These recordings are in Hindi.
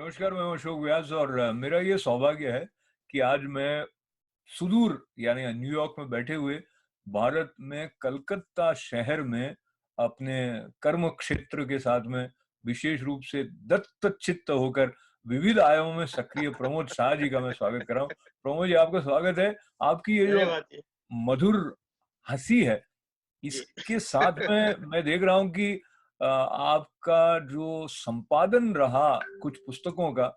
नमस्कार, मैं अशोक व्यास और मेरा ये सौभाग्य है कि आज मैं सुदूर यानी न्यूयॉर्क में बैठे हुए भारत में कलकत्ता शहर में अपने कर्म क्षेत्र के साथ में विशेष रूप से दत्तचित्त होकर विविध आयामों में सक्रिय प्रमोद शाह जी का मैं स्वागत कर रहा हूँ। प्रमोद जी, आपका स्वागत है। आपकी ये जो धन्यवाद जी। मधुर हंसी है, जी। इसके साथ में मैं देख रहा हूँ कि आपका जो संपादन रहा कुछ पुस्तकों का,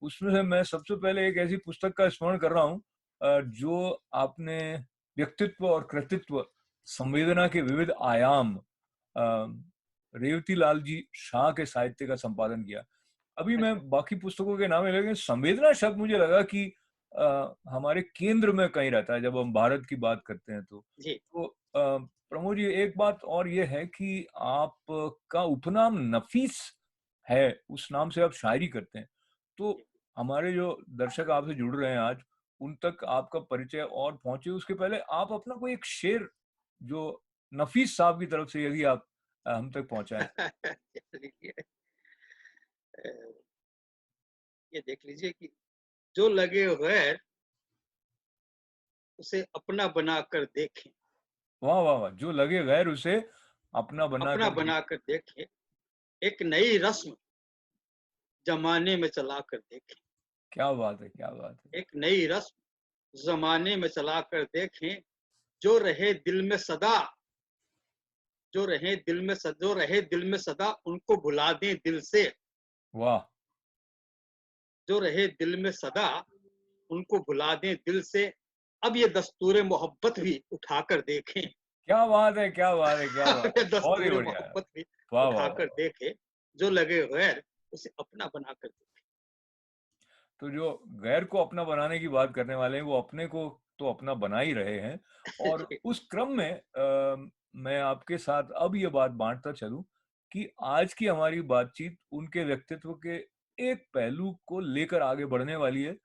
उसमें से मैं सबसे पहले एक ऐसी पुस्तक का स्मरण कर रहा हूँ जो आपने व्यक्तित्व और कृतित्व, संवेदना के विविध आयाम, रेवती लाल जी शाह के साहित्य का संपादन किया। अभी मैं अच्छा। बाकी पुस्तकों के नाम लेकिन संवेदना शब्द मुझे लगा कि हमारे केंद्र में कहीं रहता है जब हम भारत की बात करते हैं तो। जी। तो प्रमोद जी, एक बात और ये है कि आपका उपनाम नफीस है, उस नाम से आप शायरी करते हैं। तो जी। हमारे जो दर्शक आपसे जुड़ रहे हैं आज, उन तक आपका परिचय और पहुंचे उसके पहले आप अपना कोई एक शेर जो नफीस साहब की तरफ से यदि आप हम तक पहुंचाएं। देखिए, अ, ये देख लीजिए कि जो लगे गैर उसे अपना बनाकर देखें, वाह वाह वाह! जो लगे गैर उसे अपना बना अपना कर देखें। बनाकर देखें, एक नई रस्म ज़माने में चलाकर देखें, क्या बात है, क्या बात है! एक नई रस्म ज़माने में चलाकर देखें, जो रहे दिल में सदा, जो रहे दिल में सदा उनको भुला दें दिल से, वाह! जो रहे दिल में सदा उनको भुला दें दिल से, अब ये दस्तूर मोहब्बत भी उठाकर देखें। क्या बात है, क्या बात है, क्या बात है! बहुत ही दस्तूर बढ़िया है। मोहब्बत भी वाह, वाह, वाह, उठाकर वाह! देखे, जो लगे गैर उसे अपना बनाकर देखे। तो जो गैर को अपना बनाने की बात करने वाले हैं, वो अपने को तो अपना बना ही रहे हैं और जी। उस क्रम में मैं आपके साथ अब ये बात बाँटता चलूँ कि आज की हमारी बातचीत उनके व्यक्तित्व के एक पहलू को लेकर आगे बढ़ने वाली है,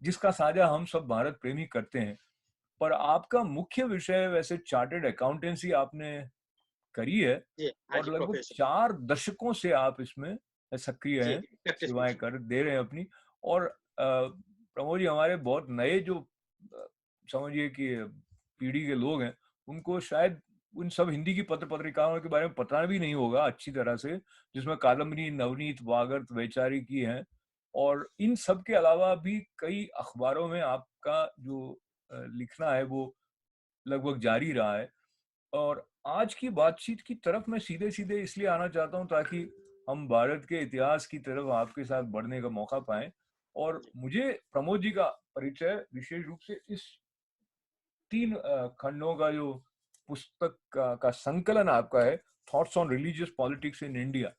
जिसका साझा हम सब भारत प्रेमी करते हैं। पर आपका मुख्य विषय वैसे चार्टर्ड अकाउंटेंसी आपने करी है जी, हाँ और जी, लगभग प्रोफेसर। 4 दशकों से आप इसमें सक्रिय जी, हैं, प्रैक्टिस में सेवाएँ हूँ। कर दे रहे हैं अपनी और प्रमोद जी, हमारे बहुत नए जो अ, समझिए कि पीढ़ी के लोग हैं, उनको शायद उन सब हिंदी की पत्र-पत्रिकाओं के बारे में पता भी नहीं होगा अच्छी तरह से, जिसमें कादम्बरी, नवनीत, वागर्त, वैचारिकी हैं और इन सब के अलावा भी कई अखबारों में आपका जो लिखना है वो लगभग जारी रहा है। और आज की बातचीत की तरफ मैं सीधे-सीधे इसलिए आना चाहता हूँ ताकि हम भारत के इतिहास की तरफ आपके साथ बढ़ने का मौका पाएँ और जी। मुझे प्रमोद जी का परिचय विशेष रूप से इस 3 खंडों का जो पुस्तक का संकलन आपका है, thoughts on religious politics in India,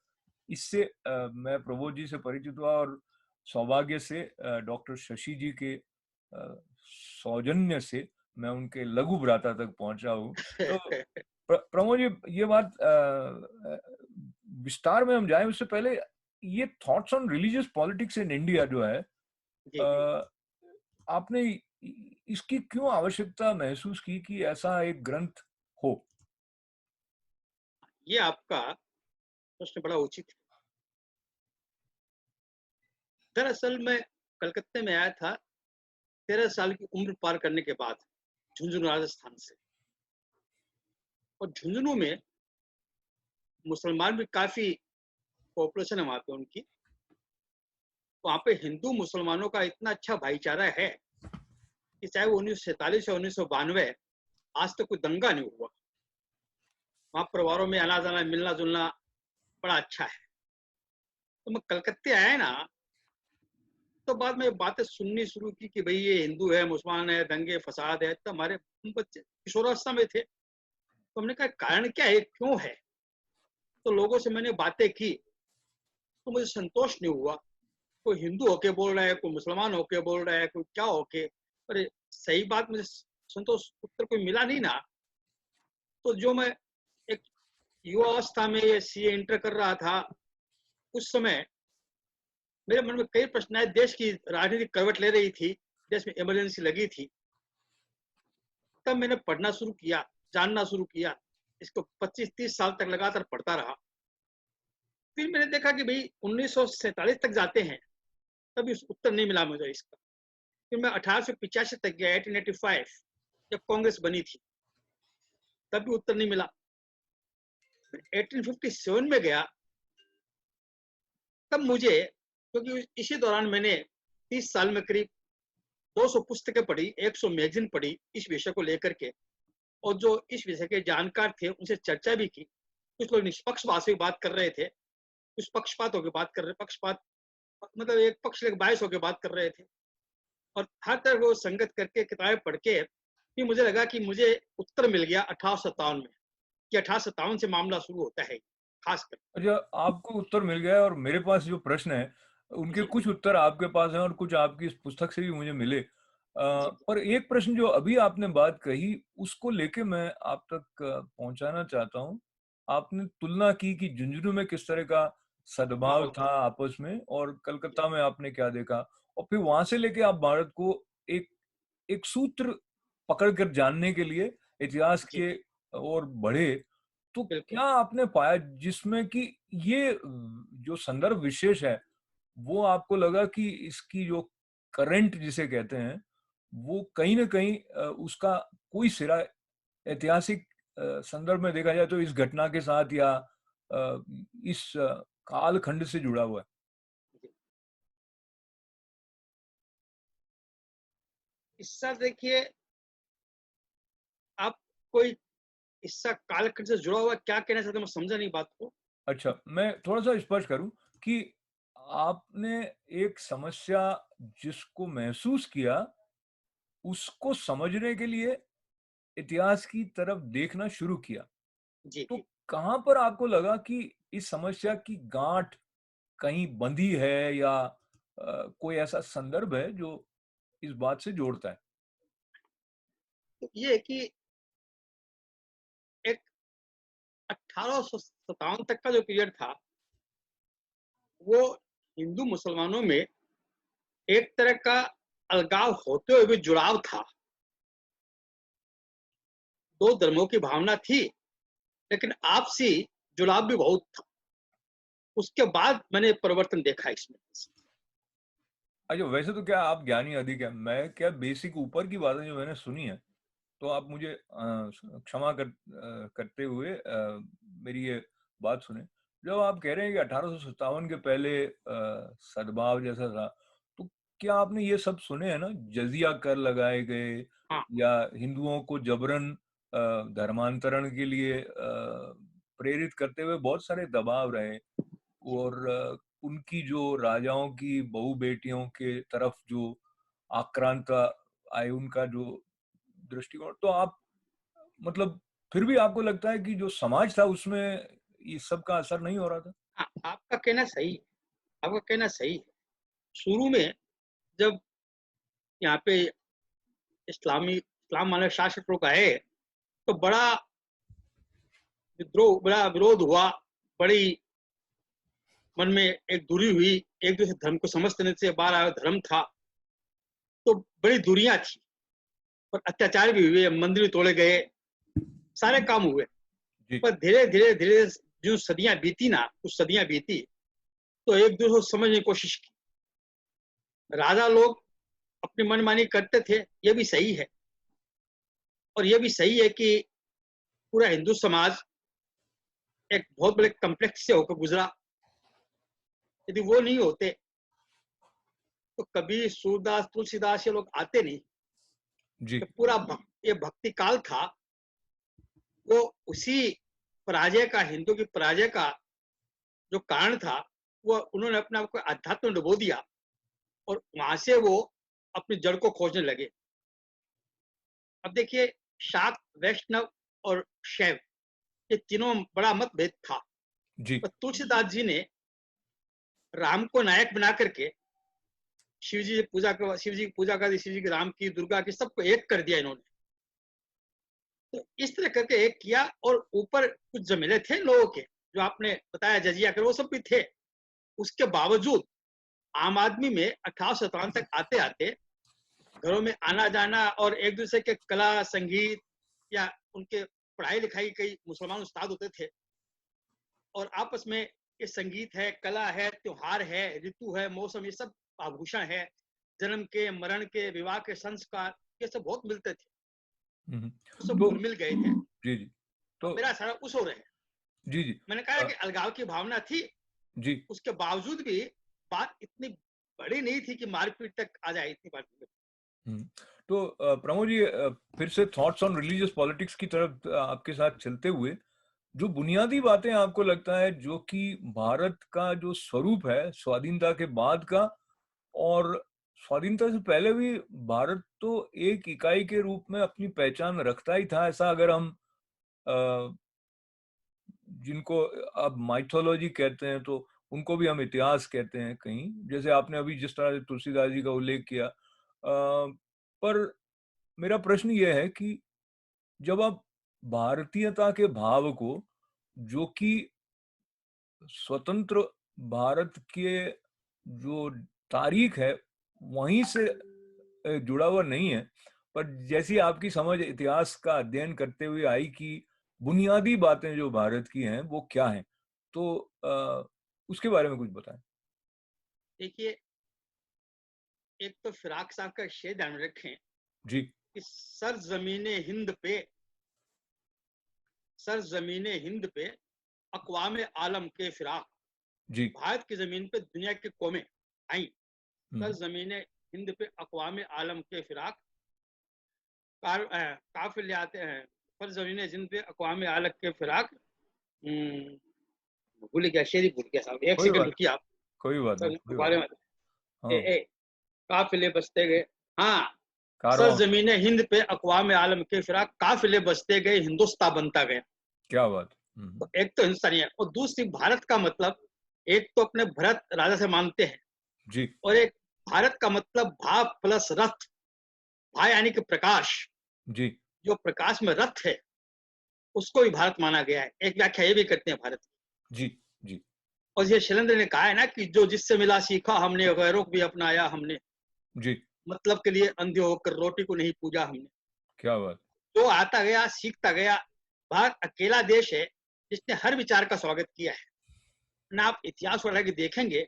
इससे मैं प्रमोद जी से परिचित हुआ और सौभाग्य से डॉक्टर शशि जी के सौजन्य से मैं उनके लघु भ्राता तक पहुँचा हूँ। तो प्रमोद जी, ये बात विस्तार में हम जाएँ उससे पहले ये thoughts on religious politics in India जो है, जी, आपने इसकी क्यों आवश्यकता महसूस की कि ऐसा एक ग्रंथ हो? ये आपका प्रश्न बड़ा उचित है। दरअसल मैं कलकत्ते में आया था 13 साल की उम्र पार करने के बाद, झुंझुनू राजस्थान से। और झुंझुनू में मुसलमान भी काफ़ी पॉपुलेशन है वहाँ पे उनकी। वहाँ पे हिंदू मुसलमानों का इतना अच्छा भाईचारा है कि चाहे वो 1947 या 1992 आज तक कोई दंगा नहीं हुआ। वहाँ परिवारों में आना-जाना, मिलना-जुलना बड़ा अच्छा है। तो मैं कलकत्ते आया ना, तो बाद में बातें सुननी शुरू की कि भई ये हिंदू है, मुसलमान है, दंगे-फसाद है। तो हमारे हम बच्चे किशोरावस्था में थे। तो हमने कहा कारण क्या है? क्यों है? तो लोगों से मैंने बातें की, तो मुझे संतोष नहीं हुआ। कोई हिंदू होके बोल रहा है, कोई मुसलमान होके बोल रहा है, कोई क्या होके। अरे! सही बात मुझे संतोष उत्तर कोई मिला नहीं ना। तो जो मैं एक युवावस्था में ये सीए इंटर कर रहा था, उस समय मेरे मन में कई प्रश्न आए। देश की राजनीति करवट ले रही थी, देश में इमरजेंसी लगी थी। तब मैंने पढ़ना शुरू किया, जानना शुरू किया। इसको 25-30 साल तक लगातार पढ़ता रहा। फिर मैंने देखा कि भई 1947 तक जाते हैं, तभी उत्तर नहीं मिला मुझे इसका। फिर मैं 1885 तक गया, 1885 जब कांग्रेस बनी थी, तब भी उत्तर नहीं मिला। फिर 1857 में गया, तब मुझे, क्योंकि इसी दौरान मैंने 30 साल में करीब 200 पुस्तकें पढ़ी, 100 मैगजीन पढ़ी इस विषय को लेकर के, और जो इस विषय के जानकार थे उनसे चर्चा भी की। कुछ लोग निष्पक्ष भाव से बात कर रहे थे, कुछ पक्षपात होकर बात कर रहे, पक्षपात मतलब एक पक्ष लेकर बायस होकर बात कर रहे थे, और हर तरह को संगत करके किताबें पढ़ के फिर मुझे लगा कि मुझे उत्तर मिल गया 1857 में, कि 1857 से मामला शुरू होता है खासकर। अच्छा, आपको उत्तर मिल गया है और मेरे पास जो प्रश्न है, उनके जी कुछ उत्तर आपके पास हैं और कुछ आपकी इस पुस्तक से भी मुझे मिले। जी पर एक प्रश्न जो अभी आपने बात कही, उसको लेके मैं आप तक पहुंचाना चाहता हूँ। आपने तुलना की कि झुंझुनू में किस तरह का सद्भाव माहौल था था। आपस में और जी कलकत्ता में आपने क्या देखा, और फिर वहां से लेके आप भारत को एक एक सूत्र पकड़ कर जानने के लिए इतिहास जी के और बढ़े, तो बिल्कुल। क्या आपने पाया जिसमें कि ये जो संदर्भ विशेष है, वो आपको लगा कि इसकी जो करंट जिसे कहते हैं, वो कहीं न कहीं उसका कोई सिरा ऐतिहासिक संदर्भ में देखा जाए तो इस घटना के साथ या इस कालखंड से जुड़ा हुआ है? जी। इसका देखिए, आप कोई इसका कालखंड से जुड़ा हुआ क्या कहना चाहते हैं, मैं समझा नहीं बात को। अच्छा, मैं थोड़ा-सा स्पष्ट करूँ कि आपने एक समस्या जिसको महसूस किया, उसको समझने के लिए इतिहास की तरफ देखना शुरू किया। जी तो जी। कहाँ पर आपको लगा कि इस समस्या की गाँठ कहीं बंधी है या कोई ऐसा संदर्भ है जो इस बात से जोड़ता है? तो ये है कि एक 1857 तक का जो पीरियड था, वो हिंदू मुसलमानों में एक तरह का अलगाव होते हुए भी जुड़ाव था। दो धर्मों की भावना थी, लेकिन आपसी जुड़ाव भी बहुत था। उसके बाद मैंने परिवर्तन देखा इसमें। अच्छा, वैसे तो क्या आप ज्ञानी अधिक हैं, मैं क्या बेसिक ऊपर की बातें जो मैंने सुनी है, तो आप मुझे क्षमा करते हुए मेरी ये बात सुने। जब आप कह रहे हैं कि 1857 के पहले सद्भाव जैसा था, तो क्या आपने ये सब सुने हैं ना, जजिया कर लगाए गए हाँ या हिंदुओं को जबरन धर्मांतरण के लिए प्रेरित करते हुए बहुत सारे दबाव रहे, जी। और उनकी जो राजाओं की बहू बेटियों के तरफ जो आक्रांत आए, उनका जो दृष्टिकोण, तो आप मतलब फिर भी आपको लगता है कि जो समाज था उसमें इस सब का असर नहीं हो रहा था? हाँ, आपका कहना सही है, आपका कहना सही है। शुरू में जब यहाँ पे इस्लाम वाले शासक लोग आए, तो बड़ा विद्रोह, बड़ा विरोध हुआ, बड़ी मन में एक दूरी हुई, एक दूसरे धर्म को समझने से बाहर आया धर्म था, तो बड़ी दूरियां थी, और अत्याचार भी हुए, मंदिर भी तोड़े गए, सारे काम हुए। जी, पर धीरे धीरे धीरे जो सदियां बीती ना, कुछ सदियां बीती, तो एक दूसरे को समझने की कोशिश की। राजा लोग अपनी मनमानी करते थे, ये भी सही है, और ये भी सही है कि पूरा हिंदू समाज एक बहुत बड़े कम्प्लेक्स से होकर गुजरा। यदि वो नहीं होते, तो कभी सूरदास, तुलसीदास ये लोग आते नहीं। जी, तो पूरा ये भक्ति काल था, वो उसी पराजय का, हिंदू की पराजय का जो कारण था, वो उन्होंने अपने आप को अध्यात्म में डुबो दिया, और वहां से वो अपनी जड़ को खोजने लगे। अब देखिए, शाक्त, वैष्णव और शैव, ये तीनों बड़ा मतभेद था। जी, पर तुलसीदास जी ने राम को नायक बना करके शिव जी पूजा कर, शिव जी की पूजा कर दी, शिव जी की, राम की, दुर्गा की, सबको एक कर दिया इन्होंने। तो इस तरह करके एक किया, और ऊपर कुछ जमीले थे लोगों के, जो आपने बताया जजिया कर, वो सब भी थे। उसके बावजूद आम आदमी में 1857 तक आते आते घरों में आना जाना, और एक दूसरे के कला संगीत या उनके पढ़ाई लिखाई, कई मुसलमान उस्ताद होते थे, और आपस में ये संगीत है, कला है, त्योहार है, ऋतु है, मौसम, ये सब आभूषण है, जन्म के, मरण के, विवाह के संस्कार, ये सब बहुत मिलते थे, हम्म, वो सब तो घुल मिल गए थे। जी जी। अब तो मेरा सारा उस ओर है। जी जी। मैंने कहा कि अलगाव की भावना थी, जी। उसके बावजूद भी बात इतनी बड़ी नहीं थी कि मारपीट तक आ जाए, इतनी बात नहीं। हम्म, तो प्रमोद जी, फिर से थॉट्स ऑन रिलीजियस पॉलिटिक्स की तरफ आपके साथ चलते हुए, जो बुनियादी बातें आपको लगता है जो कि भारत का जो स्वरूप है स्वाधीनता के बाद का, और स्वाधीनता से पहले भी भारत तो एक इकाई के रूप में अपनी पहचान रखता ही था, ऐसा अगर हम अ, जिनको अब माइथोलॉजी कहते हैं तो उनको भी हम इतिहास कहते हैं कहीं, जैसे आपने अभी जिस तरह से तुलसीदास जी का उल्लेख किया। पर मेरा प्रश्न यह है कि जब आप भारतीयता के भाव को, जो कि स्वतंत्र भारत के जो तारीख है वहीं से जुड़ा हुआ नहीं है, पर जैसी आपकी समझ इतिहास का अध्ययन करते हुए आई कि बुनियादी बातें जो भारत की हैं वो क्या हैं, तो उसके बारे में कुछ बताएं। देखिए, एक तो फिराक साहब का शेर ध्यान में रखें जी कि सर जमीने हिंद पे, सर जमीने हिंद पे अक़वाम आलम के फिराक, जी। भारत की जमीन पे दुनिया की कौमें आई, सर हम्म, जमीने हिंद पे अक़वाम आलम के फिराक, काफिले आते हैं, सर जमीने हिंद पे अक़वाम आलम के फिराक। भूल गया, शेर ही भूल गया साहब, एक कोई सेकंड बात रुकिए आप। कोई बात नहीं, कोई बात बारे में नहीं। ए, हाँ। ए, काफिले बसते गए। हाँ, सर कारवां। जमीने हिंद पे अक़वाम आलम के फिराक, काफिले बसते गए, हिंदुस्तान बनता गया। क्या बात। तो एक तो हिंदुस्तानी है, और दूसरी भारत का मतलब, एक तो अपने भरत राजा से मानते हैं, जी और एक भारत का मतलब भा प्लस रथ, भा यानी कि प्रकाश, जी जो प्रकाश में रथ है उसको भी भारत माना गया है। एक व्याख्या ये भी करते हैं भारत की। जी जी और ये शैलेंद्र ने कहा है ना कि जो जिससे मिला सीखा हमने, गैरों को भी अपनाया हमने, जी। मतलब के लिए अंधे होकर रोटी को नहीं पूजा हमने। क्या बात। जो आता गया सीखता गया। भारत अकेला देश है जिसने हर विचार का स्वागत किया है ना। आप इतिहास पढ़ के देखेंगे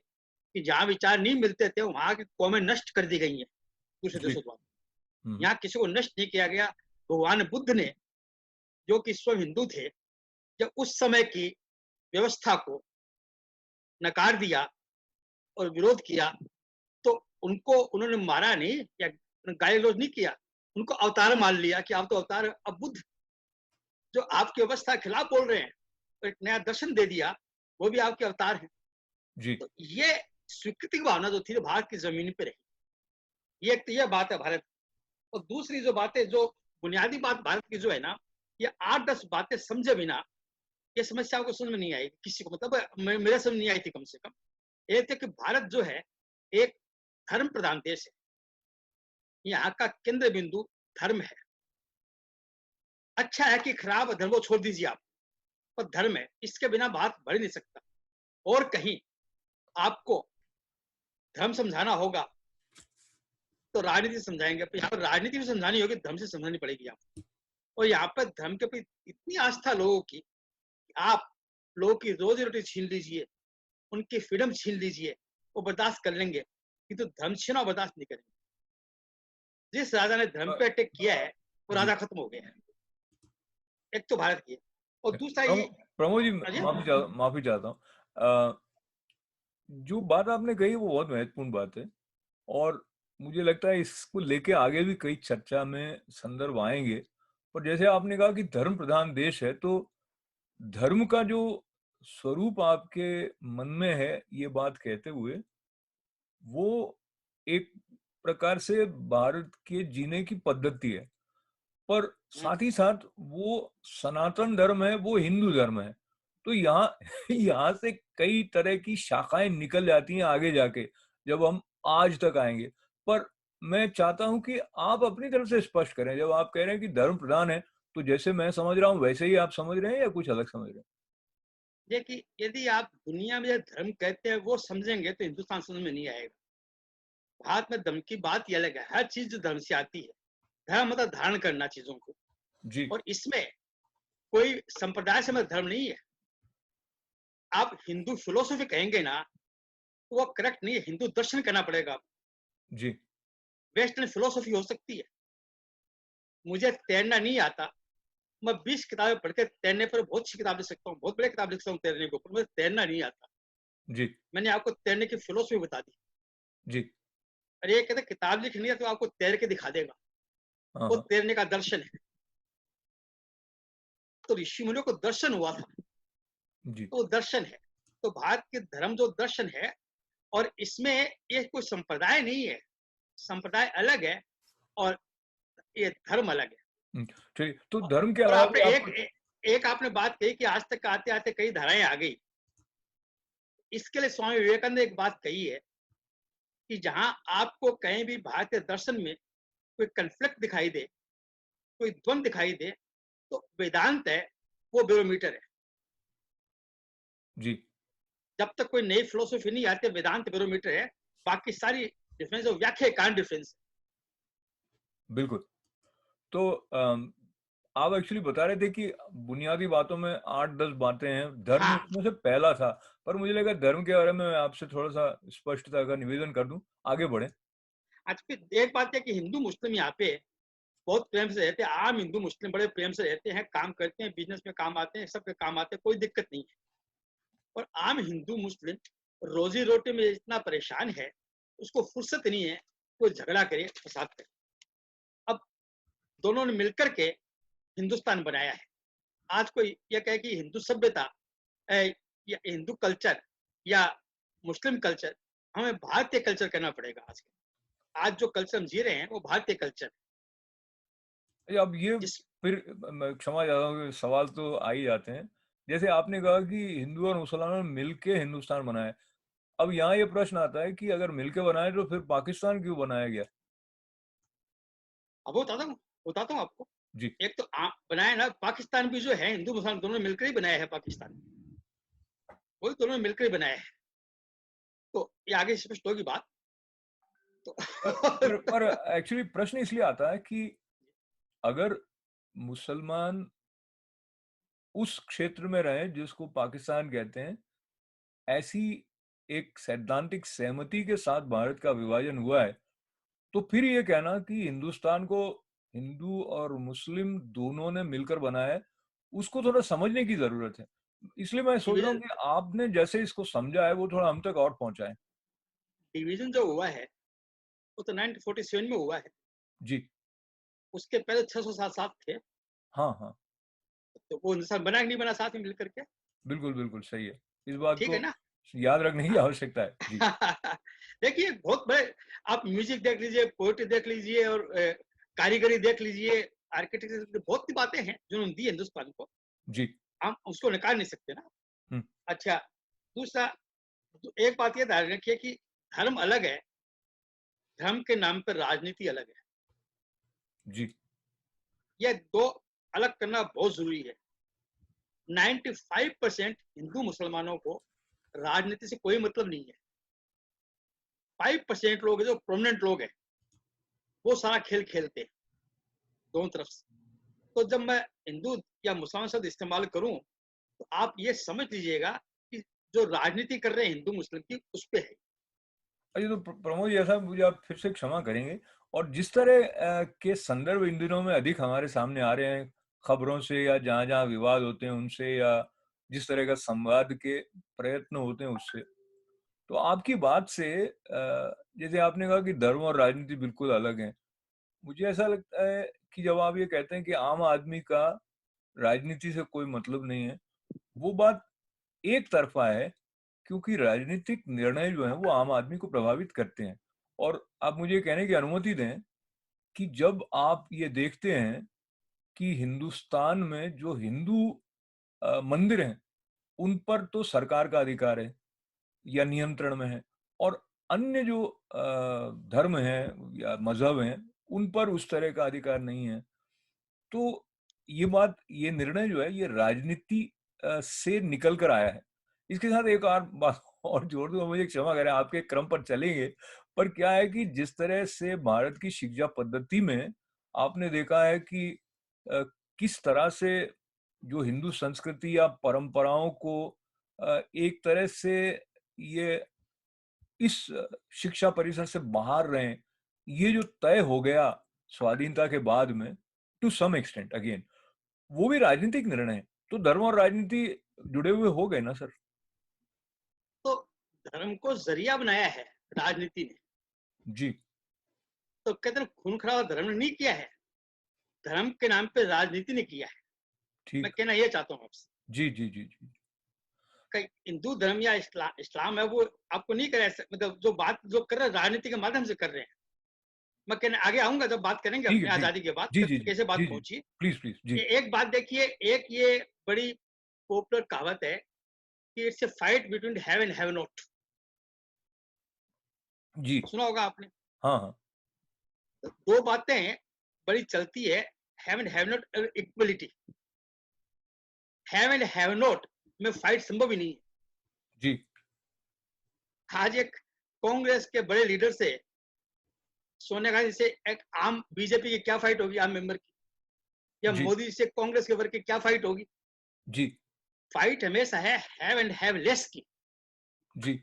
कि जहाँ विचार नहीं मिलते थे वहां की कौमें नष्ट कर दी गई हैं दूसरे जी। देशों द्वारा। यहाँ किसी को नष्ट नहीं किया गया। भगवान बुद्ध ने, जो कि स्वयं हिंदू थे, जब उस समय की व्यवस्था को नकार दिया और विरोध किया, तो उनको उन्होंने मारा नहीं या गाली गलौज नहीं किया, उनको अवतार मान लिया कि आप तो अवतार। अब बुद्ध जो आपकी व्यवस्था के खिलाफ बोल रहे हैं, तो एक नया दर्शन दे दिया, वो भी आपके अवतार हैं। जी तो ये स्वीकृति की भावना जो थी भारत की जमीन पे रही। ये एक तो यह बात है भारत। और दूसरी जो बात है, जो बुनियादी बात भारत की जो है ना, ये 8-10 बातें समझे बिना ये समस्या को समझ में नहीं आई किसी को, मतलब मेरे समझ नहीं आई थी कम से कम। एक थे कि भारत जो है एक धर्म प्रधान देश है, यहाँ का केंद्र बिंदु धर्म है। अच्छा है कि खराब धर्म को छोड़ दीजिए आप, पर धर्म है, इसके बिना बात बढ़ नहीं सकता। और कहीं आपको धर्म समझाना होगा तो राजनीति समझाएंगे, पर यहाँ पर राजनीति भी समझानी होगी, धर्म से समझानी पड़ेगी आपको। और यहाँ पर धर्म के प्रति इतनी आस्था लोगों की, आप लोगों की रोजी रोटी छीन लीजिए, उनकी फ्रीडम छीन लीजिए, वो बर्दाश्त कर लेंगे, किंतु धर्म छीना बर्दाश्त नहीं करेंगे। जिस राजा ने धर्म पे अटैक किया है वो जी। राजा खत्म हो गया है। एक तो भारत की है, और दूसरा ये। प्रमोद जी, अजय, माफी चाहता हूँ। जो बात आपने कही वो बहुत महत्वपूर्ण बात है, और मुझे लगता है इसको लेके आगे भी कई चर्चा में संदर्भ आएंगे। पर जैसे आपने कहा कि धर्म प्रधान देश है, तो धर्म का जो स्वरूप आपके मन में है ये बात कहते हुए, वो एक प्रकार से भारत के जीने की पद्धति है, पर साथ ही साथ वो सनातन धर्म है, वो हिंदू धर्म है। तो यहाँ यहाँ से कई तरह की शाखाएं निकल जाती हैं आगे जाके, जब हम आज तक आएंगे। पर मैं चाहता हूं कि आप अपनी तरफ से स्पष्ट करें, जब आप कह रहे हैं कि धर्म प्रधान है, तो जैसे मैं समझ रहा हूं वैसे ही आप समझ रहे हैं या कुछ अलग समझ रहे हैं? देखिए, यदि आप दुनिया में धर्म कहते हैं वो समझेंगे तो हिंदुस्तान समझ में नहीं आएगा। भारत में धर्म की बात ही अलग है। हर चीज जो धर्म से आती है, धर्म मतलब धारण करना चीजों को। जी और इसमें कोई संप्रदाय से मतलब धर्म नहीं है। आप हिंदू फिलोसफी कहेंगे ना, वो करेक्ट नहीं है, हिंदू दर्शन करना पड़ेगा आपको। जी, वेस्टर्न फिलॉसफी हो सकती है। मुझे तैरना नहीं आता, मैं 20 किताबें पढ़ के तैरने पर बहुत सी किताब लिख सकता हूँ, बहुत बड़ी किताब लिख सकता हूँ तैरने के ऊपर, मुझे तैरना नहीं आता। जी, मैंने आपको तैरने की फिलॉसफी बता दी। जी। अरे ये कहते किताब लिखनी है तो आपको तैर के दिखा देगा, हाँ, वो हाँ। तैरने का दर्शन है। तो ऋषि मुनियों को दर्शन हुआ था, जी, तो वो दर्शन है। तो भारत के धर्म जो दर्शन है, और इसमें ये कोई संप्रदाय नहीं है, संप्रदाय अलग है और ये धर्म अलग है। हुँ, चलिए तो धर्म के और अलावा आपने भी एक आपको एक आपने बात कही कि आज तक आते आते कई धाराएं आ गई। इसके लिए स्वामी विवेकानंद ने एक बात कही है कि जहां आपको कहीं भी भारतीय दर्शन में कोई कन्फ्लिक्ट दिखाई दे, कोई द्वंद दिखाई दे, तो वेदांत है, वो बैरोमीटर है। जी, जब तक कोई नई फिलोसफी नहीं आती, वेदांत बैरोमीटर है। बाकी सारी डिफरेंस व्याख्या कान डिफरेंस। बिल्कुल। तो आप एक्चुअली बता रहे थे कि बुनियादी बातों में 8-10 बातें हैं, धर्म हाँ, उसमें से पहला था, पर मुझे लगा धर्म के बारे में मैं आपसे थोड़ा-सा स्पष्टता का निवेदन कर दूँ, आगे बढ़ें। आज की एक बात है कि हिंदू मुस्लिम यहाँ पे बहुत प्रेम से रहते हैं। आम हिंदू मुस्लिम बड़े प्रेम से रहते हैं, काम करते हैं, बिजनेस में काम आते हैं, सबके काम आते हैं, कोई दिक्कत नहीं है। और आम हिंदू मुस्लिम रोजी रोटी में इतना परेशान है, उसको फुर्सत नहीं है कोई झगड़ा करे, फसाद करे। अब दोनों ने मिलकर के हिंदुस्तान बनाया है। आज कोई ये कहे कि हिंदू सभ्यता या हिंदू कल्चर या मुस्लिम कल्चर, हमें भारतीय कल्चर करना पड़ेगा। आज जो कल्चर हम जी रहे हैं वो भारतीय कल्चर। अब ये जिस फिर मैं क्षमा चाहता हूँ कि सवाल तो आ ही जाते हैं। जैसे आपने कहा कि हिंदू और मुसलमान ने मिलके हिंदुस्तान बनाया। अब यहाँ ये प्रश्न आता है कि अगर मिलके बनाए तो फिर पाकिस्तान क्यों बनाया गया? अब बताता हूँ आपको। जी, एक तो आप बनाया ना, पाकिस्तान भी जो है हिंदू मुसलमान दोनों ने मिलकर ही बनाया है पाकिस्तान, वही दोनों ने मिलकर ही बनाया है। तो ये आगे स्पष्ट होगी बात। तो पर पर एक्चुअली प्रश्न इसलिए आता है कि अगर मुसलमान उस क्षेत्र में रहे जिसको पाकिस्तान कहते हैं, ऐसी एक सैद्धांतिक सहमति के साथ भारत का विभाजन हुआ है, तो फिर ये कहना कि हिंदुस्तान को हिंदू और मुस्लिम दोनों ने मिलकर बनाया है, उसको थोड़ा समझने की ज़रूरत है। इसलिए मैं सोच रहा हूँ डिवीजन कि आपने जैसे इसको समझा है, वो थोड़ा हम तक और पहुँचाएँ। डिवीजन जो हुआ है वो तो 1947 में हुआ है। जी। उसके पहले 600 साल थे। हाँ, हाँ। तो वो हिंदुस्तान बना कि नहीं बना साथ में मिलकर के? बिल्कुल, बिल्कुल सही है। इस बात ठीक को है ना? याद रखने की हाँ। आवश्यकता है। जी, देखिए बहुत बड़े, आप म्यूजिक देख लीजिए, पोएट्री देख लीजिए, और कारीगरी देख लीजिए, आर्किटेक्चर, बहुत सी बातें हैं जो उन्होंने दी हिंदुस्तान को। जी। हम उसको निकाल नहीं सकते ना। हुँ, अच्छा, दूसरा, तो एक बात ये ध्यान रखिए कि धर्म अलग है, धर्म के नाम पर राजनीति अलग है। जी। ये दो अलग करना बहुत जरूरी है। 95% हिंदू मुसलमानों को राजनीति से कोई मतलब नहीं है। 5% लोग हैं जो प्रोमिनेंट लोग हैं, वो सारा खेल खेलते हैं दोनों तरफ से। तो जब मैं हिंदू या मुसलमान शब्द इस्तेमाल करूं, तो आप ये समझ लीजिएगा कि जो राजनीति कर रहे हैं हिंदू मुस्लिम की, उस पे है। ये तो प्रमोद जी, ऐसा मुझे आप फिर से क्षमा करेंगे और जिस तरह के संदर्भ इन दिनों में अधिक हमारे सामने आ रहे हैं, खबरों से या जहाँ-जहाँ विवाद होते हैं उनसे या जिस तरह का संवाद के प्रयत्न होते हैं उससे, तो आपकी बात से जैसे आपने कहा कि धर्म और राजनीति बिल्कुल अलग हैं। मुझे ऐसा लगता है कि जब आप ये कहते हैं कि आम आदमी का राजनीति से कोई मतलब नहीं है, वो बात एक तरफ़ा है क्योंकि राजनीतिक निर्णय जो हैं वो आम आदमी को प्रभावित करते हैं। और आप मुझे कहने की अनुमति दें कि जब आप ये देखते हैं कि हिंदुस्तान में जो हिंदू मंदिर हैं, उन पर तो सरकार का अधिकार है या नियंत्रण में है और अन्य जो धर्म हैं या मज़हब हैं, उन पर उस तरह का अधिकार नहीं है। तो ये निर्णय जो है ये राजनीति से निकल कर आया है। इसके साथ एक और बात और जोड़ दूँ, मुझे क्षमा करें आपके क्रम पर चलेंगे, पर क्या है कि जिस तरह से भारत की शिक्षा पद्धति में आपने देखा है कि अ, किस तरह से जो हिंदू संस्कृति या परंपराओं को एक तरह से ये इस शिक्षा परिसर से बाहर रहें, ये जो तय हो गया स्वाधीनता के बाद में, टू सम एक्सटेंट अगेन, वो भी राजनीतिक निर्णय है। तो धर्म और राजनीति जुड़े हुए हो गए ना सर? तो धर्म को जरिया बनाया है राजनीति ने। जी, तो कहते हैं खून खराबा धर्म ने नहीं किया है, धर्म के नाम पे राजनीति ने किया है। मैं ठीक। कहना ये चाहता हूँ आपसे, जी, जी, जी, जी। कि हिंदू धर्म या इस्लाम है, वो आपको नहीं करे, मतलब जो बात जो कर रहे हैं राजनीति के माध्यम से कर रहे हैं। मैं कहने आगे आऊंगा जब बात करेंगे ठीक अपनी है, ठीक। आजादी के बाद जी, जी, जी। कैसे बात जी, जी। पहुंची। Please, please. जी, एक बात देखिए, एक ये बड़ी पॉपुलर कहावत है कि it's a fight between have and have not. जी। सुना होगा आपने। हाँ, हाँ। दो बातें बड़ी चलती है, हैव एंड हैव नॉट और equality. Have and have not में फाइट संभव ही नहीं है। जी, आज एक कांग्रेस के बड़े लीडर से सोनिया गांधी से एक आम बीजेपी की क्या फाइट होगी, आम मेंबर की, या जी, मोदी से कांग्रेस के वर्ग की क्या फाइट होगी। जी, फाइट हमेशा है हैव एंड हैव लेस की। जी,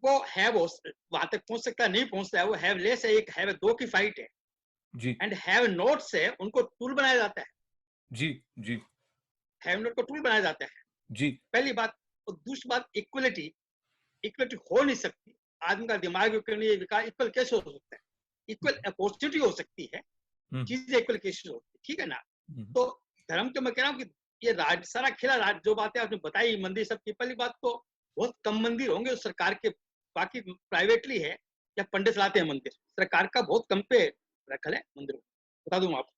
वो हैव वहां तक पहुंच सकता है, नहीं पहुंचता है, वो हैव लेस है, एक हैव दो की फाइट है। जी, एंड हैव नोट से उनको टूल बनाया जाता है, जी, जी, हैव नोट को टूल बनाया जाता है। जी, पहली बात। और दूसरी बात, इक्वलिटी, इक्वलिटी हो नहीं सकती। आदमी का दिमाग इक्वल कैसे हो सकता है? इक्वल अपॉर्चुनिटी हो सकती है, हुँ, चीजें इक्वल कैसे होती है, ठीक है ना। हुँ, तो धर्म के मैं कह रहा हूँ कि ये सारा खेला जो बातें आपने बताई मंदिर सब की, पहली बात तो बहुत कम मंदिर होंगे जो सरकार के, बाकी प्राइवेटली है या पंडित चलाते हैं मंदिर, सरकार का बहुत कम पे रखल है मंदिर। बता दूं आपको,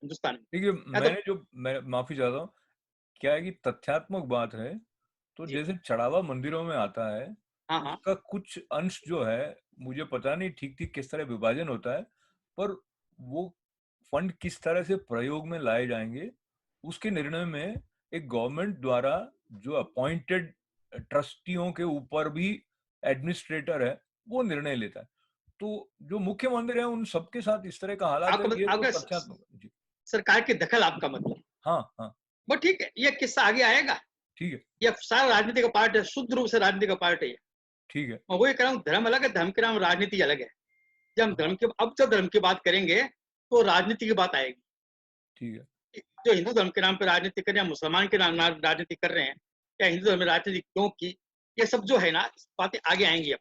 हिंदुस्तान में देखिए, या तो। मैं माफ़ी चाहता हूँ, क्या है कि तथ्यात्मक बात है, तो जी। जैसे चढ़ावा मंदिरों में आता है, हाँ हाँ। उसका कुछ अंश जो है, मुझे पता नहीं ठीक-ठीक किस तरह विभाजन होता है, पर वो फंड किस तरह से प्रयोग में लाए जाएँगे, उसके निर्णय में एक गवर्नमेंट द्वारा जो अपॉइंटेड ट्रस्टियों के ऊपर भी एडमिनिस्ट्रेटर है, वो निर्णय लेता है। तो जो मुख्य मंदिर है, उन सबके साथ इस तरह का हालात है, ये तो आपका तथ्यात्मक है। जी। सरकार की दखल, आपका मतलब हाँ, हाँ, वो ठीक है, ये किस्सा आगे आएगा। ठीक है, ये सारा राजनीति का पार्ट है, शुद्ध रूप से राजनीति का पार्ट है ये। ठीक है। मैं वही कह रहा हूँ, धर्म अलग है, धर्म के नाम राजनीति अलग है। जब हम हाँ, जब धर्म की बात करेंगे तो राजनीति की बात आएगी। ठीक है। जो हिंदू धर्म के नाम पर राजनीति कर रहे हैं, मुसलमान के नाम राजनीति कर रहे हैं, या हिंदू धर्म में राजनीति क्यों की, ये सब जो है ना, बातें आगे आएंगी। अब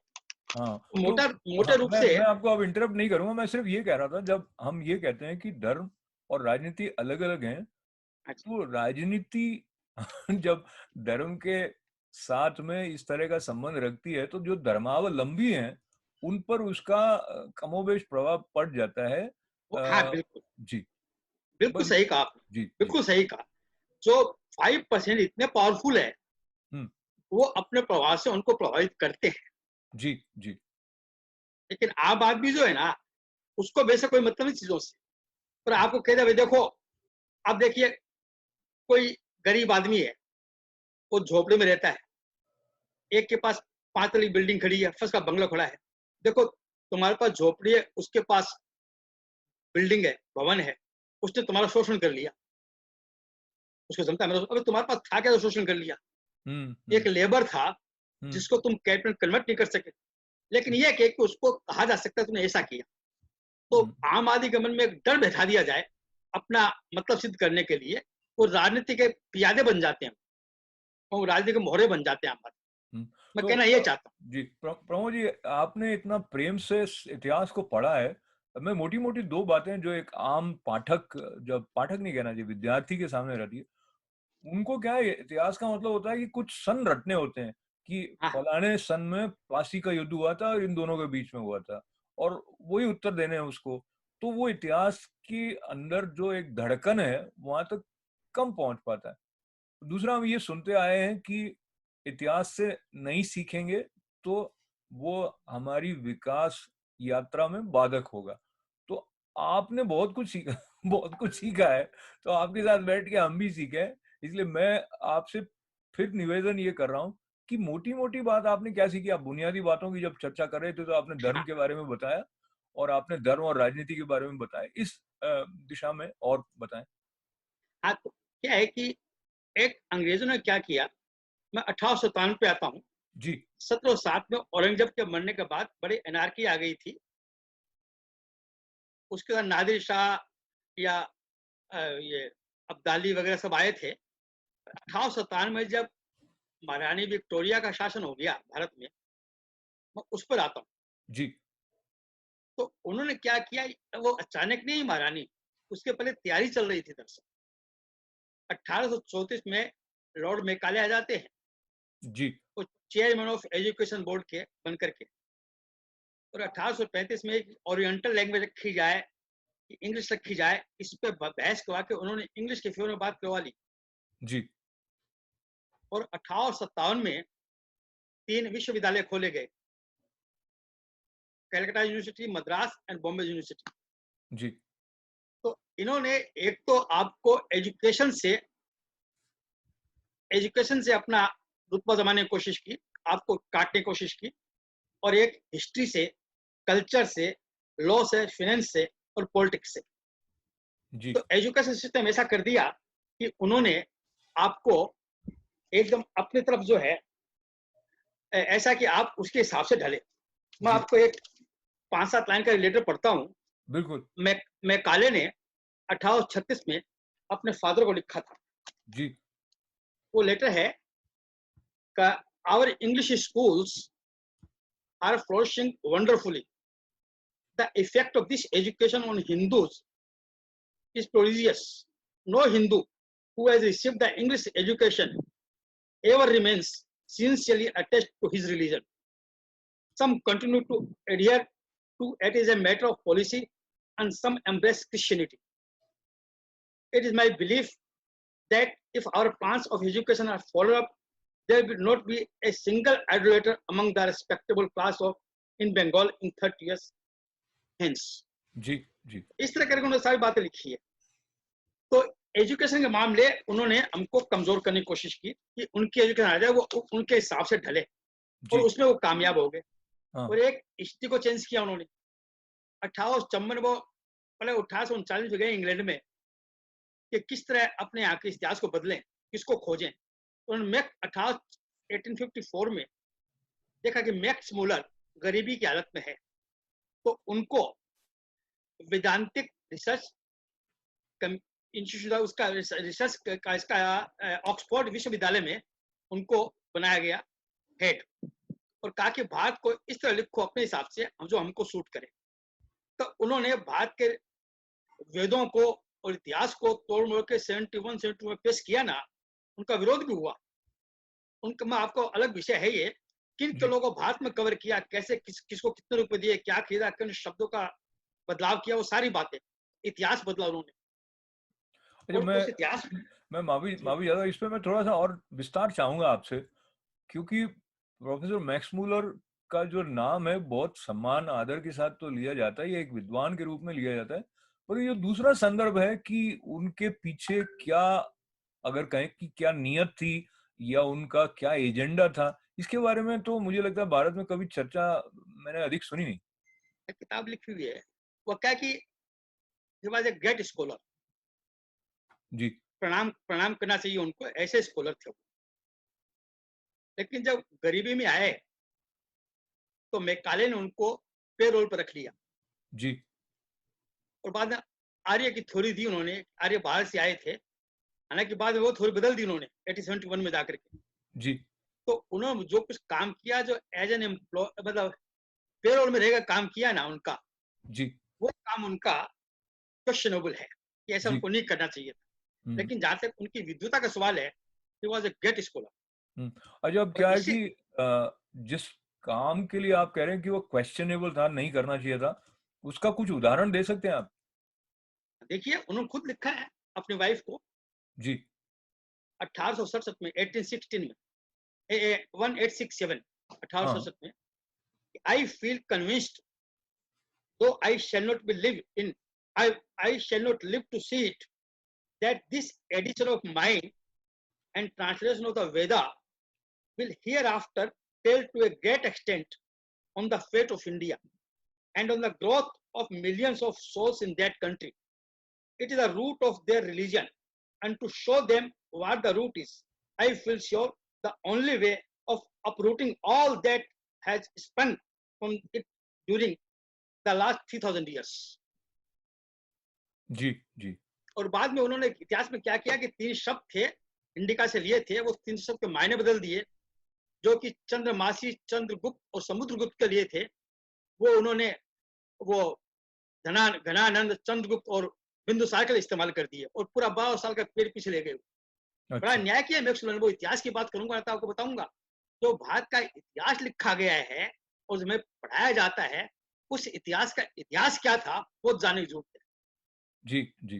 हाँ, तो मोटा हाँ, मोटे रूप से। मैं आपको अब इंटरप्ट नहीं करूँगा, मैं सिर्फ़ ये कह रहा था, जब हम ये कहते हैं कि धर्म और राजनीति अलग-अलग हैं, अच्छा, तो राजनीति जब धर्म के साथ में इस तरह का संबंध रखती है, तो जो धर्मावलंबी हैं, उन पर उसका कमोबेश प्रभाव पड़ जाता है। हाँ अ, बिल्कुल, जी, बिल्कुल बस सही कहा आपने, जी, जी। बिल्कुल सही कहा। जो 5% इतने पावरफुल है, हुँ, वो अपने प्रभाव से उनको प्रभावित करते हैं। जी, जी, लेकिन आम आदमी जो है ना, उसको वैसे कोई मतलब नहीं चीजों से। पर आपको कह दे भाई देखो, अब देखिए, कोई गरीब आदमी है, वो झोपड़ी में रहता है, एक के पास 5 तली बिल्डिंग खड़ी है, फर्स्ट का बंगला खड़ा है। देखो, तुम्हारे पास झोपड़ी है, उसके पास बिल्डिंग है, भवन है, उसने तुम्हारा शोषण कर लिया, उसको क्षमता है, अबे तुम्हारे पास था क्या, तो शोषण कर लिया। हुँ, एक हुँ, लेबर था हुँ, जिसको तुम कैट में कन्वर्ट नहीं कर सके, लेकिन यह कि उसको कहा जा सकता है तुमने ऐसा किया। तो हुँ। आम आदमी के मन में एक डर बैठा दिया जाए अपना मतलब सिद्ध करने के लिए, वो राजनीति के पियादे बन जाते हैं, वो राजनीति के मोहरे बन जाते हैं आम आदमी। हुँ, मैं तो कहना ये चाहता हूँ। जी, प्रमोद जी, आपने इतना प्रेम से इस इतिहास को पढ़ा है। मैं मोटी-मोटी 2 बातें जो एक आम पाठक, जब पाठक नहीं कहना चाहिए, विद्यार्थी के सामने रहती है, उनको क्या है, इतिहास का मतलब होता है कि कुछ सन रटने होते हैं कि हाँ फलाने सन में प्लासी का युद्ध हुआ था और इन दोनों के बीच में हुआ था, और वही उत्तर देने हैं उसको। तो वो इतिहास के अंदर जो एक धड़कन है, वहाँ तक कम पहुँच पाता है। दूसरा, हम ये सुनते आए हैं कि इतिहास से नहीं सीखेंगे तो वो हमारी विकास यात्रा में बाधक होगा। तो आपने बहुत कुछ सीखा बहुत कुछ सीखा है, तो आपके साथ बैठ के हम भी सीखे। इसलिए मैं आपसे फिर निवेदन ये कर रहा हूँ कि मोटी-मोटी बात आपने क्या सीखी? आप बुनियादी बातों की जब चर्चा कर रहे थे, तो आपने धर्म हाँ के बारे में बताया और आपने धर्म और राजनीति के बारे में बताया। इस दिशा में और बताएँ। हाँ। तो क्या है कि एक अंग्रेजों ने क्या किया, मैं 1857 पे आता हूँ। जी 1707 में औरंगजेब के मरने के बाद बड़ी एनार्की आ गई थी। उसके बाद नादिर शाह या ये अब्दाली वगैरह सब आए थे। 1857 में जब महारानी विक्टोरिया का शासन हो गया भारत में, मैं उस पर आता हूँ। जी तो उन्होंने क्या किया, वो अचानक नहीं महारानी, उसके पहले तैयारी चल रही थी। दरअसल 1834 में लॉर्ड मेकाले आ जाते हैं, जी वो चेयरमैन ऑफ एजुकेशन बोर्ड के बन करके, और 1835 में एक ओरिएंटल लैंग्वेज रखी जाए, इंग्लिश रखी जाए, इस पे बहस करवा के उन्होंने इंग्लिश के फेवर में बात करवा ली। जी और 1857 में 3 विश्वविद्यालय खोले गए, Calcutta university, Madras and Bombay university. जी तो इन्होंने एक तो आपको एजुकेशन से अपना रुतबा जमाने की कोशिश की, आपको काटने की कोशिश की, और एक हिस्ट्री से, कल्चर से, लॉ से, फाइनेंस से और पॉलिटिक्स से। जी तो एजुकेशन सिस्टम ऐसा कर दिया कि उन्होंने आपको एकदम अपनी तरफ जो है ऐसा कि आप उसके हिसाब से ढले। मैं जी आपको एक 5-7 लाइन का लेटर पढ़ता हूँ। बिल्कुल। मैं काले ने 1836 में अपने फादर को लिखा था। जी वो लेटर है का, our English schools are flourishing wonderfully, the effect of this education on Hindus is prodigious. No Hindu who has received the English education ever remains sincerely attached to his religion. Some continue to adhere to it as a matter of policy, and some embrace Christianity. It is my belief that if our plans of education are followed up, there will not be a single idolater among the respectable class of in Bengal in 30 years hence. जी जी इस तरह करके उन्होंने सारी बातें लिखी है। तो एजुकेशन के मामले उन्होंने हमको कमजोर करने की कोशिश की कि उनकी एजुकेशन आ जाए, वो उनके हिसाब से ढले, और जी उसमें वो कामयाब हो गए। हाँ और एक हिस्ट्री को चेंज किया उन्होंने। 1854 वो पहले 1839 में गए इंग्लैंड में कि किस तरह अपने यहाँ के इतिहास को बदलें, किसको खोजें। तो उन्होंने 1854 में देखा कि मैक्स मुलर गरीबी की हालत में है, तो उनको वेदांतिक रिसर्च इंस्टीट्यूट, उसका रिसर्च का, इसका ऑक्सफोर्ड विश्वविद्यालय में उनको बनाया गया हेड, और कहा कि भारत को इस तरह लिखो अपने हिसाब से जो हमको सूट करे। तो उन्होंने भारत के वेदों को और इतिहास को तोड़ मोड़ के 71-72 में पेश किया ना, उनका विरोध भी हुआ। उनका, मैं आपको अलग विषय है ये, किन जी। लोगों को भारत में कवर किया, कैसे किसको कितने रुपए दिए, क्या खरीदा, किन शब्दों का बदलाव किया, वो सारी बातें, इतिहास बदला उन्होंने। अच्छा, और उस इतिहास मैं मावी यादव, इस पे मैं थोड़ा सा और विस्तार चाहूंगा आपसे, क्योंकि प्रोफेसर मैक्स मूलर का जो नाम है बहुत सम्मान आदर के साथ तो लिया जाता है, ये एक विद्वान के रूप में लिया जाता है, पर ये दूसरा संदर्भ है कि उनके पीछे क्या, अगर कहें कि क्या नियत थी या उनका क्या एजेंडा था, इसके बारे में तो मुझे लगता है भारत में कभी चर्चा मैंने अधिक सुनी नहीं। किताब लिखी हुई है। वो क्या कि he was a great scholar, जी प्रणाम प्रणाम करना चाहिए उनको, ऐसे स्कॉलर थे वो। लेकिन जब गरीबी में आए तो मैकाले ने उनको पे रोल पर रख लिया, जी और बाद में आर्य की थ्योरी दी उन्होंने। आर्य बाहर से आए थे, हालांकि बाद में वो थ्योरी बदल दी उन्होंने 1871 में जाकर के। जी तो उन्होंने जो कुछ काम किया, जो एज एन एम्प्लॉय, मतलब पे रोल में रहेगा काम किया ना उनका, जी वो काम उनका क्वेश्चनेबल है कि ऐसा जी उनको नहीं करना चाहिए था। हम्म लेकिन जहां तक उनकी विद्वता का सवाल है, he was a great scholar. अच्छा, अब और क्या है इसी कि जिस काम के लिए आप कह रहे हैं कि वो क्वेश्चनेबल था, नहीं करना चाहिए था, उसका कुछ उदाहरण दे सकते हैं आप? देखिए, उन्होंने खुद लिखा है अपनी वाइफ को जी 1867 में, 1816 में, 1867, हाँ 1867 में, I feel convinced, though I shall not be live in, I shall not live to see it, that this edition of mine and translation of the Veda will hereafter tell to a great extent on the fate of India and on the growth of millions of souls in that country. It is the root of their religion, and to show them what the root is, I feel sure the only way of uprooting all that has sprung from it during the last 3000 years. जी जी और बाद में उन्होंने इतिहास में क्या किया कि 3 शब्द थे, इंडिका से लिए थे, वो 3 शब्द के मायने बदल दिए, जो कि चंद्रमासी, चंद्रगुप्त और समुद्रगुप्त के लिए थे। वो उन्होंने वो घनानंद, चंद्रगुप्त और बिंदुसार के लिए इस्तेमाल कर दिए और पूरा 12 साल का पेड़ पीछे ले गए। बड़ा अच्छा न्याय किया मैक्सवेल ने। वो इतिहास की बात करूंगा तो आपको बताऊंगा, जो भारत का इतिहास लिखा गया है और जो हमें पढ़ाया जाता है, उस इतिहास का इतिहास क्या था वो जानने की जरूरत है। जी जी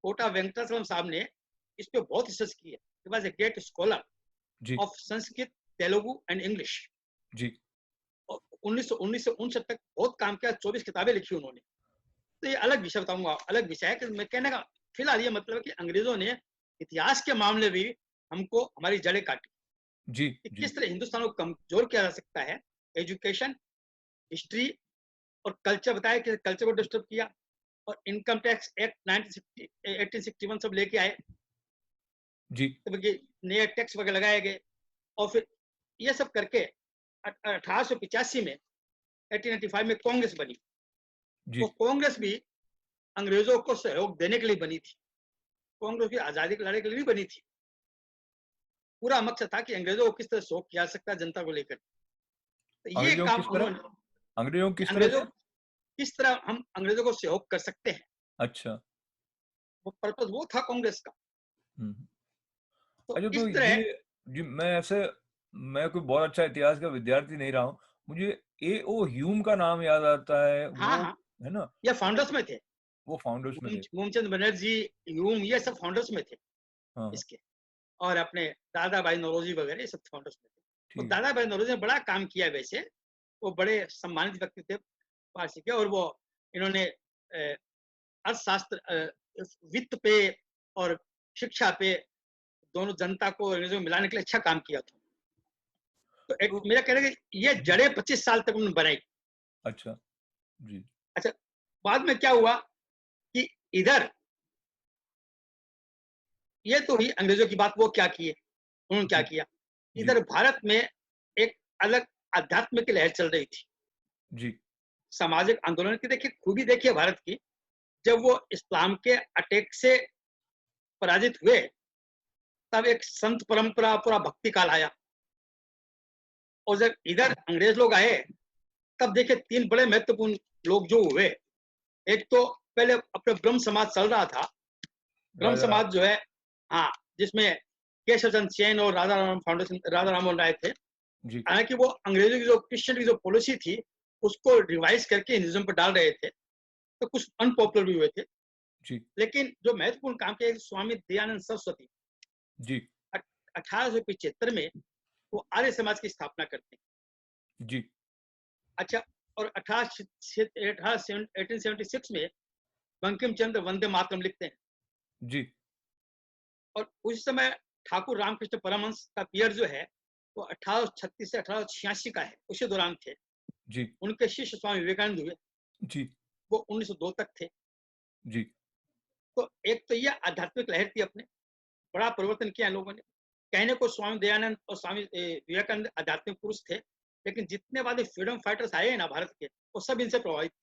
कोटा वेंकटेश्वरम साहब ने इस पे बहुत रिसर्च की है। He was a great scholar जी of Sanskrit, Telugu and English. जी 1969 तक बहुत काम किया, 24 किताबें लिखी उन्होंने। तो ये अलग विषय बताऊंगा, अलग विषय है कि मैं कहने का फिलहाल ये मतलब है कि अंग्रेजों ने इतिहास के मामले भी हमको हमारी जड़ें काटी जी कि जी किस तरह हिंदुस्तान को कमजोर किया जा सकता है। एजुकेशन, हिस्ट्री और कल्चर बताया कि कल्चर को डिस्टर्ब किया, और इनकम टैक्स एक्ट 1861 सब लेके आए, जी तो नए टैक्स वगैरह लगाए गए। और फिर ये सब करके 1885 में 1885 में कांग्रेस बनी। जी वो कांग्रेस भी अंग्रेजों को सहयोग देने के लिए बनी थी, कांग्रेस भी आजादी के लड़ाई के लिए भी बनी थी। पूरा मकसद था कि अंग्रेजों को किस तरह सहयोग किया जा सकता है जनता को लेकर। तो ये अंग्रेजों काम किस तरह उन्होंने, अंग्रेजों किस तरह अंग्रेजों से किस तरह हम अंग्रेजों को सहयोग कर सकते हैं, अच्छा वो पर्पज वो था कांग्रेस का। हम्म तो अच्छा तो इस ये तरह, जी मैं कोई बहुत अच्छा इतिहास का विद्यार्थी नहीं रहा हूँ। मुझे ए ओ ह्यूम का नाम याद आता है, हाँ वो हाँ, है ना, ये फाउंडर्स में थे। वो फाउंडर्स में थे। मोमचंद बनर्जी, ह्यूम, ये सब फाउंडर्स में थे हाँ हाँ इसके। और अपने दादा भाई नौरोजी वगैरह ये सब फाउंडर्स में थे। और ठीक है दादा भाई नौरोजी ने बड़ा काम किया वैसे, वो बड़े सम्मानित व्यक्ति थे पारसी के। और वो इन्होंने अर्थशास्त्र, वित्त पे और शिक्षा पे दोनों जनता को अंग्रेजों में मिलाने के लिए अच्छा काम किया था। तो तो मेरा कहना है कि ये जी जड़ें 25 साल तक उन्होंने बनाई। अच्छा जी अच्छा, बाद में क्या हुआ कि इधर, ये तो ही अंग्रेजों की बात, वो क्या किए, उन्होंने क्या जी किया। जी इधर भारत में एक अलग आध्यात्म की लहर चल रही थी, जी सामाजिक आंदोलन की। देखिए खूबी देखिए भारत की, जब वो इस्लाम के अटैक से पराजित हुए, तब एक संत परंपरा, पूरा भक्ति काल आया। और जब इधर अंग्रेज लोग आए, तब देखिए 3 बड़े महत्वपूर्ण लोग जो हुए। एक तो पहले अपने ब्रह्म समाज चल रहा था, ब्रह्म राजा राम समाज जो है, हाँ, जिसमें केशव चंद्र सेन और राधा राम फाउंडेशन, राधा राममोहन राय थे। जी हालांकि वो अंग्रेजों की जो क्रिश्चियन की जो पॉलिसी थी, उसको रिवाइज करके हिंदुइज्म पर डाल रहे थे, तो कुछ अनपॉपुलर भी हुए थे। जी लेकिन जो महत्वपूर्ण काम किया, स्वामी दयानंद सरस्वती जी 1875 में वो आर्य समाज की स्थापना करते हैं। जी अच्छा, और 1876 में बंकिम चंद्र वंदे मातरम लिखते हैं। जी और उस समय ठाकुर रामकृष्ण परमहंस का पीरियड जो है, वो 1836 से 1886 का है, उसी दौरान थे। जी उनके शिष्य स्वामी विवेकानंद हुए, जी वो 1902 तक थे। जी तो एक तो ये आध्यात्मिक लहर थी, अपने बड़ा परिवर्तन किया लोगों ने। कहने को स्वामी दयानंद और स्वामी विवेकानंद आध्यात्मिक पुरुष थे, लेकिन जितने बाद फ्रीडम फाइटर्स आए हैं ना भारत के, वो सब इनसे प्रभावित थे,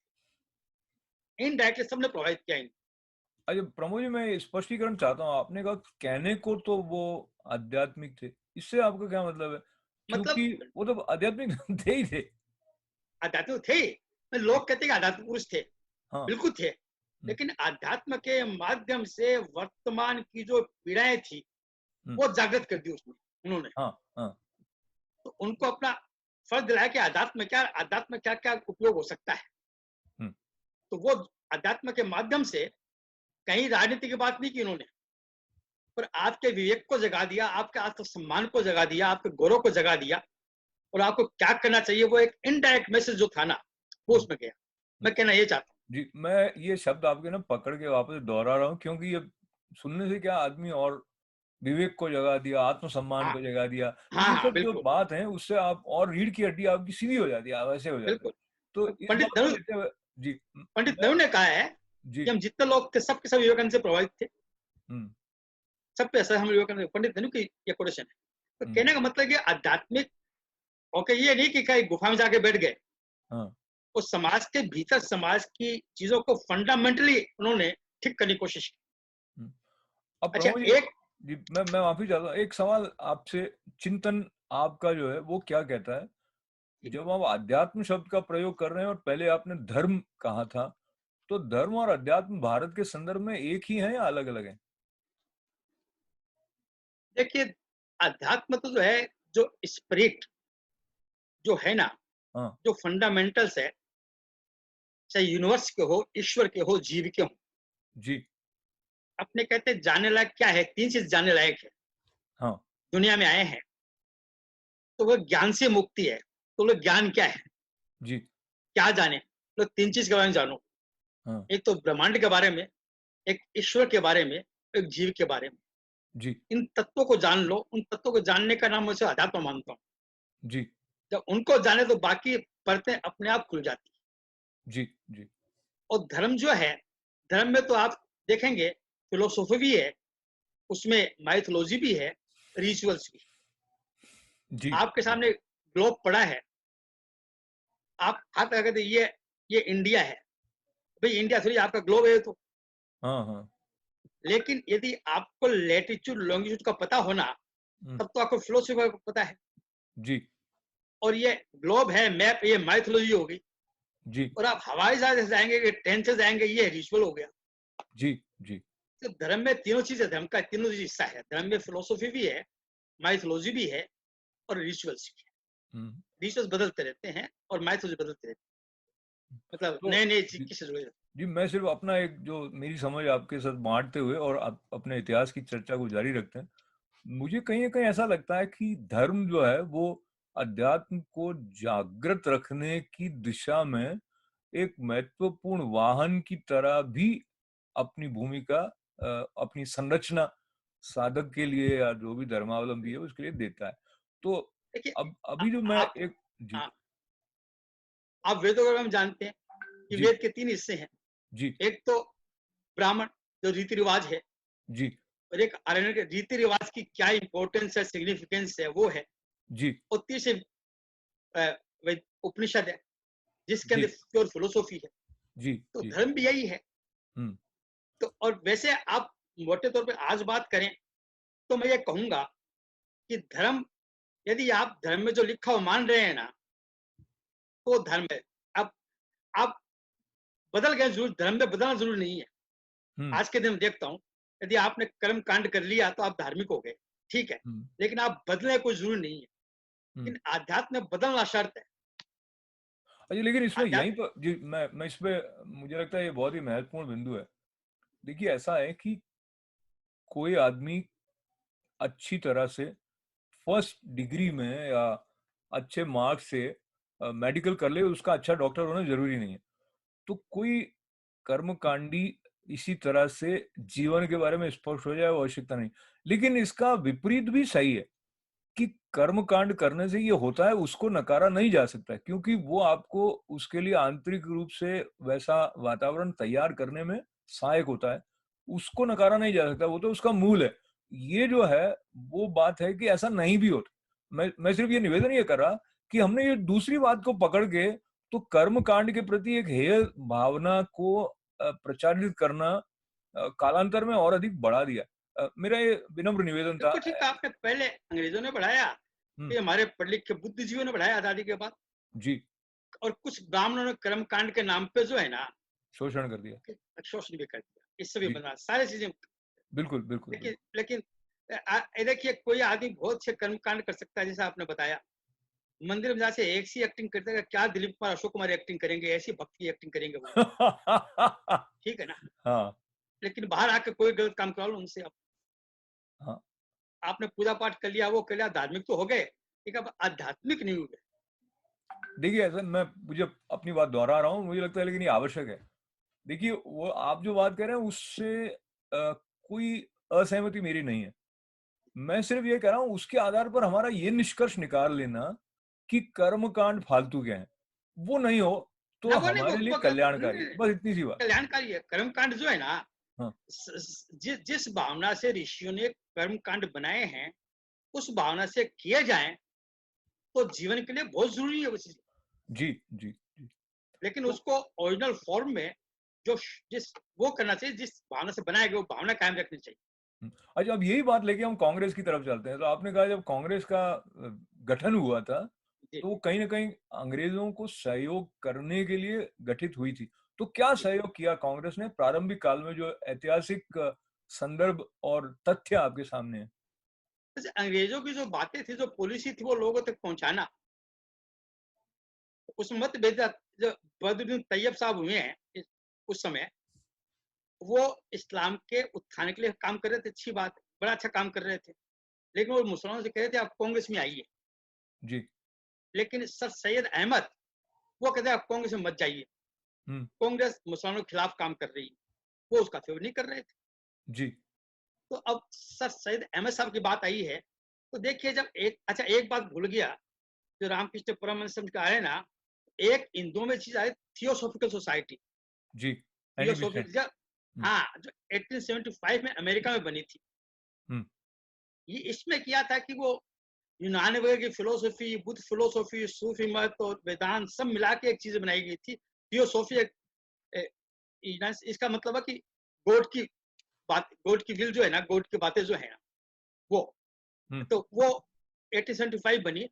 इनडायरेक्टली सबने प्रभावित किया इनको। अच्छा प्रमोद जी, मैं स्पष्टीकरण चाहता हूँ। आपने कहा कहने को तो वो आध्यात्मिक थे, इससे आपका क्या मतलब है? मतलब क्योंकि वो तो आध्यात्मिक थे ही थे। आध्यात्मिक थे ही। जी, लोग कहते हैं कि आध्यात्मिक पुरुष थे, हाँ बिल्कुल थे। हम्म, लेकिन आध्यात्म के माध्यम से वर्तमान की जो पीड़ाएं थी, हम्म, वो जागृत कर दी उसने, उन्होंने। हाँ हाँ तो उनको अपना फर्ज दिलाया कि आध्यात्म क्या क्या उपयोग हो सकता है। हम्म, तो वो अध्यात्म के माध्यम से कहीं राजनीति की बात नहीं की उन्होंने, पर आपके विवेक को जगा दिया, आपके आत्मसम्मान को जगा दिया, आपके गौरव को जगा दिया, और आपको क्या करना चाहिए, वो एक इनडायरेक्ट मैसेज जो था ना, वो हम्म, उसमें गया। हम्म। मैं कहना ये चाहता जी, मैं ये शब्द आपके ना पकड़ के वापस दोहरा रहा हूँ, क्योंकि ये सुनने से क्या आदमी और विवेक को जगा दिया, हूँ। आत्मसम्मान हाँ को जगा दिया, तो हाँ ये हाँ, सब जो बिल्कुल बात है उससे आप और रीढ़ की हड्डी आपकी सीधी हो जाती है, वैसे हो जाता है। बिल्कुल। तो इस पंडित बात को नेहरू लेते हुए जी पंडित मैं नेहरू ने कहा है जी कि हम जितने लोग थे, सबके सब विवेकानंद से प्रभावित थे, हम्म सब पे असर हम विवेकानंद। पंडित नेहरू की ये कोटेशन है। तो हम्म कहने का मतलब कि आध्यात्मिक ओके, ये नहीं कि कहीं गुफा में जाके बैठ गए। हाँ। वो समाज के भीतर समाज की चीजों को फंडामेंटली उन्होंने ठीक करने की कोशिश की। हम्म। अब अच्छा, प्रमोद जी, एक जी मैं माफी चाहता हूँ, एक सवाल आपसे। चिंतन आपका जो है वो क्या कहता है जब आप अध्यात्म शब्द का प्रयोग कर रहे हैं और पहले आपने धर्म कहा था, तो धर्म और अध्यात्म भारत के संदर्भ में एक ही है या अलग अलग है? देखिए, अध्यात्म तो जो है, जो स्पिरिट जो है ना, हाँ। जो फंडामेंटल्स है, चाहे यूनिवर्स के हो, ईश्वर के हो, जीव के हो। जी। अपने कहते हैं जानने लायक क्या है, तीन चीज जानने लायक है। हाँ। दुनिया में आए हैं तो वो ज्ञान से मुक्ति है। तो लोग ज्ञान क्या है, जी। क्या जाने? लोग तीन चीज के बारे में जानो। हाँ। एक तो ब्रह्मांड के बारे में, एक ईश्वर के बारे में, एक जीव के बारे में। जी। इन तत्वों को जान लो। उन तत्वों को जानने का नाम मुझे अध्यात्म मानता हूँ। जी। जब उनको जाने तो बाकी परतें अपने आप खुल जाती है। जी। जी। और धर्म जो है, धर्म में तो आप देखेंगे फिलोसॉफी भी है, उसमें माइथोलॉजी भी है, रिचुअल्स भी। जी। आपके जी। सामने ग्लोब पड़ा है, आप हाथ लगा कहते ये इंडिया है। भाई इंडिया थोड़ी आपका ग्लोब है तो। हाँ। हाँ। लेकिन यदि आपको लेटीट्यूड लॉन्गिट्यूड का पता होना, हम्म। तब तो आपको फिलोसफी का पता है। जी। और ये ग्लोब है, मैप, ये माइथोलॉजी हो गई। जी। और आप हवाई जहाज से जाएंगे कि ट्रेन से जाएंगे, ये रिचुअल हो गया। जी। जी। तो धर्म में तीनों चीजें, धर्म का तीनों चीज हिस्सा है। धर्म में फिलोसफी भी है, माइथोलॉजी भी है, और भी है। हम्म। रिचुअल्स बदलते रहते हैं और माइथोलॉजी बदलते रहते हैं, मतलब तो नए नए जी, चीज से जुड़े रहते जी मैं सिर्फ अपना एक जो मेरी समझ आपके साथ बांटते हुए और अपने इतिहास की चर्चा को जारी रखते हैं, मुझे कहीं ना कहीं ऐसा लगता है कि धर्म जो है वो अध्यात्म को जागृत रखने की दिशा में एक महत्वपूर्ण वाहन की तरह भी अपनी भूमिका, अपनी संरचना साधक के लिए या जो भी धर्मावलंबी है उसके लिए देता है। तो देखिए, अब अभी जो मैं आप एक। जी। हाँ, आप वेदों के बारे में जानते हैं कि जी। वेद के तीन हिस्से हैं। जी। एक तो ब्राह्मण, जो रीति रिवाज है। जी। और एक आरण्य के रीति रिवाज की क्या इंपॉर्टेंस है, सिग्निफिकेंस है, वो है। जी। और तीसरे उपनिषद है, जिसके जी। अंदर प्योर फिलोसॉफी है। जी। तो जी। धर्म भी यही है। हम्म। तो और वैसे आप मोटे तौर पे आज बात करें तो मैं ये कहूंगा कि धर्म, यदि आप धर्म में जो लिखा हो मान रहे हैं ना, तो धर्म है। अब आप बदल गए जरूर, धर्म में बदलना जरूरी नहीं है। हम्म। आज के दिन देखता हूँ, यदि आपने कर्म कांड कर लिया तो आप धार्मिक हो गए, ठीक है। हम्म। लेकिन आप बदलने कोई जरूरी नहीं है। हम्म। लेकिन आध्यात्म में बदलना शर्त है। अच्छा, लेकिन इसमें यहीं आध्यात्म पर जी मैं इस पे, मुझे लगता है ये बहुत ही महत्वपूर्ण बिंदु है। देखिए ऐसा है कि कोई आदमी अच्छी तरह से फर्स्ट डिग्री में या अच्छे मार्क्स से मेडिकल कर ले, उसका अच्छा डॉक्टर होना जरूरी नहीं है। तो कोई कर्मकांडी इसी तरह से जीवन के बारे में स्पष्ट हो जाए वो आवश्यकता नहीं। लेकिन इसका विपरीत भी सही है कि कर्म कांड करने से ये होता है उसको नकारा नहीं जा सकता, क्योंकि वो आपको उसके लिए आंतरिक रूप से वैसा वातावरण तैयार करने में सहायक होता है। उसको नकारा नहीं जा सकता, वो तो उसका मूल है। ये जो है वो बात है कि ऐसा नहीं भी होता। मैं सिर्फ ये निवेदन ये कर रहा कि हमने ये दूसरी बात को पकड़ के तो कर्म कांड के प्रति एक हेय भावना को प्रचारित करना कालांतर में और अधिक बढ़ा दिया। मेरा ये विनम्र निवेदन था। बिल्कुल ठीक है। आपने पहले अंग्रेजों ने बढ़ाया, हम्म। फिर हमारे पढ़ लिखे बुद्धिजीवियों ने बढ़ाया आजादी के बाद। जी। और कुछ ब्राह्मणों ने कर्म कांड के नाम पे जो है ना, शोषण कर दिया। शोषण भी कर दिया। इससे भी जी। बना सारी चीजें। बिल्कुल बिल्कुल लेकिन बिल्कुल। लेकिन देखिए, कोई आदमी बहुत से कर्म कांड कर सकता है, जैसा आपने बताया। मंदिर में जाके एक सी एक्टिंग करते हैं, क्या दिलीप कुमार अशोक कुमार एक्टिंग करेंगे? ऐसी भक्ति एक्टिंग करेंगे वो, ठीक है ना। हाँ। लेकिन बाहर आके कोई गलत काम करा लो उनसे। हाँ। आपने पूजा पाठ कर लिया, वो कर लिया, धार्मिक तो हो गए, ठीक है, आध्यात्मिक नहीं हुए। देखिए ऐसा, मैं मुझे अपनी बात दोहरा रहा हूँ, मुझे लगता है लेकिन ये आवश्यक है। देखिए वो आप जो बात कह रहे हैं उससे कोई असहमति मेरी नहीं है। मैं सिर्फ ये कह रहा हूँ उसके आधार पर हमारा ये निष्कर्ष निकाल लेना कि कर्म कांड फालतू के हैं, वो नहीं हो तो ना वो नहीं, हमारे लिए वो गलत नहीं, कल्याणकारी है, नहीं, बस इतनी सी बात। कल्याणकारी है। कर्म कांड जो है ना, हाँ। जिस भावना से ऋषियों ने कर्म कांड बनाए हैं, उस भावना से किए जाएं, तो जीवन के लिए बहुत जरूरी है वो चीज, जी, जी, जी। लेकिन तो उसको ओरिजिनल फॉर्म में जो जिस वो करना चाहिए, जिस भावना से बनाया गया वो भावना कायम रखनी चाहिए। अच्छा, अब यही बात लेके हम कांग्रेस की तरफ चलते हैं। तो आपने कहा जब कांग्रेस का गठन हुआ था, जी तो वो कहीं न कहीं अंग्रेज़ों को सहयोग करने के लिए गठित हुई थी। तो क्या जी। सहयोग किया कांग्रेस ने प्रारंभिक काल में, जो ऐतिहासिक संदर्भ और तथ्य आपके सामने हैं? जैसे अंग्रेजों की जो बातें थी, जो पॉलिसी थी, वो लोगों तक पहुंचाना, उस मतभेद जो बदरुद्दीन तैयब साहब हुए हैं उस समय, वो इस्लाम के उत्थान के लिए काम कर रहे थे, अच्छी बात है, बड़ा अच्छा काम कर रहे थे। लेकिन वो मुसलमानों से कह रहे थे आप कांग्रेस में आइए। जी। लेकिन सर सैयद अहमद वो कहते हैं आप कांग्रेस में मत जाइए, हुँ। कांग्रेस मुसलमानों के खिलाफ काम कर रही है, वो उसका फेवर नहीं कर रहे थे। जी, तो अब सर सैयद अहमद साहब की बात आई है, तो देखिए जब एक बात भूल गया, जो रामकृष्ण परमहंस का है ना, एक हिंदुओं में चीज आई, थियोसॉफिकल सोसाइटी। जी। Annie theosophic Besant. जब हुँ, हाँ, जो 1875 में अमेरिका में बनी थी, हुँ। ये इसमें किया था कि वो यूनानी वगैरह की फिलोसफी, बुद्ध फिलोसफी, सूफी मत और वेदांत सब मिला के एक चीज बनाई गई थी। थियोसॉफी एक इसका मतलब है कि गॉड की बात, गॉड की विल जो है ना, गॉड की बातें जो है ना, वो हुँ। तो वो 1875 बनी।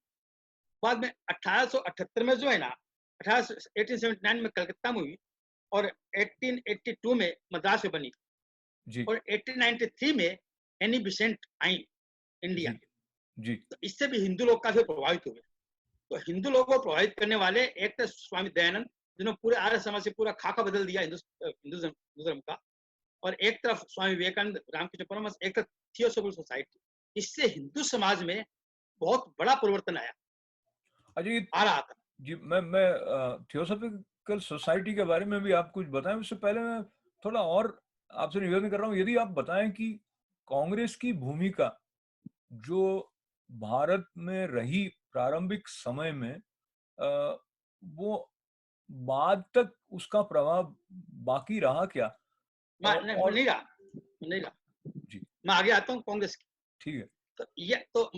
बाद में 1878 में जो है ना, 1879 में कलकत्ता में हुई, और 1882 में मद्रास में बनी, जी, और 1893 में एनी बिसेंट आई इंडिया। जी, जी, तो इससे भी हिंदू लोग काफी प्रभावित हुए। तो हिंदू लोगों को प्रभावित करने वाले एक तो स्वामी दयानंद, जिन्होंने पूरे आर्य समाज से पूरा खाका बदल दिया हिंदू धर्म का, और एक तरफ स्वामी विवेकानंद, रामकृष्ण परमहंस, एक तरफ थियोसॉफिकल सोसाइटी। इससे हिंदू समाज में बहुत बड़ा परिवर्तन आया, अच्छा, ये आ रहा था। जी, मैं थियोसॉफिकल सोसाइटी के बारे में भी आप कुछ बताएँ, उससे पहले मैं थोड़ा और आपसे निवेदन कर रहा हूँ, यदि आप बताएँ कि कांग्रेस की भूमिका जो भारत में रही प्रारंभिक समय में, वो बाद तक उसका प्रभाव बाकी रहा क्या? और नहीं रहा, नहीं रहा। जी, मैं आगे आता हूँ कांग्रेस की। ठीक है। तो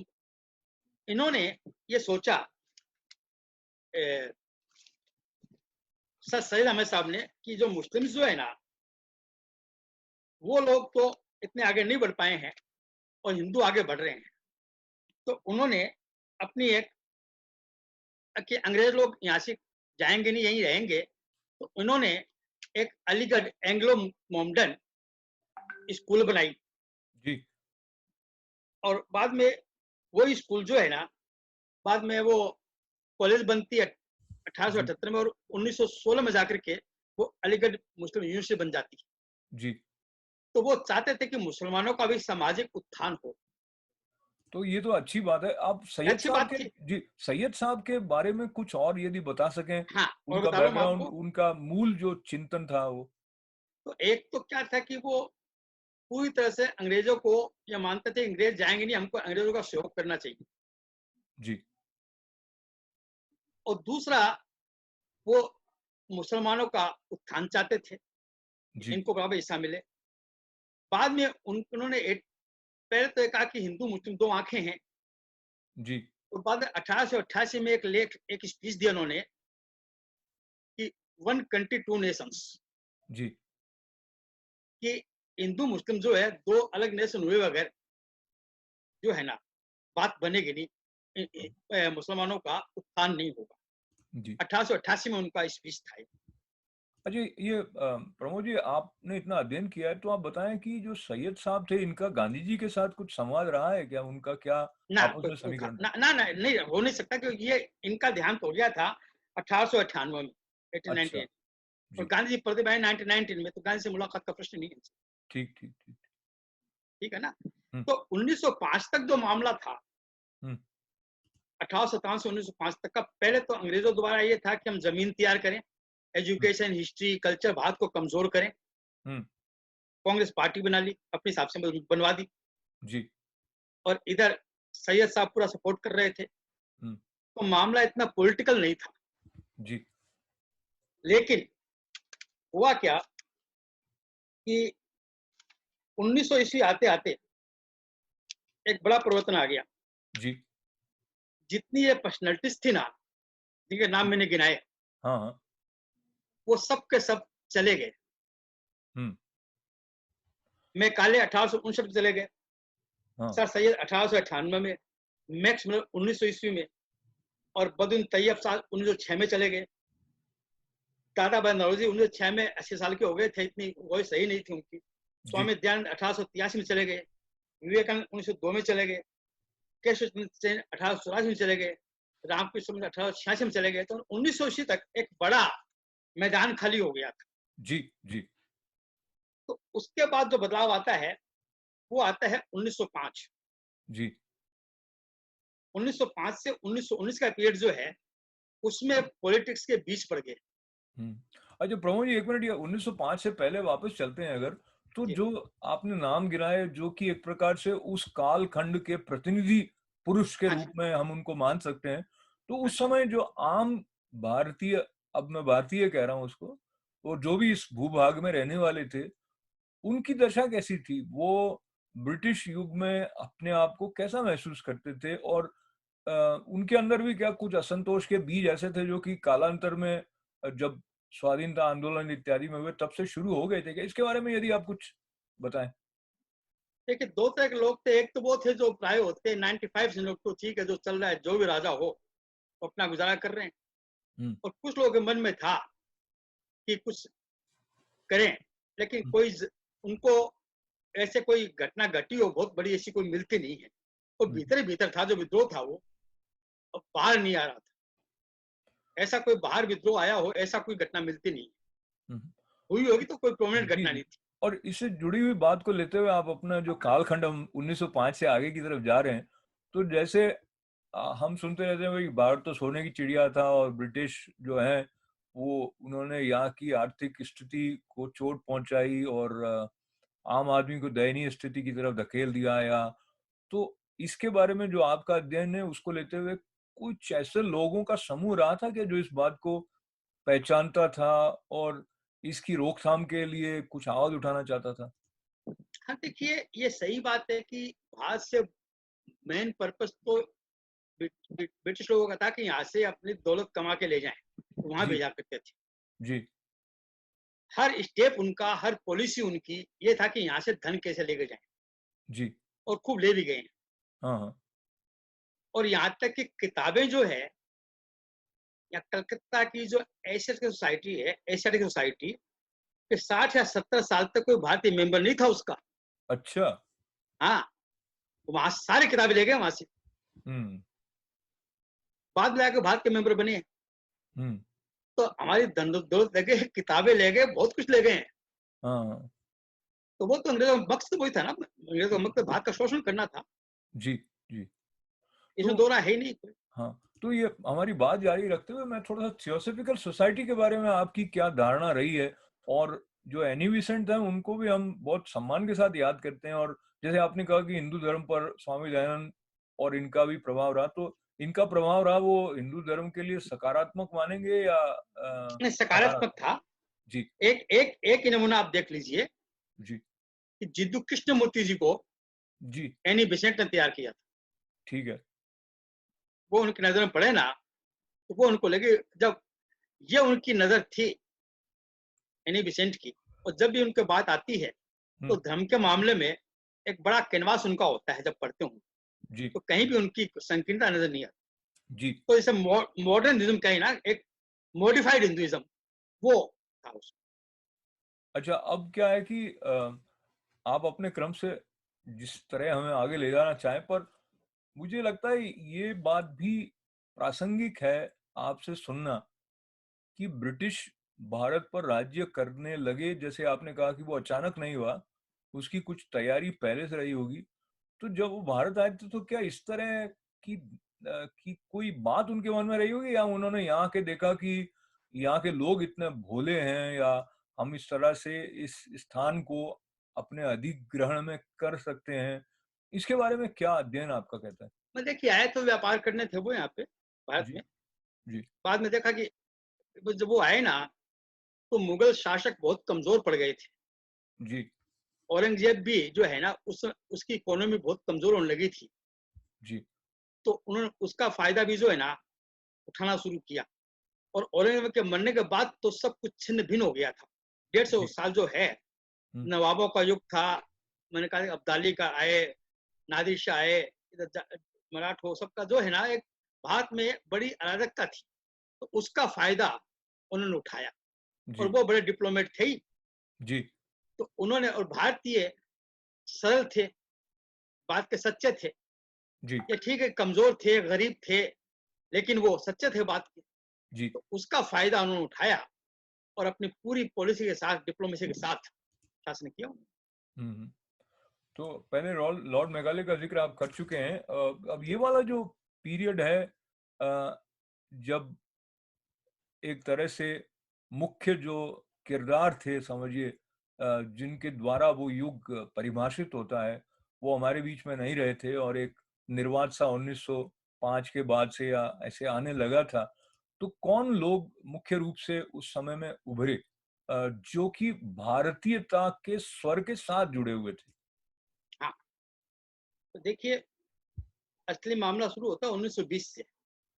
इन्होंने ये सोचा, सर सैयद अहमद साहब ने, कि जो मुस्लिम जो है ना, वो लोग तो इतने आगे नहीं बढ़ पाए हैं और हिंदू आगे बढ़ रहे हैं। तो उन्होंने अपनी एक, कि अंग्रेज लोग यहाँ से जाएंगे नहीं, यहीं रहेंगे, तो उन्होंने एक अलीगढ़ एंग्लो मोमडन स्कूल बनाई। जी, और बाद में वही स्कूल जो है ना, बाद में वो कॉलेज बनती है जी, 1878 में, और 1916 में जाकर के वो अलीगढ़ मुस्लिम यूनिवर्सिटी बन जाती है। जी। तो वो चाहते थे कि मुसलमानों का भी सामाजिक उत्थान हो। तो ये तो अच्छी बात है। आप सैयद अच्छी साहब बात के थी। जी, सैयद साहब के बारे में कुछ और यदि बता सकें, हाँ, और उनका बता रहा हूँ मैं बैकग्राउंड, आपको। उनका मूल जो चिंतन था वो? तो एक तो क्या था कि वो पूरी तरह से अंग्रेजों को ये मानते थे, अंग्रेज जाएंगे नहीं, हमको अंग्रेजों का सहयोग करना चाहिए। जी, और दूसरा, वो मुसलमानों का उत्थान चाहते थे, जी, इनको बराबर हिस्सा मिले। बाद में उन्होंने एक, पहले तो ये कहा कि हिंदू मुस्लिम दो आंखें हैं। जी, और बाद में 1888 में एक स्पीच दिया उन्होंने, कि वन कंट्री टू नेशंस, जी, कि हिंदू मुस्लिम जो है दो अलग नेशन हुए बगैर जो है ना, बात बनेगी नहीं, मुसलमानों का उत्थान नहीं होगा। जी। 1888 में उनका स्पीच था। अच्छा, ये प्रमोद जी, आपने इतना अध्ययन किया है, तो आप बताएँ कि जो सैयद साहब थे, इनका गांधी जी के साथ कुछ संवाद रहा है क्या? उनका क्या ना आपस में समीकरण था? नहीं हो नहीं सकता, क्योंकि ये इनका देहांत हो गया था 1898 में, अच्छा, 1898। और जी। गांधी जी प्रतिभा है 1919 में, तो गांधी से मुलाकात का प्रश्न नहीं है। ठीक, ठीक, ठीक। ठीक है ना। हुँ, तो 1905 तक जो मामला था, हुँ, 1857 से 1905 तक का, पहले तो अंग्रेजों द्वारा ये था कि हम जमीन तैयार करें, हुँ, एजुकेशन, हिस्ट्री, कल्चर, भारत को कमजोर करें। हुँ, कांग्रेस पार्टी बना ली, अपने हिसाब से बनवा दी। जी, और इधर सैयद साहब पूरा सपोर्ट कर रहे थे। हुँ, तो मामला इतना पॉलिटिकल नहीं था। जी, लेकिन हुआ क्या कि 1900 ईस्वी आते आते एक बड़ा परिवर्तन आ गया। जी, जितनी ये पर्सनैलिटीज़ थी ना, जिनके नाम मैंने गिनाए, हाँ, हाँ। वो सब के सब चले गए। हुँ, मैकाले 1859 में चले गए, हाँ। सर सैयद 1898 में, मैक्स मुलर 1900 ईस्वी में और बदरुद्दीन तैयब साहब 1906 में चले गए। दादा भाई नौरोजी 1906 में 80 साल के हो गए थे, इतनी वॉइस सही नहीं थी उनकी। जी, स्वामी दयानंद 1883 में चले गए, विवेकानंद 1902 में चले गए, केशव चंद्र सेन 1884 में चले गए, रामकृष्ण मिशन 1886 में चले गए। तो 1900 ईस्वी तक एक बड़ा मैदान खाली हो गया था। जी, जी, तो उसके बाद जो बदलाव आता है, वो आता है 1905। जी। 1905 से 1919 का पीरियड जो है, उसमें पॉलिटिक्स के बीच पड़ गए। हुँ। अच्छा प्रमोद जी 1 मिनट, ये 1905 से पहले वापस चलते हैं अगर, तो जी, जो आपने नाम गिनाए जो कि एक प्रकार से उस कालखंड के प्रतिनिधि पुरुष के हाँ रूप जी, में हम उनको मान सकते हैं। तो हाँ उस जी, समय जो आम भारतीय, अब मैं भारतीय कह रहा हूँ उसको, और जो भी इस भूभाग में रहने वाले थे, उनकी दशा कैसी थी? वो ब्रिटिश युग में अपने आप को कैसा महसूस करते थे? और अ, उनके अंदर भी क्या कुछ असंतोष के बीज ऐसे थे जो कि कालांतर में जब स्वाधीनता आंदोलन इत्यादि में हुए तब से शुरू हो गए थे क्या? इसके बारे में यदि आप कुछ बताएँ? देखिए 2 तरह के लोग थे, एक तो वो थे जो प्राय होते हैं 95% लोग, तो ठीक है जो चल रहा है, जो भी राजा हो, वो अपना गुज़ारा कर रहे हैं। हुँ, और कुछ लोगों के मन में था कि कुछ करें, लेकिन हुँ, कोई उनको ऐसे कोई घटना घटी हो बहुत बड़ी, ऐसी कोई मिलती नहीं है। तो हुँ, भीतर ही भीतर था जो विद्रोह था वो, अब बाहर नहीं आ रहा था। ऐसा कोई बाहर विद्रोह आया हो, ऐसा कोई घटना मिलती नहीं। हुँ। हुई होगी तो कोई प्रोमिनेंट जी, घटना जी। नहीं थी। और इससे जुड़ी हुई बात को लेते हुए आप अपना जो कालखंड हम 1905 से आगे की तरफ जा रहे हैं, तो जैसे हम सुनते रहते हैं भाई भारत तो सोने की चिड़िया था और ब्रिटिश जो है वो उन्होंने यहाँ की आर्थिक स्थिति को चोट पहुँचाई और आम आदमी को दयनीय स्थिति की तरफ धकेल दिया, या तो इसके बारे में जो आपका अध्ययन है उसको लेते हुए कुछ ऐसे लोगों का समूह रहा था क्या जो इस बात को पहचानता था और इसकी रोकथाम के लिए कुछ आवाज उठाना चाहता था? हाँ, देखिए ये सही बात है कि भारत से मेन पर्पस तो ब्रिटिश लोगों का था कि यहाँ से अपनी दौलत कमा के ले जाएं, तो वहां जी, भेजा करते थे। जी, हर स्टेप उनका, हर पॉलिसी उनकी ये था कि यहाँ से धन कैसे लेके जाएं, जी। और खूब ले भी गए हैं। हाँ, हाँ। और यहाँ तक कि किताबें जो है, या कलकत्ता की जो एशियाटिक सोसाइटी है, एशियाटिक सोसाइटी के 60 या 70 साल तक कोई भारतीय मेंबर नहीं था उसका। अच्छा। हाँ, वहां सारी किताबें ले गए वहां से, हुँ, बाद में आके भारत के मेंबर बने। हुँ। तो हमारी धन दौलत ले गए, किताबें ले गए, बहुत कुछ ले गए हैं। हाँ, हाँ। तो वो तो अंग्रेजों का मकसद वही था ना, अंग्रेजों का मकसद भारत का शोषण करना था। जी, जी। इसमें तो दो राय है ही नहीं कोई। हाँ, तो ये हमारी बात जारी रखते हुए मैं थोड़ा-सा थियोसॉफिकल सोसाइटी के बारे में आपकी क्या धारणा रही है? और जो एनी बेसेंट हैं, उनको भी हम बहुत सम्मान के साथ याद करते हैं, और जैसे आपने कहा कि हिंदू धर्म पर स्वामी दयानंद और इनका भी प्रभाव रहा, तो इनका प्रभाव रहा वो हिंदू धर्म के लिए सकारात्मक मानेंगे या नहीं, सकारात्मक नकारात्मक? था। जी, एक एक एक ही नमूना आप देख लीजिए जी, कि जिद्दू कृष्णमूर्ति जी को जी, एनी बेसेंट ने तैयार किया था। ठीक है। वो उनकी नजर में पड़े ना, तो वो उनको लगे, जब ये उनकी नजर थी एनी बेसेंट की, और जब भी उनकी बात आती है, तो हुँ, धर्म के मामले में एक बड़ा कैनवास उनका होता है जब पढ़ते हो, जी, तो कहीं भी उनकी संकीर्णता नजर नहीं आती। जी। तो इसे मॉडर्निज्म कहीं ना, एक मॉडिफाइड हिंदुइज्म वो था उसमें। अच्छा, अब क्या है कि आप अपने क्रम से जिस तरह हमें आगे ले जाना चाहें, पर मुझे लगता है ये बात भी प्रासंगिक है आपसे सुनना कि ब्रिटिश भारत पर राज्य करने लगे, जैसे आपने कहा कि वो अचानक नहीं हुआ, उसकी कुछ तैयारी पहले से रही होगी। तो जब वो भारत आए थे तो क्या इस तरह की कोई बात उनके मन में रही होगी, या उन्होंने यहाँ के देखा कि यहाँ के लोग इतने भोले हैं, या हम इस तरह से इस स्थान को अपने अधिग्रहण में कर सकते हैं? इसके बारे में क्या अध्ययन आपका कहता है? मैं देखिए आए तो व्यापार करने थे वो यहाँ पे भारत जी, में। जी, बाद में देखा कि जब वो आए ना, तो मुगल शासक बहुत कमजोर पड़ गए थे। जी, औरंगजेब भी जो है ना, उसकी इकोनॉमी बहुत कमजोर होने लगी थी। जी, तो उन्होंने उसका फायदा भी जो है ना उठाना शुरू किया। और औरंगजेब के मरने के बाद तो सब कुछ छिन्न भिन्न हो गया था। 150 जी। साल जो है हम्म। नवाबों का युग था। मैंने कहा अब्दाली का आए, नादिर शाह आए, मराठों सबका जो है ना एक भारत में बड़ी अराजकता थी। तो उसका फायदा उन्होंने उठाया और जी। वो बड़े डिप्लोमेट थे ही। जी। तो उन्होंने, और भारतीय सरल थे, बात के सच्चे थे। जी। ये ठीक है कमजोर थे, गरीब थे, लेकिन वो सच्चे थे बात के। जी। तो उसका फायदा उन्होंने उठाया और अपनी पूरी पॉलिसी के साथ, डिप्लोमेसी के साथ शासन किया उन्होंने। हम्म। तो पहले लॉर्ड लॉर्ड मेघालय का जिक्र आप कर चुके हैं। अब ये वाला जो पीरियड है, जब एक तरह से मुख्य जो किरदार थे समझिए, जिनके द्वारा वो युग परिभाषित होता है, वो हमारे बीच में नहीं रहे थे, और एक निर्वात सा 1905 के बाद से या ऐसे आने लगा था। तो कौन लोग मुख्य रूप से उस समय में उभरे, जो कि भारतीयता के स्वर के साथ जुड़े हुए थे? हाँ, तो देखिए असली मामला शुरू होता है 1920 से।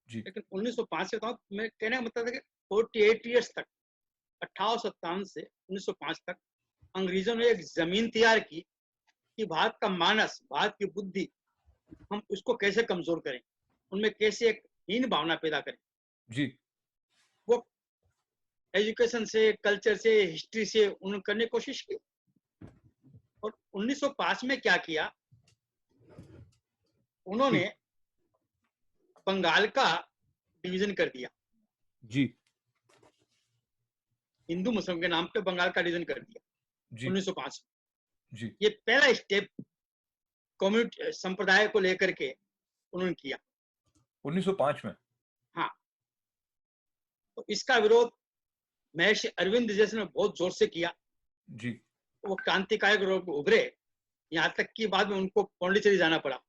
जी। लेकिन 1905 से तो मैं कहने का मतलब है कि 48 ईयर्स तक, 1857 से 1905 तक अंग्रेजों ने एक जमीन तैयार की कि भारत का मानस, भारत की बुद्धि, हम उसको कैसे कमजोर करें, उनमें कैसे एक हीन भावना पैदा करें। जी। वो एजुकेशन से, कल्चर से, हिस्ट्री से उन्होंने करने की कोशिश की। और 1905 में क्या किया जी। उन्होंने, बंगाल का डिवीजन कर दिया। जी। हिंदू मुस्लिम के नाम पे बंगाल का डिवीजन कर दिया जी। 1905 में। जी। ये पहला स्टेप कम्युनिटी संप्रदाय को लेकर के उन्होंने किया। 1905 में? हाँ, तो इसका विरोध महर्षि अरविंद जैसे ने बहुत जोर से किया। जी। वो क्रांतिकारी रूप में उभरे, यहाँ तक कि बाद में उनको पौंडीचेरी जाना पड़ा,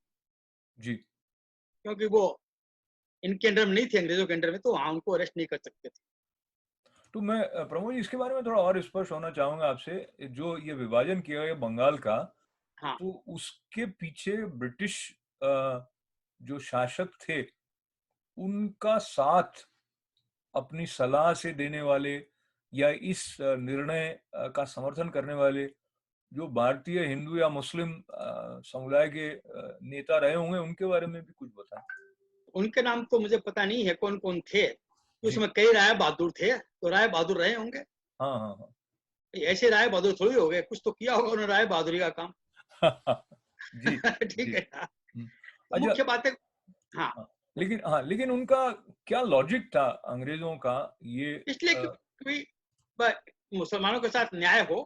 जी। क्योंकि वो इनके अंडर में नहीं थे, अंग्रेजों के अंडर में, तो वहां उनको अरेस्ट नहीं कर सकते थे। तो मैं प्रमोद जी, इसके बारे में थोड़ा और स्पष्ट होना चाहूंगा आपसे। जो ये विभाजन किया गया बंगाल का, हाँ, तो उसके पीछे ब्रिटिश अ, जो शासक थे, उनका साथ अपनी सलाह से देने वाले, या इस निर्णय का समर्थन करने वाले जो भारतीय हिंदू या मुस्लिम समुदाय के नेता रहे होंगे, उनके बारे में भी कुछ बताएं। उनके नाम तो मुझे पता नहीं है कौन कौन थे। जी। उसमें कई राय बहादुर थे, तो राय बहादुर रहे होंगे। हाँ, हाँ, ऐसे राय बहादुर थोड़ी हो गए, कुछ तो किया होगा उन्होंने राय बहादुरी का काम। हाँ। जी। ठीक जी। है ना। हम्म। तो अच्छा। मुख्य बात है। हाँ, हाँ, लेकिन उनका क्या लॉजिक था अंग्रेजों का ये? इसलिए क्योंकि मुसलमानों के साथ न्याय हो।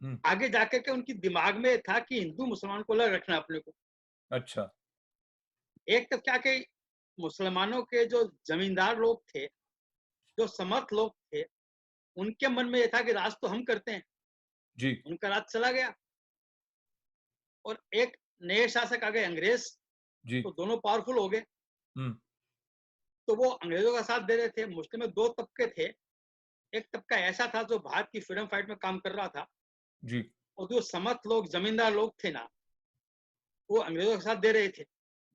हम्म। आगे जाकर के उनकी दिमाग में था कि हिंदू मुसलमान को अलग रखना अपने को। अच्छा। एक तो क्या कि मुसलमानों के जो जमींदार लोग थे, जो समर्थ लोग थे, उनके मन में यह था कि राज तो हम करते हैं। जी। उनका राज चला गया और एक नए शासक आ गए अंग्रेज, जी। तो दोनों पावरफुल हो गए। हम्म। तो वो अंग्रेजों का साथ दे रहे थे। मुस्लिम में दो तबके थे। एक तबका ऐसा था जो भारत की फ्रीडम फाइट में काम कर रहा था, जी। और जो समर्थ लोग, जमींदार लोग थे ना, वो अंग्रेजों का साथ दे रहे थे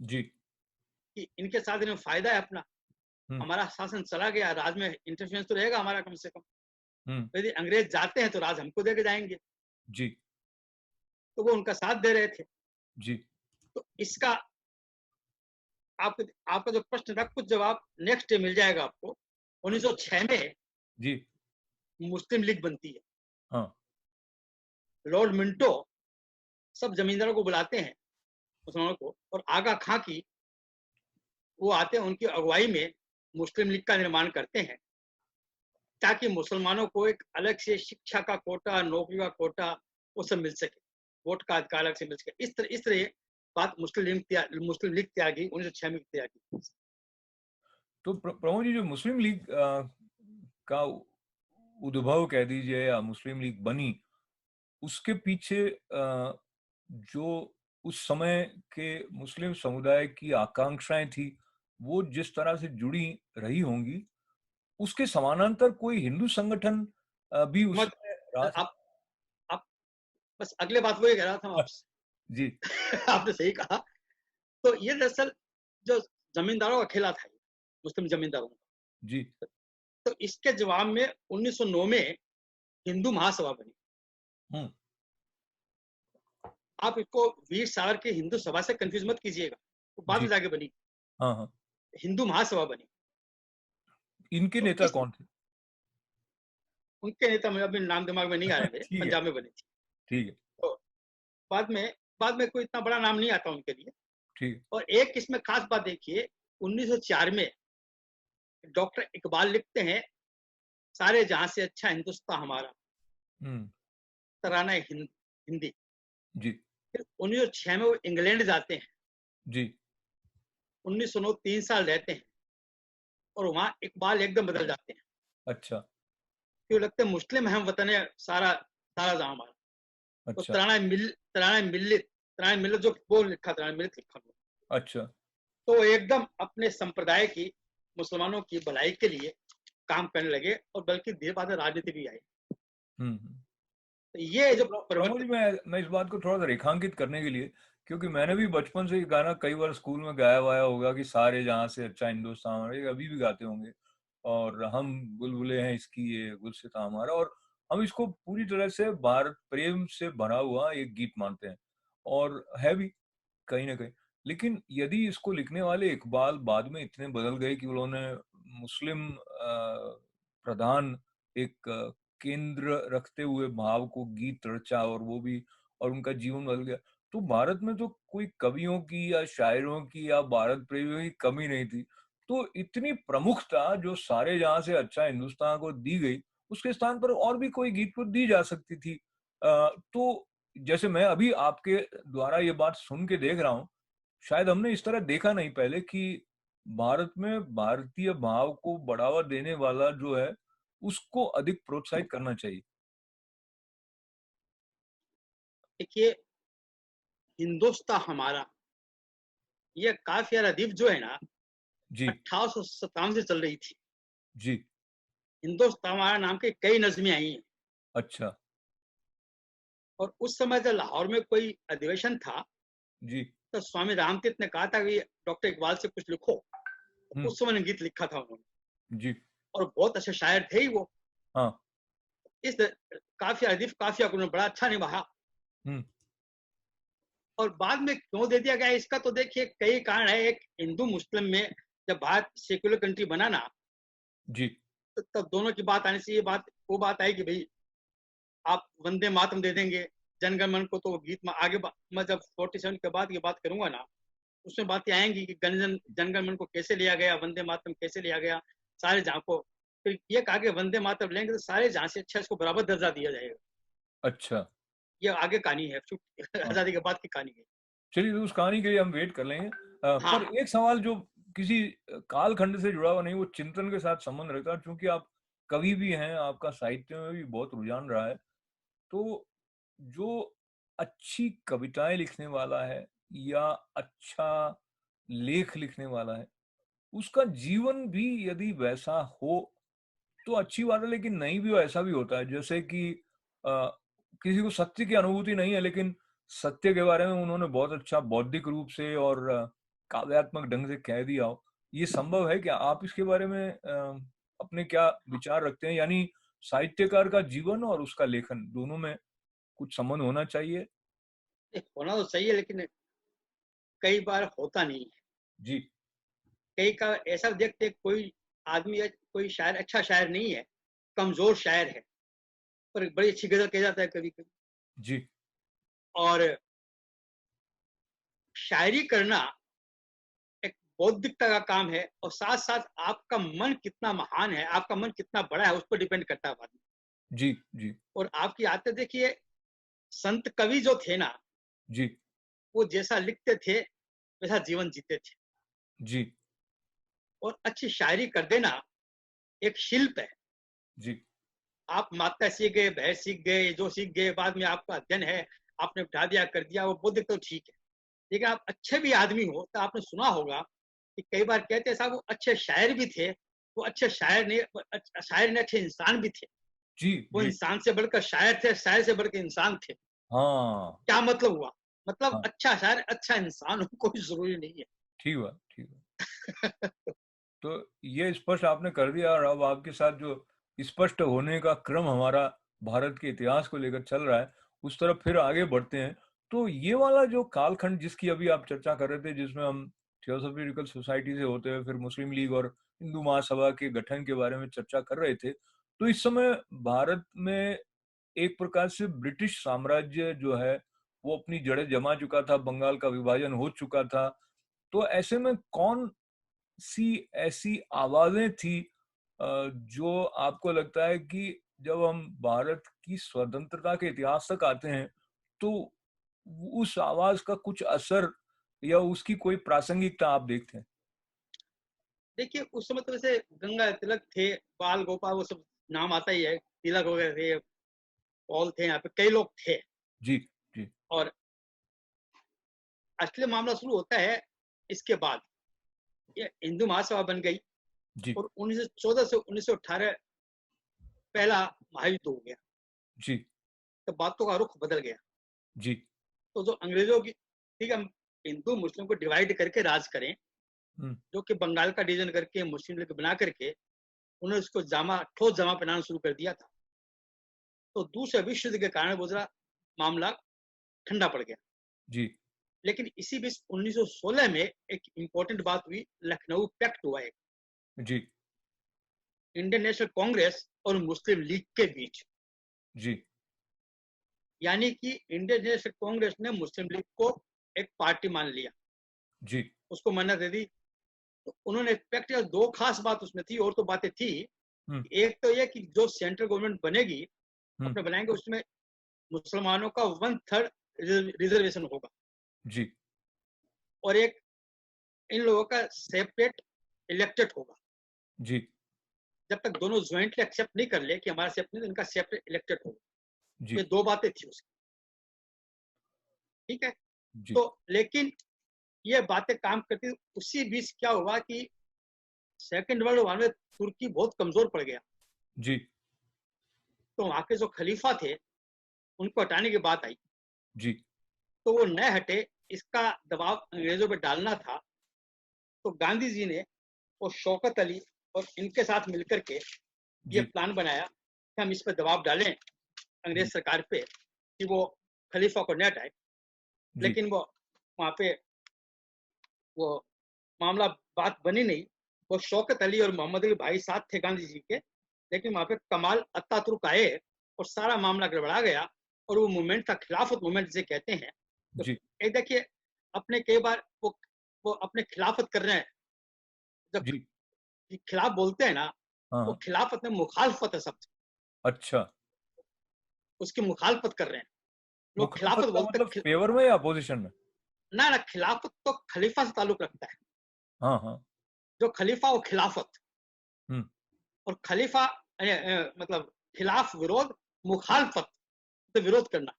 जी। कि इनके साथ इन्हें फायदा है अपना, हम्म। हमारा शासन चला गया, राज में इंटरफेरेंस तो रहेगा हमारा कम से कम। हम्म। यदि अंग्रेज जाते हैं तो राज हमको देके जाएंगे। जी। तो वो उनका साथ दे रहे थे। जी। तो इसका आपको, आपका जो प्रश्न था कुछ जवाब नेक्स्ट डे मिल जाएगा आपको। 1906 में जी। मुस्लिम लीग बनती है। हाँ। लॉर्ड मिंटो सब जमींदारों को बुलाते हैं, मुसलमानों को, और आगा खां की वो आते हैं, उनकी अगुवाई में मुस्लिम लीग का निर्माण करते हैं, ताकि मुसलमानों को एक अलग से शिक्षा का कोटा, नौकरी का कोटा, वो सब मिल सके, वोट का अधिकार अलग से मिल सके। इस तरह ये बात मुस्लिम लीग तैयार की, 1906 में तैयार की। तो प्रमोद जी, जो मुस्लिम लीग का उद्भव कह दीजिए, या मुस्लिम लीग बनी, उसके पीछे जो उस समय के मुस्लिम समुदाय की आकांक्षाएं थी, वो जिस तरह से जुड़ी रही होंगी, उसके समानांतर कोई हिंदू संगठन भी मत उसमें रहा था? आप बस अगले बात वही कह रहा था मैं हाँ, आपसे। जी। आपने सही कहा। तो ये दरअसल जो जमींदारों का खेला था, मुस्लिम जमींदारों का। जी। तो इसके जवाब में 1909 में हिंदू महासभा बनी। हम्म। आप इसको वीर सावर की हिंदू सभा से कंफ्यूज मत कीजिएगा, वो बाद में जी। जाके बनी, हाँ हाँ। हिंदू महासभा बनी। इनके तो नेता इस कौन थे? उनके नेता, मेरे अभी नाम दिमाग में नहीं आ रहे थे, ठीक है। पंजाब में बनी थी। ठीक है। तो बाद में कोई इतना बड़ा नाम नहीं आता उनके लिए। ठीक है। और एक इसमें खास बात देखिए, 1904 में डॉक्टर इकबाल लिखते हैं, सारे जहां से अच्छा हिंदुस्तान हमारा, हम्म। तराना हिंदी। जी। फिर 1906 में वो इंग्लैंड जाते हैं, जी। 1909 3 साल रहते हैं, और वहां इकबाल एकदम बदल जाते हैं। अच्छा। क्यों लगते हैं मुस्लिम हम वतन है सारा, सारा जहां हमारा। तो अच्छा। तराना मिल्लत जो वो लिखा, तराना मिल्लत लिखा हुआ। अच्छा। तो वो एकदम अपने संप्रदाय की, मुसलमानों की भलाई के लिए काम करने लगे, और बल्कि धीरे बाद राजनीति भी आई। हम्म। तो ये जो प्रमोद परिवर्तन। जी, मैं इस बात को थोड़ा सा रेखांकित करने के लिए, क्योंकि मैंने भी बचपन से ये गाना कई बार स्कूल में गाया वाया होगा कि सारे जहां से अच्छा हिंदुस्तान हमारा, ये अभी भी गाते होंगे। और हम बुलबुले हैं इसकी ये गुलसिता हमारा, और हम इसको पूरी तरह से भारत प्रेम से भरा हुआ एक गीत मानते हैं, और है भी कहीं ना कहीं। लेकिन यदि इसको लिखने वाले इकबाल बाद में इतने बदल गए कि उन्होंने मुस्लिम प्रधान एक केंद्र रखते हुए भाव को गीत रचा, और वो भी, और उनका जीवन बदल गया, तो भारत में तो कोई कवियों की या शायरों की या भारत प्रेमियों की कमी नहीं थी। तो इतनी प्रमुखता जो सारे जहां से अच्छा हिंदुस्तान को दी गई, उसके स्थान पर और भी कोई गीत को दी जा सकती थी। तो जैसे मैं अभी आपके द्वारा ये बात सुन के देख रहा हूँ, शायद हमने इस तरह देखा नहीं पहले कि भारत में भारतीय भाव को बढ़ावा देने वाला जो है, उसको अधिक प्रोत्साहित करना चाहिए। देखिए, हिंदुस्तान हमारा, ये काफिया रदीफ जो है ना, जी। 1857 से चल रही थी। जी। हिंदुस्तान हमारा नाम की कई नज़में आई हैं। अच्छा। और उस समय जब लाहौर में कोई अधिवेशन था, जी। तो स्वामी रामतीर्थ ने कहा था कि डॉक्टर इकबाल से कुछ लिखो। हम्म। उस समय ने गीत लिखा था उन्होंने, जी। और बहुत अच्छे शायर थे ही वो। हाँ। इस काफिया रदीफ काफिया को उन्होंने बड़ा अच्छा निभाया। हम्म। और बाद में क्यों दे दिया गया इसका, तो देखिए कई कारण है। एक, हिंदू मुस्लिम में जब भारत सेक्युलर कंट्री बना ना, जी। तो तब दोनों की बात आने से ये बात, वो बात आई कि भाई आप वंदे मातरम दे देंगे, जनगण मन को, तो वो गीत में आगे मैं जब 47 के बाद ये बात करूंगा ना, उसमें बातें आएंगी कि जनगण मन को कैसे लिया गया, वंदे मातरम कैसे लिया गया, सारे जहां को। फिर ये कहा कि वंदे मातरम लेंगे तो सारे जहां से अच्छा इसको बराबर दर्जा दिया जाएगा। अच्छा। ये आगे कहानी है, हाँ, आजादी के बाद की कहानी है। चलिए, तो उस कहानी के लिए हम वेट कर लेंगे। हाँ पर हाँ। एक सवाल जो किसी कालखंड से जुड़ा हुआ नहीं, वो चिंतन के साथ संबंध रखता है, क्योंकि आप कवि भी हैं, आपका साहित्य में भी बहुत रुझान रहा है। तो जो अच्छी कविताएं लिखने वाला है या अच्छा लेख लिखने वाला है, उसका जीवन भी यदि वैसा हो तो अच्छी बात है, लेकिन नहीं भी हो ऐसा भी होता है। जैसे कि अ, किसी को सत्य की अनुभूति नहीं है, लेकिन सत्य के बारे में उन्होंने बहुत अच्छा बौद्धिक रूप से और काव्यात्मक ढंग से कह दिया हो। ये संभव है क्या? आप इसके बारे में अपने क्या हाँ, विचार रखते हैं? यानी साहित्यकार का जीवन और उसका लेखन दोनों में कुछ संबंध होना चाहिए? होना तो सही है, लेकिन कई बार होता नहीं है। जी। कई का ऐसा देखते हैं, कोई आदमी है, कोई शायर अच्छा शायर नहीं है, कमजोर शायर है, पर बड़ी अच्छी गजल कह जाता है कभी कभी। जी। और शायरी करना एक बौद्धिकता का काम है, और साथ साथ आपका मन कितना महान है, आपका मन कितना बड़ा है, उस पर डिपेंड करता है बाद में। जी। जी। और आपकी आदतें देखिए, संत कवि जो थे ना, जी। वो जैसा लिखते थे वैसा जीवन जीते थे। जी। और अच्छी शायरी कर देना एक शिल्प है। जी। आप मात्रा सीख गए, भय सीख गए, जो सीख गए, बाद में आपका अध्ययन है, आपने उठा दिया कर दिया, वो बौद्धिक तो ठीक है। लेकिन आप अच्छे भी आदमी हो, तो आपने सुना होगा कि कई बार कहते हैं साहब वो अच्छे शायर भी थे, वो अच्छे शायर ने, शायर ने अच्छे इंसान भी थे। जी। वो जी। इंसान से बढ़कर शायर थे, शायर से बढ़कर इंसान थे। हाँ। क्या मतलब हुआ? मतलब हाँ। अच्छा शायर अच्छा इंसान हो, कोई जरूरी नहीं है। ठीक हुआ, ठीक हुआ। तो ये स्पष्ट आपने कर दिया, और अब आपके साथ जो स्पष्ट होने का क्रम हमारा भारत के इतिहास को लेकर चल रहा है, उस तरफ फिर आगे बढ़ते हैं। तो ये वाला जो कालखंड जिसकी अभी आप चर्चा कर रहे थे, जिसमें हम थियोसॉफिकल सोसाइटी से होते हुए फिर मुस्लिम लीग और हिंदू महासभा के गठन के बारे में चर्चा कर रहे थे, तो इस समय भारत में एक प्रकार से ब्रिटिश साम्राज्य जो है वो अपनी जड़ें जमा चुका था, बंगाल का विभाजन हो चुका था। तो ऐसे में कौन सी ऐसी आवाजें थी जो आपको लगता है कि जब हम भारत की स्वतंत्रता के इतिहास तक आते हैं तो उस आवाज का कुछ असर या उसकी कोई प्रासंगिकता आप देखते हैं? देखिए उस समय तो वैसे गंगा तिलक थे, बाल गोपाल, वो सब नाम आता ही है, तिलक वगैरह थे, पॉल थे, यहाँ पे कई लोग थे। जी, जी, और असली मामला शुरू होता है इसके बाद। ये हिंदू महासभा बन गई जी, और 1914 से 1918 पहला महायुद्ध हो गया। जी, तो बातों का रुख बदल गया। जी, तो जो अंग्रेजों की, ठीक है, हम हिंदू मुस्लिम को डिवाइड करके राज करें, हम्म, जो कि बंगाल का डिवीजन करके मुस्लिम लीग बना करके उन्होंने उसको ठोस जामा पहनाना शुरू कर दिया था। तो दूसरे विश्व युद्ध के कारण गुजरा मामला ठंडा पड़ गया। जी, लेकिन इसी बीच 1916 में एक इंपॉर्टेंट बात हुई, लखनऊ पैक्ट हुआ है जी, इंडियन नेशनल कांग्रेस और मुस्लिम लीग के बीच। जी, यानी कि इंडियन नेशनल कांग्रेस ने मुस्लिम लीग को एक पार्टी मान लिया, जी, उसको मान्यता दे दी। तो उन्होंने पैक्ट, दो खास बात उसमें थी, और तो बातें थी। हम्म, एक तो यह कि जो सेंट्रल गवर्नमेंट बनेगी, हम्म, अपने बनाएंगे, उसमें मुसलमानों का 1/3 रिजर्वेशन होगा। जी, और एक इन लोगों का सेपरेट इलेक्टेड होगा। जी, जब तक दोनों ज्वाइंटली एक्सेप्ट नहीं कर ले कि हमारा सेपरेट, इनका सेपरेट इलेक्टेड होगा। जी, ये दो बातें थी उसकी, ठीक है। जी, तो लेकिन ये बातें काम करती, उसी बीच क्या हुआ कि सेकेंड वर्ल्ड वॉर में तुर्की बहुत कमजोर पड़ गया। जी, तो वहां के जो खलीफा थे उनको हटाने की बात आई। जी, तो वो न हटे, इसका दबाव अंग्रेजों पर डालना था। तो गांधी जी ने और शौकत अली और इनके साथ मिलकर के ये जी, प्लान बनाया कि हम इस पर दबाव डालें अंग्रेज सरकार पे कि वो खलीफा को न हटाए। जी, लेकिन वो वहां पे वो मामला, बात बनी नहीं। वो शौकत अली और मोहम्मद अली भाई साथ थे गांधी जी के, लेकिन वहां पे कमाल अत्तातुर्क आए और सारा मामला गड़बड़ा गया। और वो मूवमेंट था खिलाफत मूवमेंट जिसे कहते हैं। तो जी, एक देखिए, अपने कई बार वो अपने खिलाफत कर रहे हैं, जब जी, खिलाफ बोलते हैं ना, हाँ, वो हाँ, खिलाफत में मुखालफत है शब्द, अच्छा। उसकी मुखालफत कर रहे हैं। लोग मुखालफत खिलाफत का बोलते मतलब फेवर में या अपोजिशन में? ना ना, खिलाफत तो खलीफा से ताल्लुक रखता है। हाँ, हाँ, जो खलीफा वो खिलाफत, हम्म, और खलीफा मतलब खिलाफ विरोध, मुखालफत तो विरोध करना।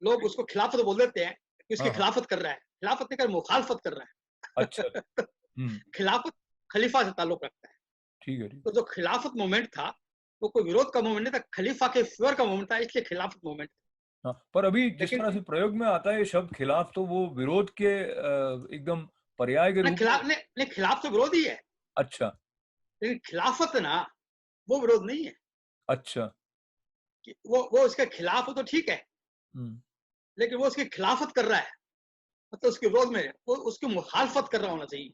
लोग उसको खिलाफत बोल देते हैं कि उसकी हाँ, हाँ, खिलाफत कर रहा है, खिलाफत नहीं कर, मुखालफत कर रहा अच्छा, है। हम्म, खिलाफत खलीफा से ताल्लुक रखता है। ठीक है, ठीक। तो जो खिलाफत मूवमेंट था वो कोई विरोध का मूवमेंट नहीं था, खलीफा के फेवर का मूवमेंट था, इसलिए खिलाफत मूवमेंट। हाँ, पर अभी जिस लेकिन तरह से प्रयोग में आता है ये शब्द खिलाफ, तो वो विरोध के एकदम पर्याय के ना, रूप में। खिलाफ ने खिलाफ तो विरोध ही है, अच्छा, लेकिन खिलाफत ना, वो विरोध नहीं है। अच्छा, कि वो उसके खिलाफ हो तो ठीक है, हम्म, लेकिन वो उसकी खिलाफत कर रहा है, मतलब उसके विरोध में वो उसकी मुखालफत कर रहा होना चाहिए।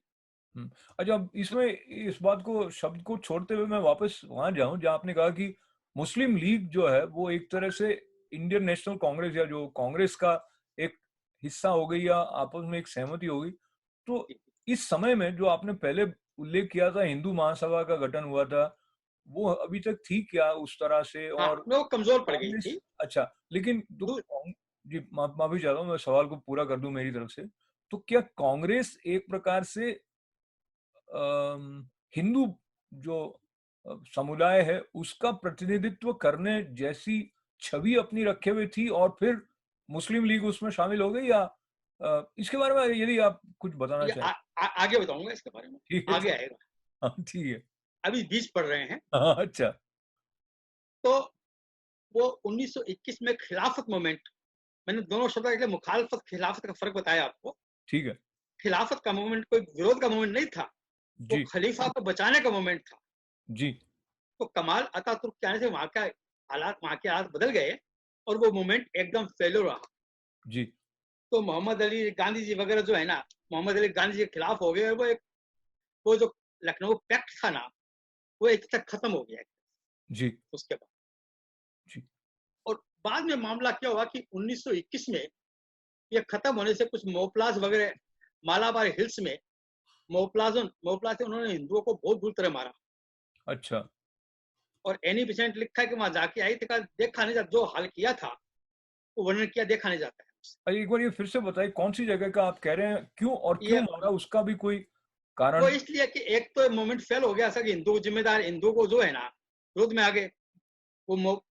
हम्म। अच्छा, अब इसमें इस बात को, शब्द को छोड़ते हुए मैं वापस वहां जाऊं जहां आपने कहा कि मुस्लिम लीग जो है वो एक तरह से इंडियन नेशनल कांग्रेस या जो कांग्रेस का एक हिस्सा हो गई या आपस में एक सहमति हो गई। तो इस समय में जो आपने पहले उल्लेख किया था, हिंदू महासभा का गठन हुआ था, वो अभी तक थी क्या उस तरह से? हाँ, और वो कमजोर पड़ गई कांग्रेस, थी। अच्छा, लेकिन तो जी, माफी चाहता हूँ, मैं सवाल को पूरा कर दूं मेरी तरफ से। तो क्या कांग्रेस एक प्रकार से हिंदू जो समुदाय है उसका प्रतिनिधित्व करने जैसी छवि अपनी रखे हुए थी और फिर मुस्लिम लीग उसमें शामिल हो गई, या इसके बारे में यदि आप कुछ बताना ये चाहें? आगे बताऊंगा इसके बारे में, ठीक है, आगे ठीक। आएगा। हाँ, ठीक है। अभी बीज पढ़ रहे हैं। हाँ, अच्छा, तो वो 1921 में खिलाफत मूवमेंट, मैंने दोनों शब्द के लिए मुखालफत खिलाफत का फर्क बताया आपको। ठीक है। खिलाफत का मूवमेंट कोई विरोध का मूवमेंट नहीं था, वो जी खलीफा को बचाने का मूवमेंट था। जी तो कमाल अतातुर्क के आने से वहाँ के हालात बदल गए और वो मूवमेंट एकदम फेल्योर रहा। जी तो मोहम्मद अली गांधी जी वगैरह जो है ना, मोहम्मद अली गांधी जी के खिलाफ हो गए और वो जो लखनऊ पैक्ट था ना, वो एक तक खत्म हो गया जी उसके बाद। जी और बाद में मामला क्या हुआ कि 1921 में ये खत्म होने से कुछ मोपलाज वगैरह मालाबार हिल्स में मोपलाज से उन्होंने हिंदुओं को बहुत बुरी तरह मारा। अच्छा। और एनी बिसेंट लिखा है कि वहां जाके आई थी, कहा देखा नहीं जाता, जो हाल किया था वो वर्णन किया, देखा नहीं जाता है। अरे एक बार ये फिर से बताइए कौन सी जगह का आप कह रहे हैं, क्यों और क्यों ये मारा, उसका भी कोई वो कारण? इसलिए कि एक तो मूवमेंट फेल हो गया था कि हिंदू जिम्मेदार हिंदू को जो है ना विरोध में आ गए। वो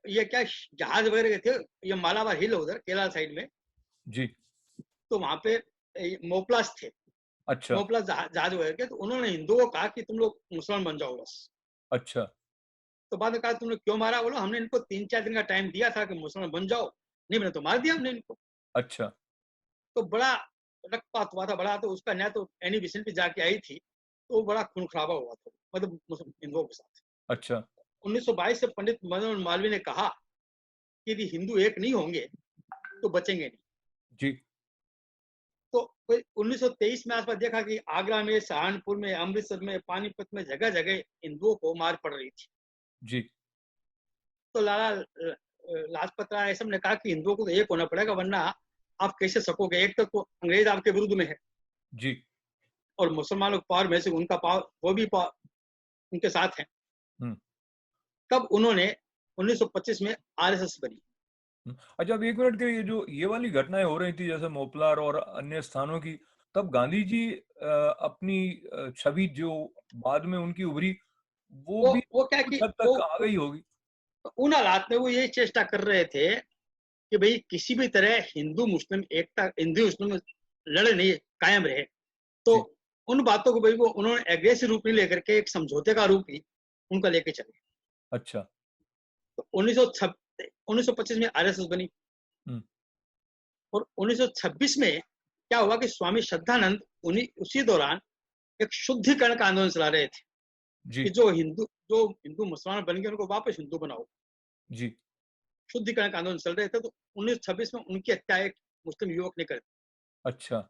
ये क्या जहाज वगैरह थे, ये मालाबार हिल उधर केरला साइड में, जी। तो वहां पे मोपलास थे। अच्छा मोपलास जहाज वगैरह के, तो उन्होंने हिंदुओं को कहा कि तुम लोग मुसलमान बन जाओ बस। अच्छा तो बाद में कहा तुमने क्यों मारा? बोलो हमने इनको 3-4 दिन का टाइम दिया था कि मुसलमान बन जाओ, नहीं बने तो मार दिया हमने इनको। अच्छा तो बड़ा रक्तपात हुआ था बड़ा, तो उसका न्याय तो एनी बिसेंट भी जाके आई थी, तो बड़ा खून खराबा हुआ था, मतलब हिंदुओं के साथ। अच्छा 1922 से पंडित मदन मालवीय ने कहा कि यदि हिंदू एक नहीं होंगे तो बचेंगे नहीं। जी तो 1923 में आसपास देखा कि आगरा में, सहारनपुर में, अमृतसर में, पानीपत में जगह जगह हिंदुओं को मार पड़ रही थी। जी तो लाला लाजपत राय सब ने कहा कि हिंदुओं को तो एक होना पड़ेगा, वरना आप कैसे सकोगे? एक तो अंग्रेज आपके विरुद्ध में है जी। और मुसलमानों के पावर में से उनका पावर, वो भी पावर उनके साथ है। हम्म तब उन्होंने 1925 में आरएसएस बनी। अच्छा, अब एक मिनट के, ये वाली घटनाएं हो रही थी जैसे मोपलार और अन्य स्थानों की, तब गांधी जी अपनी छवि जो बाद में उनकी उभरी, वो भी वो क्या कुछ कि हद तक आ गई होगी। उन हालात में वो यही चेष्टा कर रहे थे कि भाई किसी भी तरह हिंदू मुस्लिम एकता, हिंदू मुस्लिम लड़े नहीं, कायम रहे। तो जी। उन बातों को भाई वो उन्होंने एग्रेसिव रूप नहीं लेकर के एक समझौते का रूप ही उनका लेके चले। अच्छा। तो 1925 में आरएसएस बनी हम्म और 1926 में क्या हुआ कि स्वामी श्रद्धानंद उन्हीं उसी दौरान एक शुद्धिकरण का आंदोलन चला रहे थे कि जी जो हिंदू मुसलमान बन गए उनको वापस हिंदू बनाओ। जी। शुद्धिकरण का आंदोलन चल रहे थे, तो 1926 में उनकी हत्या एक मुस्लिम युवक ने कर दी। अच्छा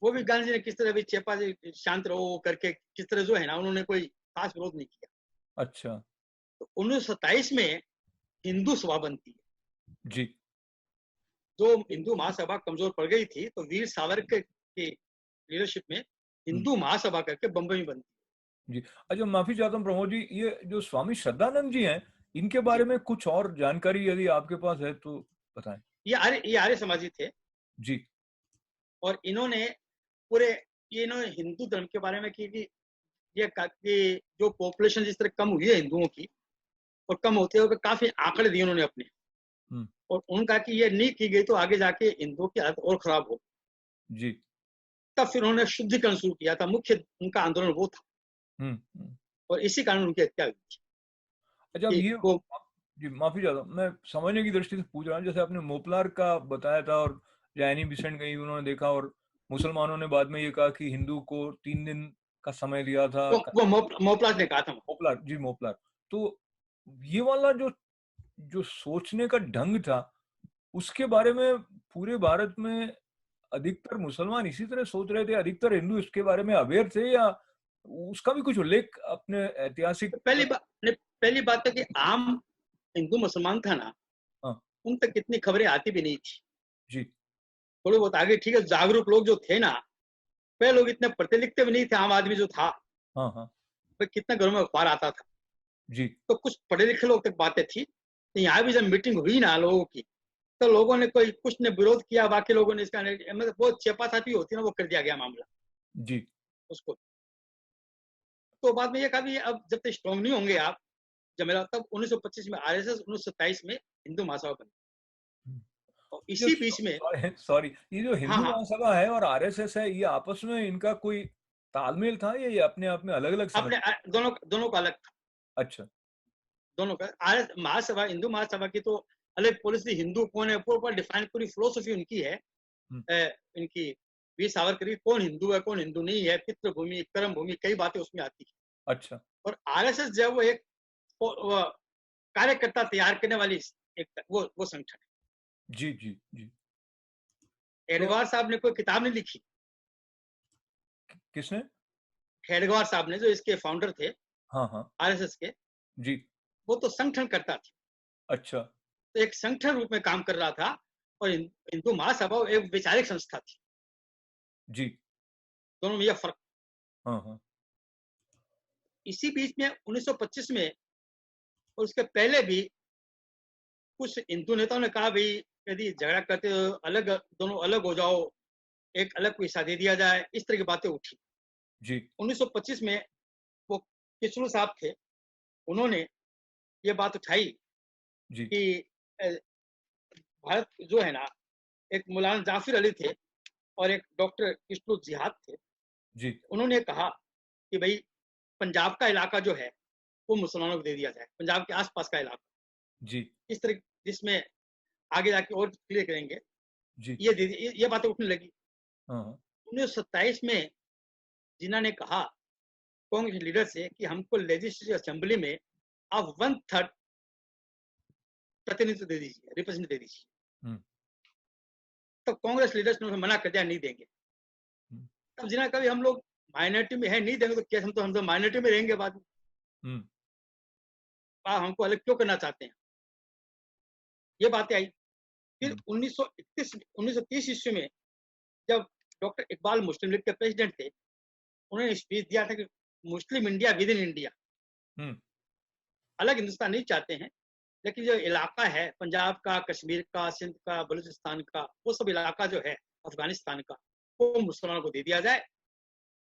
वो भी गांधी जी ने किस तरह भी चेपा जी शांत रहो करके किस तरह जो है ना, उन्होंने कोई खास विरोध नहीं किया। अच्छा। तो 1927 में हिंदू सभा बनती है। जी जो हिंदू महासभा कमजोर पड़ गई थी, तो वीर सावरकर की लीडरशिप में हम्म, हिंदू महासभा करके बम्बई में बनती जी। अच्छा, माफी चाहता हूँ प्रमोद जी, ये जो स्वामी श्रद्धानंद जी हैं, इनके है। बारे जी, में कुछ और जानकारी यदि आपके पास है तो बताएं। ये आर्य समाजी थे जी और इन्होंने पूरे ये इन्होंने हिंदू धर्म के बारे में कि ये कि जो पॉपुलेशन जिस तरह कम हुई है हिंदुओं की, और कम होते हुए काफी आंकड़े दिए उन्होंने अपने, हम्म और उनका कि ये नहीं की गई तो आगे जाके हिंदुओं की हालत और खराब हो। जी। तब फिर उन्होंने शुद्धिकरण शुरू किया था, मुख्य उनका आंदोलन वो था। हम्म। और इसी कारण उनकी हत्या हुई थी अच्छा, अब कि ये, वो। जी माफी चाहता हूँ, मैं समझने की दृष्टि से पूछ रहा हूँ, जैसे आपने मोपलार का बताया था और जैनी बिसेंट गई, उन्होंने देखा, और मुसलमानों ने बाद में ये कहा कि हिंदू को 3 दिन का समय दिया था। वो मोपलाज ने कहा था। मोपलार, जी मोपलार। तो ये वाला जो जो सोचने का ढंग था, उसके बारे में पूरे भारत में अधिकतर मुसलमान इसी तरह सोच रहे थे, अधिकतर हिंदू इसके बारे में अवेयर थे, या उसका भी कुछ उल्लेख अपने ऐतिहासिक? तो पहली बात है कि आम हिंदू मुसलमान था ना, हाँ उन तक कितनी खबरें आती भी नहीं थी। जी थोड़े बहुत आगे ठीक है, जागरूक लोग जो थे ना, वे लोग इतने पढ़ते लिखते भी नहीं थे। आम आदमी जो था, हाँ हाँ वह कितने घरों में अखबार आता था, जी तो कुछ पढ़े लिखे लोग तक बातें थी। तो यहाँ भी जब मीटिंग हुई ना लोगों की, तो लोगों ने कोई कुछ ने विरोध किया, बाकी लोगों ने इसका मतलब बहुत चेपासाती होती है ना, वो कर दिया गया मामला जी। उसको। तो बाद में ये कहा भी अब जब तक स्ट्रॉन्ग नहीं होंगे आप जमेला, तब 1925 में आरएसएस, 1927 में हिंदू महासभा बनी। और ये इसी बीच में, सॉरी सॉरी, ये जो हाँ हिंदू हाँ, महासभा है और आरएसएस है, ये आपस में इनका कोई तालमेल था, या ये अपने आप में अलग अलग समझ? अपने दोनों दोनों का अलग था। अच्छा दोनों का आरएस महासभा, हिंदू महासभा की तो अलग पॉलिसी, हिंदू कौन है पूरा डिफाइन, पूरी फिलोसफी उनकी है इनकी वीर सावरकर की कौन हिंदू है कौन हिंदू नहीं है, पितृभूमि कर्म भूमि कई बातें उसमें आती है। अच्छा। और आरएसएस जो है वो एक वो कार्यकर्ता तैयार करने वाली एक वो संगठन जी, जी, जी। है। तो एडगार साहब ने कोई किताब नहीं लिखी। किसने? हेडगेवार साहब ने, जो इसके फाउंडर थे हाँ, हाँ। आरएसएस के, जी। वो तो संगठन करता था, अच्छा। तो एक संगठन रूप में काम कर रहा था। और हिंदू महासभा एक वैचारिक संस्था थी। जी। दोनों में यह फर्क। हाँ, हाँ। इसी बीच में 1925 में और उसके पहले भी कुछ हिंदू नेताओं ने कहा, भाई यदि झगड़ा करते हो अलग, दोनों अलग हो जाओ, एक अलग को हिस्सा दे दिया जाए, इस तरह की बातें उठी। जी। 1925 में वो किशोर साहब थे, उन्होंने ये बात उठाई जी। कि भारत जो है ना, एक मौलाना जाफिर अली थे और एक डॉक्टर इस्माइल जिहाद थे। जी। उन्होंने कहा कि भाई पंजाब का इलाका जो है वो मुसलमानों को दे दिया जाए, पंजाब के आसपास का इलाका, जी। इस तरह, जिसमें आगे जाके और क्लियर करेंगे, जी। ये बातें उठने लगी। हाँ, हाँ। 1927 में जिन्ना ने कहा कांग्रेस लीडर से कि हमको लेजिस्लेटिव असेंबली में आप 1/3 प्रतिनिधित्व दे दीजिए, रिप्रेजेंट दे दीजिए। हुँ, तो कांग्रेस लीडर्स ने मना कर दिया, नहीं देंगे। हुँ, तब जिन्ना कभी हम लोग माइनॉरिटी में है, नहीं देंगे तो क्या, हम तो माइनॉरिटी में रहेंगे बाद में, हुँ। आप हमको अलग क्यों करना चाहते हैं, ये बातें आई। फिर हुँ। 1930 ईस्वी में जब डॉक्टर इकबाल मुस्लिम लीग के प्रेसिडेंट थे, उन्होंने स्पीच दिया था कि Muslim India within India, हुँ। अलग हिंदुस्तान नहीं चाहते हैं, लेकिन जो इलाका है पंजाब का, कश्मीर का, सिंध का, बलूचिस्तान का, वो सब इलाका जो है अफगानिस्तान का, वो मुसलमानों को दे दिया जाए,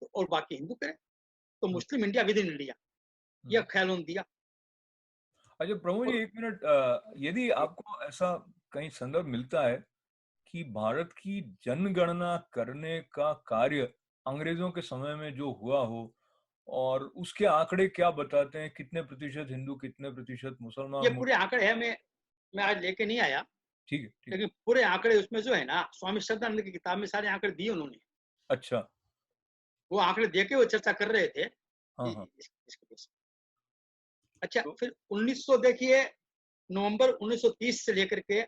तो और बाकी हिंदू करें। तो हुँ। Muslim India within India, हुँ। यह ख्याल उन्होंने दिया। अच्छा प्रमोद जी और 1 मिनट यदि जी, आपको ऐसा कहीं संदर्भ मिलता है कि भारत की जनगणना करने का कार्य अंग्रेजों के समय में जो हुआ हो और उसके आंकड़े क्या बताते हैं, कितने प्रतिशत हिंदू, कितने प्रतिशत ये मुसलमान? पूरे आंकड़े हैं, मैं आज लेके नहीं आया, ठीक है, ठीक है। लेकिन पूरे आंकड़े उसमें जो है ना, स्वामी श्रद्धानंद की किताब में सारे आंकड़े दिए उन्होंने। अच्छा। वो आंकड़े दे के वो चर्चा कर रहे थे हाँ, हाँ। इसके बेस पे। अच्छा, तो फिर 1900 देखिए, नवंबर 1930 से लेकर के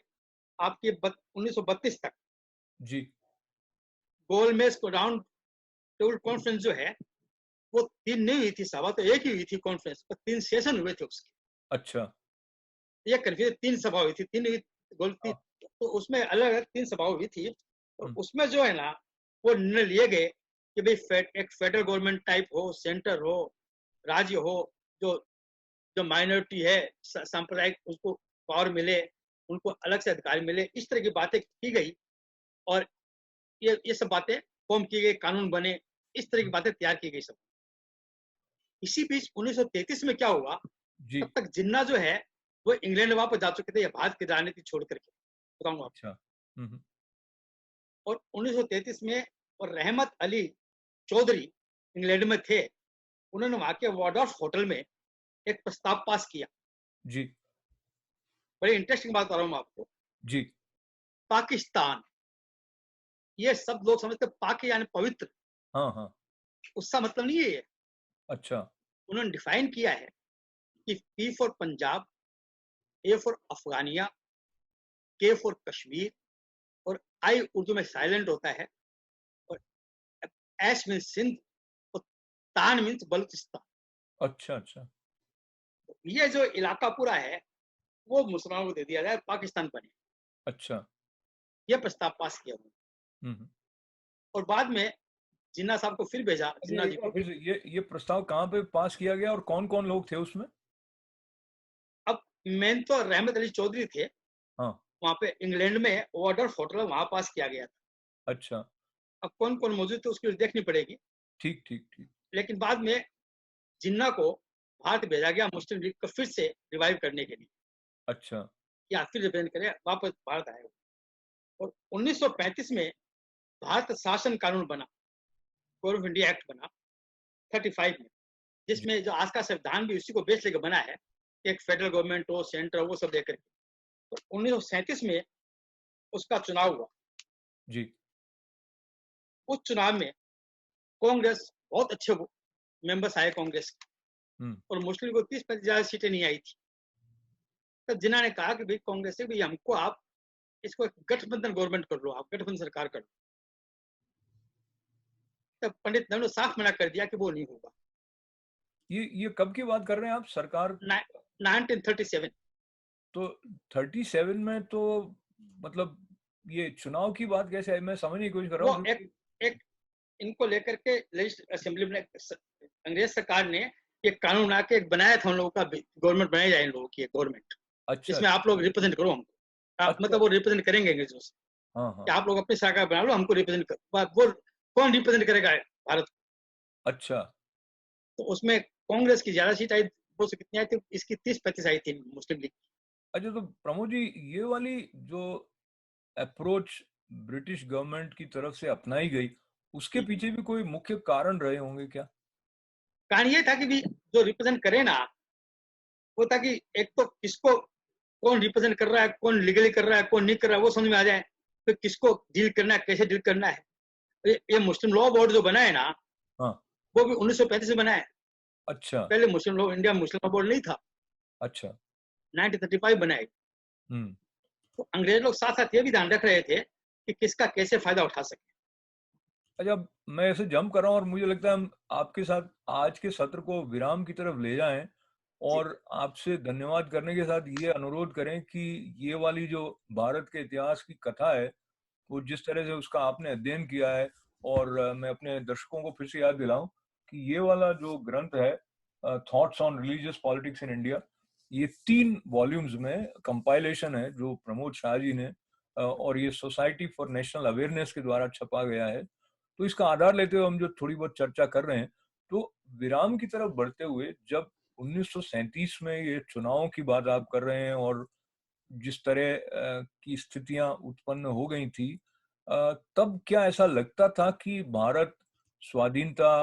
आपके 1932 तक जी। गोलमेज को राउंड टेबल कॉन्फ्रेंस जो है, वो 3 नहीं हुई थी सभा, तो एक ही हुई थी कॉन्फ्रेंस, पर 3 सेशन हुए थे उसके। अच्छा। ये कन्फ्यूजन, 3 सभा हुई थी, 3 हुई, गोल हाँ। तो उसमें अलग-अलग 3 सभा हुई थी। और हुँ। उसमें जो है ना, वो निर्णय लिए गए कि भई एक फेडरल गवर्नमेंट टाइप हो, सेंटर हो, राज्य हो, जो जो माइनॉरिटी है, सांप्रदायिक, उसको पावर मिले, उनको अलग से अधिकार मिले, इस तरह की बातें की गई। और ये सब बातें फॉर्म की गई, कानून बने, इस तरह की हुँ। बातें तैयार की गई सब। इसी बीच 1933 में क्या हुआ, जी। तब तक जिन्ना जो है वो इंग्लैंड वापस जा चुके थे, ये भारत की राजनीति छोड़ करके, बताऊंगा आपको। अच्छा। हुँ, हुँ। और 1933 में और रहमत अली चौधरी इंग्लैंड में थे, उन्होंने वहां के वॉर्डॉर्फ होटल में एक प्रस्ताव पास किया। जी। बड़ी इंटरेस्टिंग बात बता रहा हूँ मैं आपको। जी। पाकिस्तान, ये सब लोग समझते पाक यानी पवित्र, हाँ, हाँ। उसका मतलब नहीं है ये। अच्छा। उन्होंने डिफाइन किया है कि P for Punjab, A for Afghania, K for Kashmir, और आई उर्दू में साइलेंट होता है, और एस मीन सिंध, और तान मीन्स बलूचिस्तान। अच्छा, अच्छा। ये जो इलाका पूरा है वो मुसलमानों को दे दिया जाए, पाकिस्तान बने, अच्छा। ये प्रस्ताव पास किया उन्होंने। हुँ, हुँ। और बाद में जिन्ना साहब को फिर भेजा, अच्छा जिन्ना एक जी बार को। फिर से ये प्रस्ताव कहाँ पे पास किया गया और कौन-कौन लोग थे उसमें? अब मेन तो रहमत अली चौधरी थे, हाँ। वहां पे इंग्लैंड में वॉर्डर होटल, वहां पास किया गया था। अच्छा। अब कौन कौन मौजूद थे उसकी देखनी पड़ेगी, ठीक, ठीक, ठीक। लेकिन बाद में जिन्ना को भारत भेजा गया मुस्लिम लीग को फिर से रिवाइव करने के लिए, अच्छा। या फिर रिप्रेजेंट करे, वापस भारत आए। और 1935 में भारत शासन कानून बना, गवर्नमेंट ऑफ इंडिया एक्ट बना 35 में, जी। जिसमें जो आज का संविधान भी उसी को बेस लेकर बना है, एक फेडरल गवर्नमेंट हो, सेंटर हो, वो सब लेकर के। तो 1937 में उसका चुनाव हुआ, जी। उस चुनाव में कांग्रेस बहुत अच्छे मेंबर्स आए कांग्रेस के, हुँ। और मुस्लिम को 30-35 ज्यादा सीटें नहीं आई थी। तब जिन्ना ने कहा कि भाई कांग्रेस से, भाई हमको आप इसको एक गठबंधन गवर्नमेंट कर लो, आप गठबंधन सरकार कर लो। तब पंडित नेहरू ने साफ मना कर दिया कि वो नहीं होगा। ये कब की बात कर रहे हैं आप सरकार? 1937। तो 37 में तो मतलब ये चुनाव की बात कैसे आई? मैं समझने की कोशिश कर रहा वो हूँ एक क्योंकि एक इनको लेकर के असेंबली में अंग्रेज सरकार ने एक कानून बना के एक बनाया था, उन लोगों का गवर्नमेंट बनाई जाए, इन लोगों की गवर्नमेंट, अच्छा, जिसमें आप लोग रिप्रेजेंट करो हमको। अच्छा। मतलब वो रिप्रेजेंट करेंगे अंग्रेजों से हाँ, कि हाँ। आप लोग अपनी सरकार बना लो, हमको रिप्रेजेंट कर। वो कौन रिप्रेजेंट करेगा भारत अच्छा। को? तो उसमें कांग्रेस की ज्यादा सीट आई, वो से कितनी आई थी, इसकी 30-35 आई थी मुस्लिम लीग। अच्छा, तो प्रमोद जी, ये वाली जो अप्रोच ब्रिटिश गवर्नमेंट की तरफ से अपनाई गई, उसके पीछे भी कोई मुख्य कारण रहे होंगे क्या? कारण ये था कि भी जो रिप्रेजेंट करे ना, वो था कि एक तो किसको कौन रिप्रेजेंट कर रहा है, कौन लीगली कर रहा है, कौन नहीं कर रहा है, वो समझ में आ जाए। फिर किसको डील करना है, कैसे डील करना है। ये मुस्लिम लॉ बोर्ड जो बना है ना, हाँ। वो भी 1935 में बना है। अच्छा, पहले मुस्लिम law, India Muslim law board नहीं था, अच्छा। 1935 बना है। हुँ। तो अंग्रेज लोग साथ साथ ये भी ध्यान रख रहे थे कि किसका कैसे फायदा उठा सके। अच्छा, मैं ऐसे जंप कर रहा हूँ और मुझे लगता है हम आपके साथ आज के सत्र को विराम की तरफ ले जाएँ जी और आपसे धन्यवाद करने के साथ ये अनुरोध करें कि ये वाली जो भारत के इतिहास की कथा है, वो जिस तरह से उसका आपने अध्ययन किया है और मैं अपने दर्शकों को फिर से याद दिलाऊं कि ये वाला जो ग्रंथ है, thoughts on religious politics in India, ये 3 वॉल्यूम्स में कंपाइलेशन है जो प्रमोद शाह जी ने और ये सोसाइटी फॉर नेशनल अवेयरनेस के द्वारा छपा गया है। तो इसका आधार लेते हुए हम जो थोड़ी बहुत चर्चा कर रहे हैं, तो विराम की तरफ बढ़ते हुए जब 1937 में ये चुनावों की बात आप कर रहे हैं और जिस तरह की स्थितियां उत्पन्न हो गई थी, तब क्या ऐसा लगता था कि भारत स्वाधीनता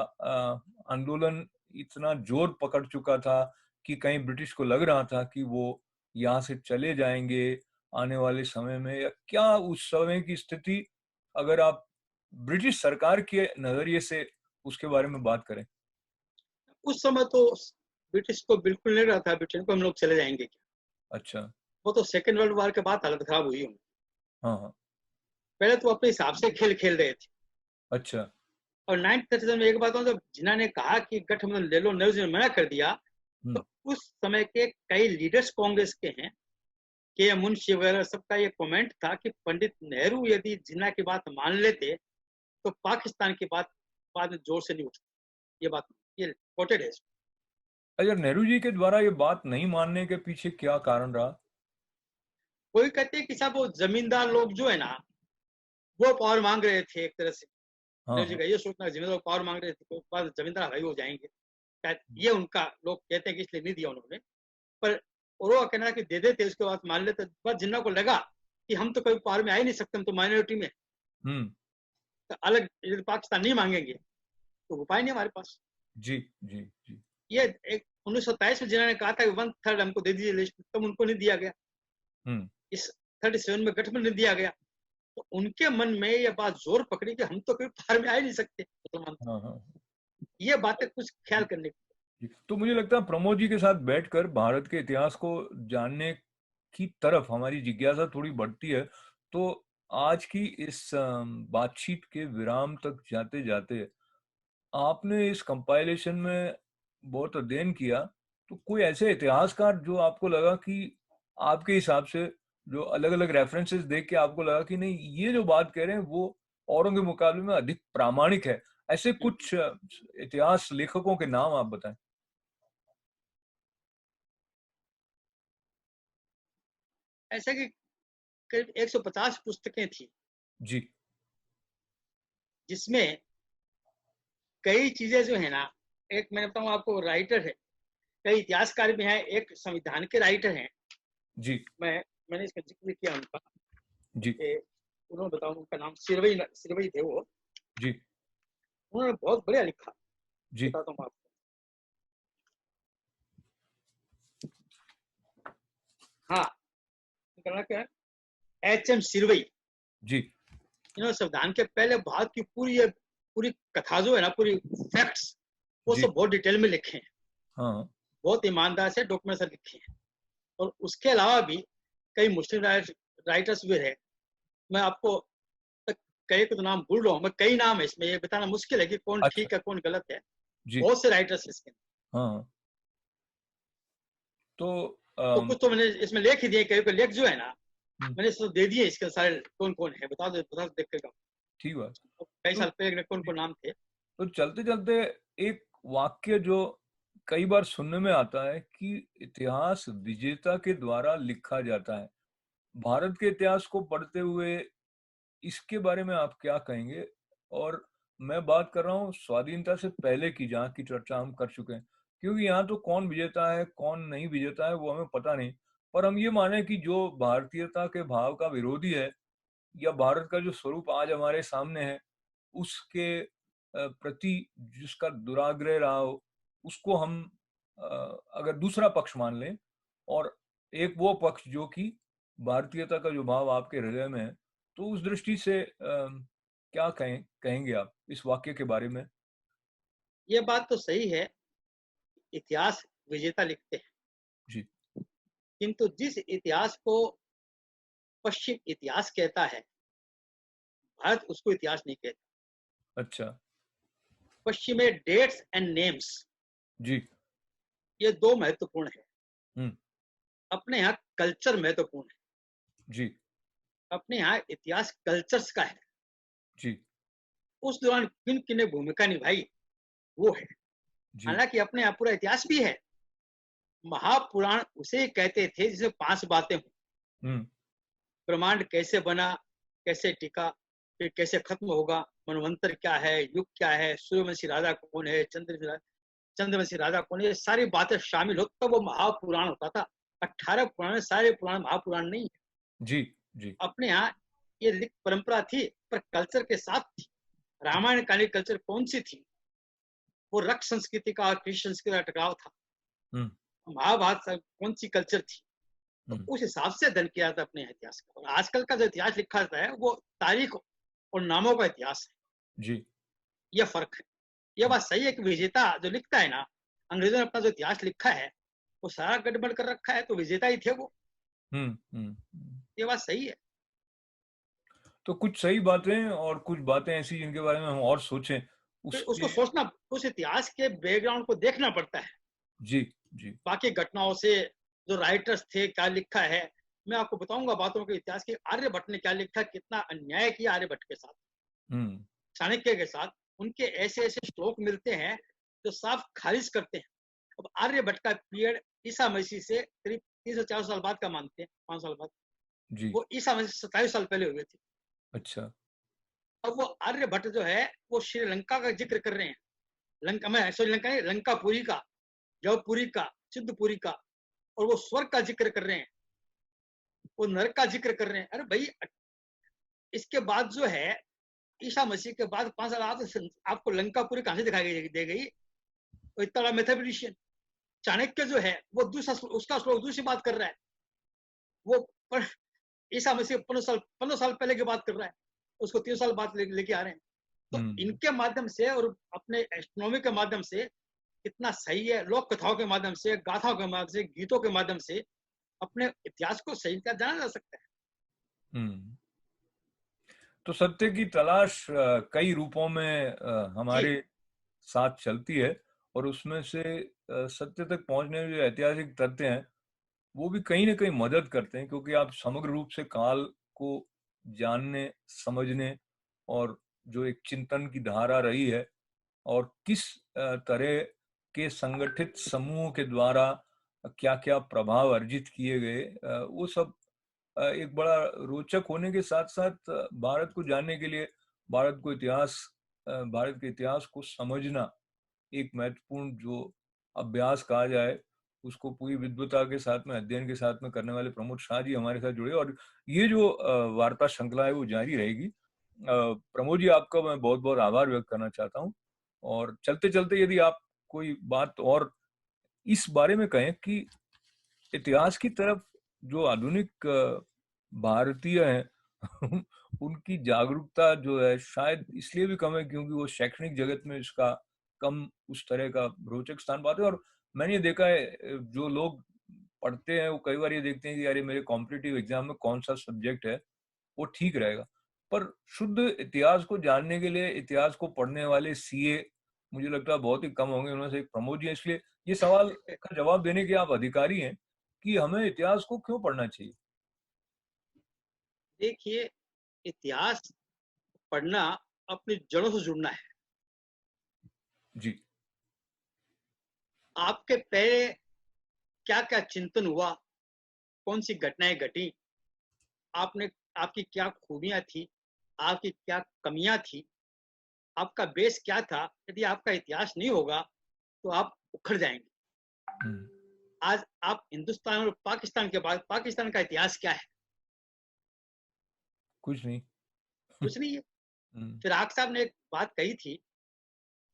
आंदोलन इतना जोर पकड़ चुका था कि कहीं ब्रिटिश को लग रहा था कि वो यहाँ से चले जाएंगे आने वाले समय में, या क्या उस समय की स्थिति, अगर आप ब्रिटिश सरकार के नजरिए से उसके बारे में बात करें? उस समय तो ब्रिटिश को बिल्कुल नहीं रहा था ब्रिटेन को हम लोग चले जाएंगे क्या। अच्छा। वो तो सेकेंड वर्ल्ड वॉर के बाद हालत खराब हुई उनकी। हाँ, हाँ। पहले तो अपने हिसाब से खेल खेल रहे थे। अच्छा। और 1937 में एक बात जब जिन्ना ने कहा कि गठबंधन ले लो, नेहरू जी ने मना कर दिया। हम्म। तो उस समय के कई लीडर्स कांग्रेस के हैं, के मुंशी वगैरह, सबका ये कमेंट था कि पंडित नेहरू यदि जिन्ना की बात मान लेते तो पाकिस्तान की बात बाद में जोर से नहीं उठती। ये बात, ये कोटेड है। अच्छा, नेहरू जी के द्वारा ये बात नहीं मानने के पीछे क्या कारण रहा? कोई कहते हैं कि साहब वो जमींदार लोग जो है ना, वो पावर मांग रहे थे एक तरह से। हाँ, नेहरू जी हाँ। का ये सोचना, जमींदार पावर मांग रहे थे तो बाद जमींदार भाई हो जाएंगे शायद, ये उनका लोग कहते हैं कि इसलिए नहीं दिया उन्होंने। पर और वो कहना कि दे देते, उसके बाद मान लेते। बस जिन्ना को लगा कि हम तो कभी पावर में आ ही नहीं सकते, हम तो माइनॉरिटी में, हम्म। तो अलग यदि पाकिस्तान नहीं मांगेंगे तो उपाय नहीं हमारे पास। जी, जी, जी। ये एक 1927 में जिन्होंने कहा था कि 1/3 हमको दे दीजिए लिस्ट, तब उनको नहीं दिया गया। हम्म। इस 37 में गठबंधन नहीं दिया गया। तो उनके मन में ये बात जोर पकड़ी कि हम तो कभी पार में आ ही नहीं सकते मुसलमान। हाँ, हाँ। ये बातें कुछ ख्याल करने की। जी। तो मुझे लगता है प्रमोद जी के साथ बैठकर भारत के इतिहास को जानने की तरफ हमारी जिज्ञासा थोड़ी बढ़ती है। तो आज की इस बातचीत के विराम तक जाते जाते आपने इस कंपाइलेशन में बहुत अध्ययन किया, तो कोई ऐसे इतिहासकार जो आपको लगा कि आपके हिसाब से, जो अलग अलग रेफरेंसेस देख के आपको लगा कि नहीं, ये जो बात कह रहे हैं वो औरों के मुकाबले में अधिक प्रामाणिक है, ऐसे कुछ इतिहास लेखकों के नाम आप बताएं? ऐसा कि करीब 150 पुस्तकें थी, जी। जिसमें कई चीजें जो है ना, एक मैंने बताऊं आपको, राइटर है, कई इतिहासकार भी हैं, एक संविधान के राइटर हैं। जी। मैं मैंने इसमें जिक्र किया उनका जी। कि उन्होंने बताया, उनका नाम सिरवई सिरवई थे वो। जी। उन्होंने बहुत बढ़िया लिखा, जी। बताता हूँ आपको। हाँ, उनका नाम क्या है, HM सिरवई। जी। संविधान के पहले भारत की पूरी कथा जो है ना, पूरी फैक्ट्स, वो जी। सब बहुत डिटेल में लिखे हैं, हाँ। बहुत ईमानदार से डॉक्यूमेंट से लिखे हैं। और उसके अलावा भी कई मुस्लिम राइटर्स भी रहे। मैं आपको कई को तो नाम भूल रहा हूँ, मैं कई नाम है इसमें, ये बताना मुश्किल है कि कौन अच्छा। ठीक है कौन गलत है। जी। बहुत से राइटर्स इसके, हाँ। तो तो कुछ तो मैंने इसमें लेख ही दिए, कई को लेख जो है ना हम्म, मैंने सब दे दिए इसके सारे, कौन कौन है बता दो, देख कर ठीक बात। कई तो साल पहले कौन कौन नाम थे। तो चलते चलते एक वाक्य जो कई बार सुनने में आता है कि इतिहास विजेता के द्वारा लिखा जाता है। भारत के इतिहास को पढ़ते हुए इसके बारे में आप क्या कहेंगे? और मैं बात कर रहा हूँ स्वाधीनता से पहले की, जहाँ की चर्चा हम कर चुके हैं, क्योंकि यहाँ तो कौन विजेता है कौन नहीं विजेता है वो हमें पता नहीं। पर हम ये माने कि जो भारतीयता के भाव का विरोधी है या भारत का जो स्वरूप आज हमारे सामने है उसके प्रति जिसका दुराग्रह रहा हो, उसको हम अ, अगर दूसरा पक्ष मान लें, और एक वो पक्ष जो कि भारतीयता का जो भाव आपके हृदय में है, तो उस दृष्टि से क्या कहेंगे आप इस वाक्य के बारे में? ये बात तो सही है, इतिहास विजेता लिखते हैं, जी। किंतु जिस इतिहास को पश्चिम इतिहास कहता है, भारत उसको इतिहास नहीं कहता। अच्छा। पश्चिम में डेट्स एंड नेम्स, जी। ये दो महत्वपूर्ण है। हम्म। अपने यहाँ कल्चर महत्वपूर्ण है, जी। अपने यहाँ इतिहास कल्चर्स का है। जी। उस दौरान किन किन ने भूमिका निभाई वो है। जी। हालांकि अपने यहाँ पूरा इतिहास भी है। महापुराण उसे कहते थे जिसमें 5 बातें हों। हम्म। ब्रह्मांड कैसे बना, कैसे टिका, फिर कैसे खत्म होगा, मनवंतर क्या है, युग क्या है, सूर्यवंशी राजा कौन है, चंद्रवंशी राजा कौन है, ये सारी बातें शामिल हो तब वो महापुराण होता था। 18 पुराण, सारे पुराण महापुराण नहीं है। जी। जी। अपने यहाँ ये लिख परंपरा थी, पर कल्चर के साथ थी। रामायण कालीन कल्चर कौन सी थी? वो रक्त संस्कृति का और कृषि संस्कृति का टकराव था। हम्म। महाभारत कौन सी कल्चर थी? तो हम्म। उस हिसाब से अध्ययन किया जाता है अपने इतिहास का। और आजकल का जो इतिहास लिखा जाता है वो तारीख और नामों का इतिहास है। जी। यह फर्क है। यह बात सही है कि विजेता जो लिखता है ना, अंग्रेजों ने अपना जो इतिहास लिखा है वो सारा गड़बड़ कर रखा है, तो विजेता ही थे वो। हम्म। ये बात सही है। तो कुछ सही बातें और कुछ बातें ऐसी जिनके बारे में हम और सोचें फिर उसको उसके। सोचना, उस इतिहास के बैकग्राउंड को देखना पड़ता है। जी। जी। बाकी घटनाओं से जो राइटर्स थे क्या लिखा है, मैं आपको बताऊंगा बातों के इतिहास के। आर्यभट्ट ने क्या लिखा, कितना अन्याय किया आर्यभट्ट के साथ, हम्म। चाणक्य के साथ। उनके ऐसे ऐसे श्लोक मिलते हैं जो साफ खारिज करते हैं। अब आर्यभट्ट का पीरियड ईसा मसीह से करीब 300-400 साल बाद का मानते हैं, 5 साल बाद। जी। वो ईसा मसीह 27 साल पहले हुए थे। अच्छा। अब वो आर्यभट्ट जो है वो श्रीलंका का जिक्र कर रहे हैं। लंका में, श्रीलंका नहीं, लंकापुरी का, जवपुरी का, सिद्धपुरी का। और वो स्वर्ग का जिक्र कर रहे हैं, वो नरक का जिक्र कर रहे हैं। अरे भाई, इसके बाद जो है ईसा मसीह के बाद 5 साल आपको लंकापुरी कहां से दिखाई दे गई? वो इतना बड़ा मैथमेटिशियन चाणक्य जो है वो दूसरा उसका श्लोक दूसरी बात कर रहा है। वो ईसा मसीह 15 साल पहले की बात कर रहा है, उसको 3 साल बाद लेके आ रहे हैं। तो हम्म। इनके माध्यम से और अपने एस्ट्रोनॉमी के माध्यम से कितना सही है, लोक कथाओं के माध्यम से, गाथाओं के माध्यम से, गीतों के माध्यम से अपने इतिहास को सही तरह जाना जा सकता है। हम्म। तो सत्य की तलाश कई रूपों में जी, हमारे साथ चलती है, और उसमें से सत्य तक पहुंचने में जो ऐतिहासिक तथ्य हैं वो भी कहीं ना कहीं मदद करते हैं, क्योंकि आप समग्र रूप से काल को जानने, समझने, और जो एक चिंतन की धारा रही है और किस तरह के संगठित समूहों के द्वारा क्या क्या प्रभाव अर्जित किए गए, वो सब एक बड़ा रोचक होने के साथ साथ भारत को जानने के लिए, भारत के इतिहास को समझना एक महत्वपूर्ण जो अभ्यास कहा जाए, उसको पूरी विद्वता के साथ में, अध्ययन के साथ में करने वाले प्रमोद शाह जी हमारे साथ जुड़े, और ये जो वार्ता श्रृंखला है वो जारी रहेगी। प्रमोद जी, आपका मैं बहुत बहुत आभार व्यक्त करना चाहता हूँ। और चलते चलते यदि आप कोई बात और इस बारे में कहें कि इतिहास की तरफ जो आधुनिक भारतीय हैं, उनकी जागरूकता जो है शायद इसलिए भी कम है क्योंकि वो शैक्षणिक जगत में इसका कम उस तरह का रोचक स्थान पाते हैं। और मैंने ये देखा है जो लोग पढ़ते हैं वो कई बार ये देखते हैं कि यार ये मेरे कॉम्पिटिटिव एग्जाम में कौन सा सब्जेक्ट है वो ठीक रहेगा। पर शुद्ध इतिहास को जानने के लिए इतिहास को पढ़ने वाले सीए मुझे लगता है बहुत ही कम होंगे। उनमें से एक प्रमोद जी हैं, इसलिए ये सवाल का जवाब देने के आप अधिकारी हैं कि हमें इतिहास को क्यों पढ़ना चाहिए। देखिए, इतिहास पढ़ना अपनी जड़ों से जुड़ना है। जी। आपके पहले क्या-क्या चिंतन हुआ, कौन-सी घटनाएँ घटी, आपने आपकी क्या खूबियाँ थी, आपकी क्या कमियाँ थी, आपका बेस क्या था? यदि आपका इतिहास नहीं होगा, तो आप उखड़ जाएँगे। हम्म, आज आप हिंदुस्तान और पाकिस्तान के बाद पाकिस्तान का इतिहास क्या है? कुछ नहीं। कुछ नहीं है। हम्म, फिराक साहब ने एक बात कही थी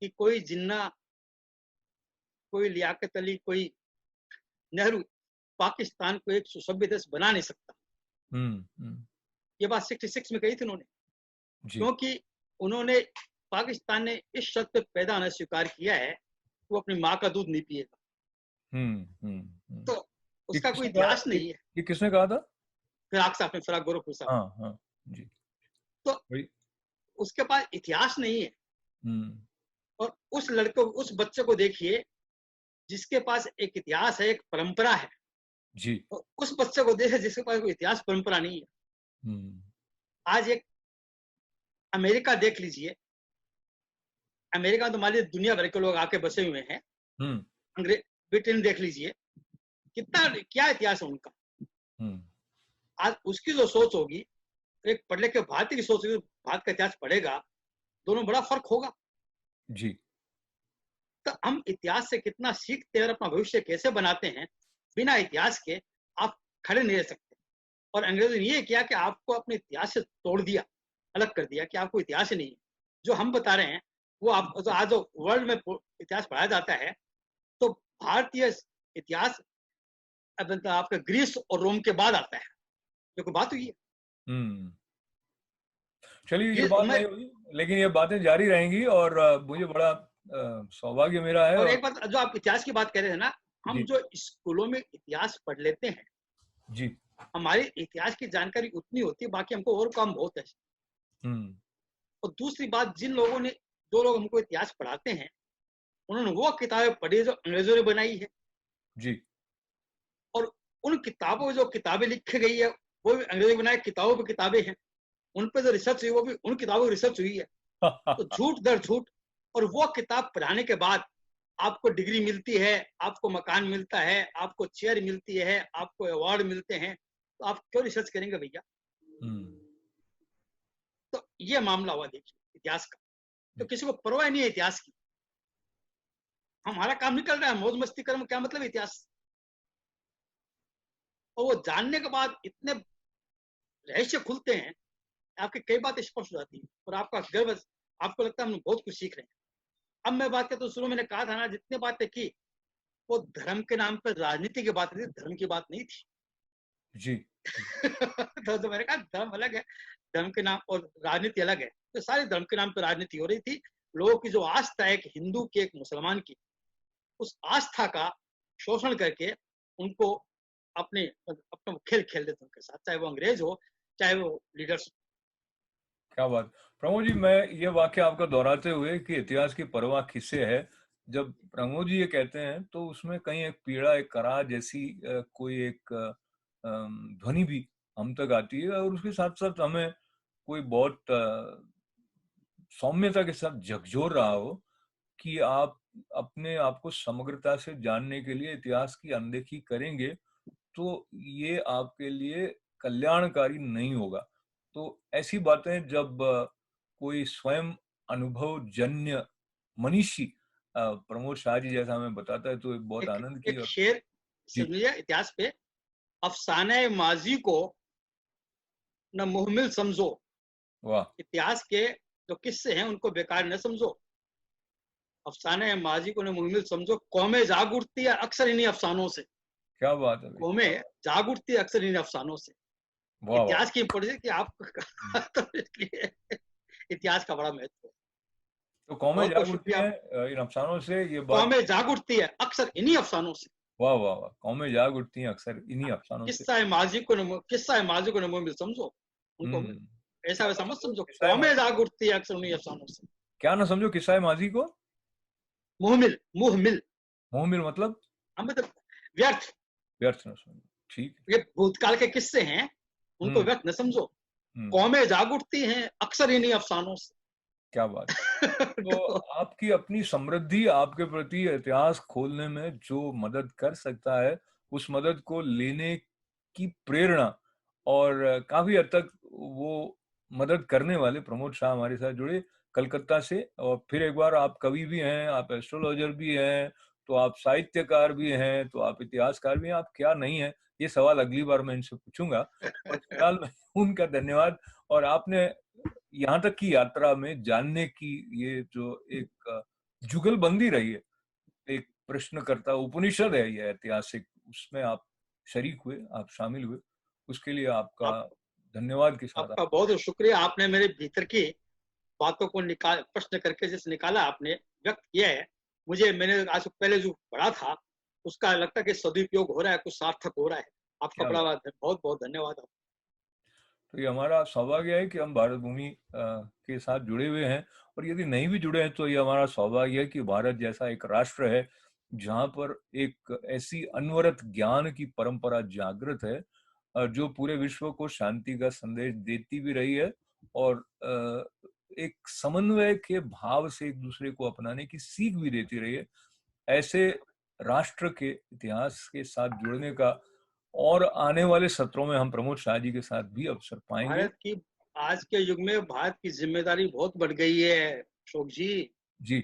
कि कोई जिन्ना, कोई लियाकत अली, कोई नेहरू पाकिस्तान को एक सुसभ्य देश बना नहीं सकता। हम्म, हम्म, ये बात 66 में कही थी उन्होंने, जी। क्योंकि उन्होंने पाकिस्तान ने इस शर्त पे पैदा होना स्वीकार किया है, वो अपनी माँ का दूध नहीं पिएगा। हम्म, हम्म, हम्म। तो ये उसका कोई किसने कहा? इतिहास नहीं है। ये किसने कहा था? फिराक साहब ने, फिराक गोरखपुर साहब। हाँ, हाँ, जी। तो वही। उसके पास इतिहास नहीं है। हम्म, और उस लड़के, उस बच्चे को देखिए जिसके पास एक इतिहास है, एक परंपरा है। जी। और उस बच्चे को देखिए जिसके पास कोई इतिहास परंपरा नहीं है। हम्म, आज एक अमेरिका देख लीजिए। अमेरिका तो मान लीजिए दुनिया भर के लोग आके बसे हुए हैं। हम्म, अंग्रेज, ब्रिटेन देख लीजिए, कितना क्या इतिहास है उनका। हम्म, आज उसकी जो सोच होगी, एक पढ़ लिख के भारतीय की सोच होगी, भारत का इतिहास पढ़ेगा, दोनों बड़ा फर्क होगा। जी। तो हम इतिहास से कितना सीखते हैं और अपना भविष्य कैसे बनाते हैं, बिना इतिहास के आप खड़े नहीं रह सकते। और अंग्रेजों ने ये किया कि आपको अपने इतिहास से तोड़ दिया, अलग कर दिया कि आपको इतिहास ही नहीं है। जो हम बता रहे हैं वो आप, तो आज जो वर्ल्ड में इतिहास पढ़ाया जाता है, तो भारतीय इतिहास अब आपका ग्रीस और रोम के बाद आता है। देखो बात हुई है। हम्म। चलिए ये ग्रीस बात में। नहीं हुई, लेकिन ये बातें जारी रहेंगी और मुझे बड़ा सौभाग्य मेरा है। और और एक बात, जो आप इतिहास की बात कर रहे थे ना, हम जी, जो स्कूलों में इतिहास पढ़ लेते हैं, जी। हमारी इतिहास की जानकारी उतनी होती है, बाकी हमको और काम बहुत है। हम्म, और दूसरी बात, जिन लोगों ने, जो लोग हमको इतिहास पढ़ाते हैं, उन्होंने वो किताबें पढ़ी जो अंग्रेजों ने बनाई है। जी। और उन किताबों में जो किताबें लिखी गई है, वो भी अंग्रेजों ने बनाई किताबों पर किताबें हैं। उन पर जो रिसर्च हुई, वो भी उन किताबों की रिसर्च हुई है। तो झूठ दर झूठ। और वो किताब पढ़ाने के बाद आपको डिग्री मिलती है, आपको मकान मिलता है, आपको चेयर मिलती है, आपको अवार्ड मिलते हैं, तो आप क्यों रिसर्च करेंगे भैया? हम्म, तो ये मामला हुआ देखिए इतिहास का। तो किसी को परवाह नहीं है इतिहास की। हमारा काम निकल रहा है, मौज मस्ती कर, क्या मतलब इतिहास? और वो जानने के बाद इतने रहस्य खुलते हैं, आपकी कई बातें स्पष्ट हो जाती है और आपका गर्व, आपको लगता है हम बहुत कुछ सीख रहे हैं। अब मैं बात करता हूँ, शुरू मैंने कहा था ना, जितने बातें की वो धर्म के नाम पर राजनीति की बात थी, धर्म की बात नहीं थी। जी, जी। तो मैंने कहा धर्म अलग है, धर्म के नाम और राजनीति अलग है। तो सारे धर्म के नाम पर राजनीति हो रही थी। लोगों की जो आस्था है, एक हिंदू की, एक मुसलमान की, उस आस्था का शोषण करके उनको अपने अपना खेल खेल देते उनके साथ, चाहे वो अंग्रेज हो, चाहे वो लीडर्स। क्या बात। प्रमोद जी, मैं ये वाक्य आपका दोहराते हुए कि इतिहास की परवाह किससे है, जब प्रमोद जी ये कहते हैं तो उसमें कहीं एक पीड़ा, एक कराह जैसी कोई एक ध्वनि भी हम तक आती है। और उसके साथ साथ हमें कोई बहुत सौम्यता के साथ झकझोर रहा हो कि आप अपने आप को समग्रता से जानने के लिए इतिहास की अनदेखी करेंगे तो ये आपके लिए कल्याणकारी नहीं होगा। तो ऐसी बातें जब कोई स्वयं अनुभव जन्य मनीषी प्रमोद शाह जी जैसा हमें बताता है तो एक बहुत एक आनंद की। एक और शेर जी। समझिए इतिहास पे, अफसाने माजी को न मुहमिल समझो। वाह। इतिहास के जो किस्से हैं उनको बेकार न समझो। अफसाने माजी को न मुहमिल समझो, कौमें जाग उठती है अक्सर इन्हीं अफसानों से। क्या बात है भाई, क्या कौमें बात। जाग उठती है अक्सर इन्हीं अफसानों से। वाह वाह। इतिहास की इम्पोर्टेंस कि आप हम्म। तो इसलिए इतिहास का बड़ा महत्व है। तो कौमें बहुत बहुत जाग उठती शुक्रिया। हैं इन अफसानों से, ये बात। कौमें जाग उठती है अक्सर इन्हीं अफसानों से। वाह वाह वाह, कौमें जाग उठती हैं अक्सर इन्हीं अफसानों से। किस्सा है माजी को न मुमिल समझो उनको, हम्म। ऐसा वैसा मत समझो। किस्सा कौमें माजी, जाग उठती है अक्सर उन्हीं अफसानों से। क्या ना समझो किस्सा माजी को। मुहमिल मुहमिल, मोहमिल मतलब हम मतलब व्यर्थ। व्यर्थ न समझो। ठीक है। ये भूतकाल के किस्से हैं, उनको हम्म। व्यर्थ न समझो। हम्म। कौमें जाग उठती हैं अक्सर इन्हीं अफसानों क्या बात। से। तो तो आपकी अपनी समृद्धि आपके प्रति इतिहास खोलने में जो मदद कर सकता है, उस मदद को लेने की प्रेरणा, और काफी हद तक वो मदद करने वाले प्रमोद शाह हमारे साथ जुड़े कलकत्ता से। और फिर एक बार, आप कवि भी हैं, आप एस्ट्रोलॉजर भी हैं, तो आप साहित्यकार भी हैं, तो आप इतिहासकार भी हैं, आप क्या नहीं है, ये सवाल अगली बार मैं इनसे पूछूंगा। और फिलहाल मैं उनका धन्यवाद। और आपने यहाँ तक की यात्रा में जानने की ये जो एक जुगलबंदी रही है, एक प्रश्नकर्ता उपनिषद है ये ऐतिहासिक, उसमें आप शरीक हुए, आप शामिल हुए, उसके लिए आपका आप, धन्यवाद के साथ आपका बहुत बहुत शुक्रिया। आपने मेरे भीतर की बातों को निकाल, प्रश्न करके जैसे निकाला आपने, व्यक्त किया है, मुझे मैंने आज से पहले जो पढ़ा था उसका लगता है कि सदुपयोग हो रहा है, कुछ सार्थक हो रहा है। आपका क्या बड़ा बात। बहुत बहुत धन्यवाद। तो ये हमारा सौभाग्य है कि हम भारत भूमि के साथ जुड़े हुए हैं। और यदि नहीं भी जुड़े हैं तो ये हमारा सौभाग्य है कि भारत जैसा एक राष्ट्र है जहाँ पर एक ऐसी अनवरत ज्ञान की परंपरा जागृत है, जो पूरे विश्व को शांति का संदेश देती भी रही है, और एक समन्वय के भाव से एक दूसरे को अपनाने की सीख भी देती रही है। ऐसे राष्ट्र के इतिहास के साथ जुड़ने का और आने वाले सत्रों में हम प्रमोद शाह जी के साथ भी अवसर पाएंगे। भारत की आज के युग में भारत की जिम्मेदारी बहुत बढ़ गई है अशोक जी। जी।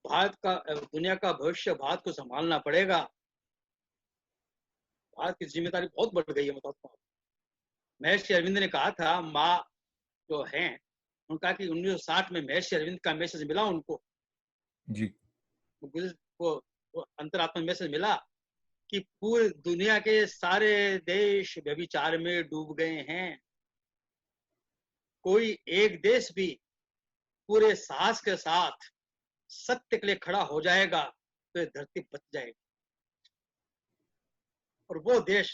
भारत का दुनिया का भविष्य भारत को संभालना पड़ेगा। भारत की जिम्मेदारी बहुत बढ़ गई है। मतलब महर्षि अरविंद ने कहा था, माँ जो है उनका कि 1960 में महर्षि अरविंद का मैसेज मिला उनको, जी। वो, वो अंतरात्मा मैसेज मिला कि पूरी दुनिया के सारे देश व्यभिचार में डूब गए हैं, कोई एक देश भी पूरे साहस के साथ सत्य के लिए खड़ा हो जाएगा तो ये धरती बच जाएगी। और वो देश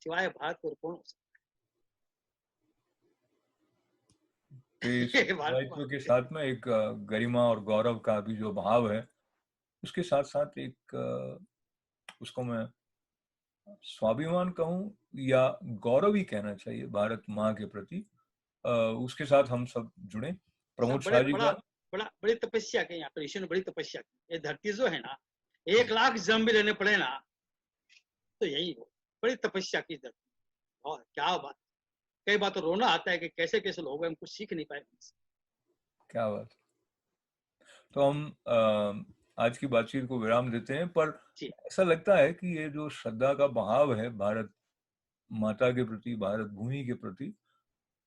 सिवाय भारत को और कौन हो तो इस सकता है। दायित्व भारत के साथ में एक गरिमा और गौरव का भी जो भाव है, उसके साथ साथ एक उसको मैं स्वाभिमान कहूँ या गौरव ही कहना चाहिए भारत माँ के प्रति, उसके साथ हम सब जुड़े। प्रमोद सब बड़े शाह जी बड़ा का। बड़ा बड़ी तपस्या की, यहाँ पर ऋषि ने बड़ी तपस्या की। ये धरती जो है ना, 1 लाख जन्म भी लेने पड़े ना तो यही हो, बड़ी तपस्या की धरती। और क्या बात, कई बार तो रोना आता है कि कैसे कैसे लोग हैं, हम कुछ सीख नहीं पाए उनसे। क्या बात। तो हम आज की बातचीत को विराम देते हैं, पर जी ऐसा लगता है कि ये जो श्रद्धा का बहाव है भारत माता के प्रति, भारत भूमि के प्रति,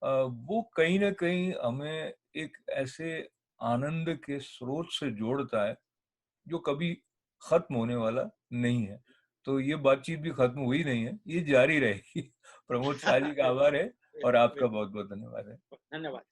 वो कहीं ना कहीं हमें एक ऐसे आनंद के स्रोत से जोड़ता है जो कभी खत्म होने वाला नहीं है। तो ये बातचीत भी खत्म हुई नहीं है, ये जारी रहेगी। प्रमोद शाह जी का आभार है, और आपका बहुत बहुत धन्यवाद है। धन्यवाद।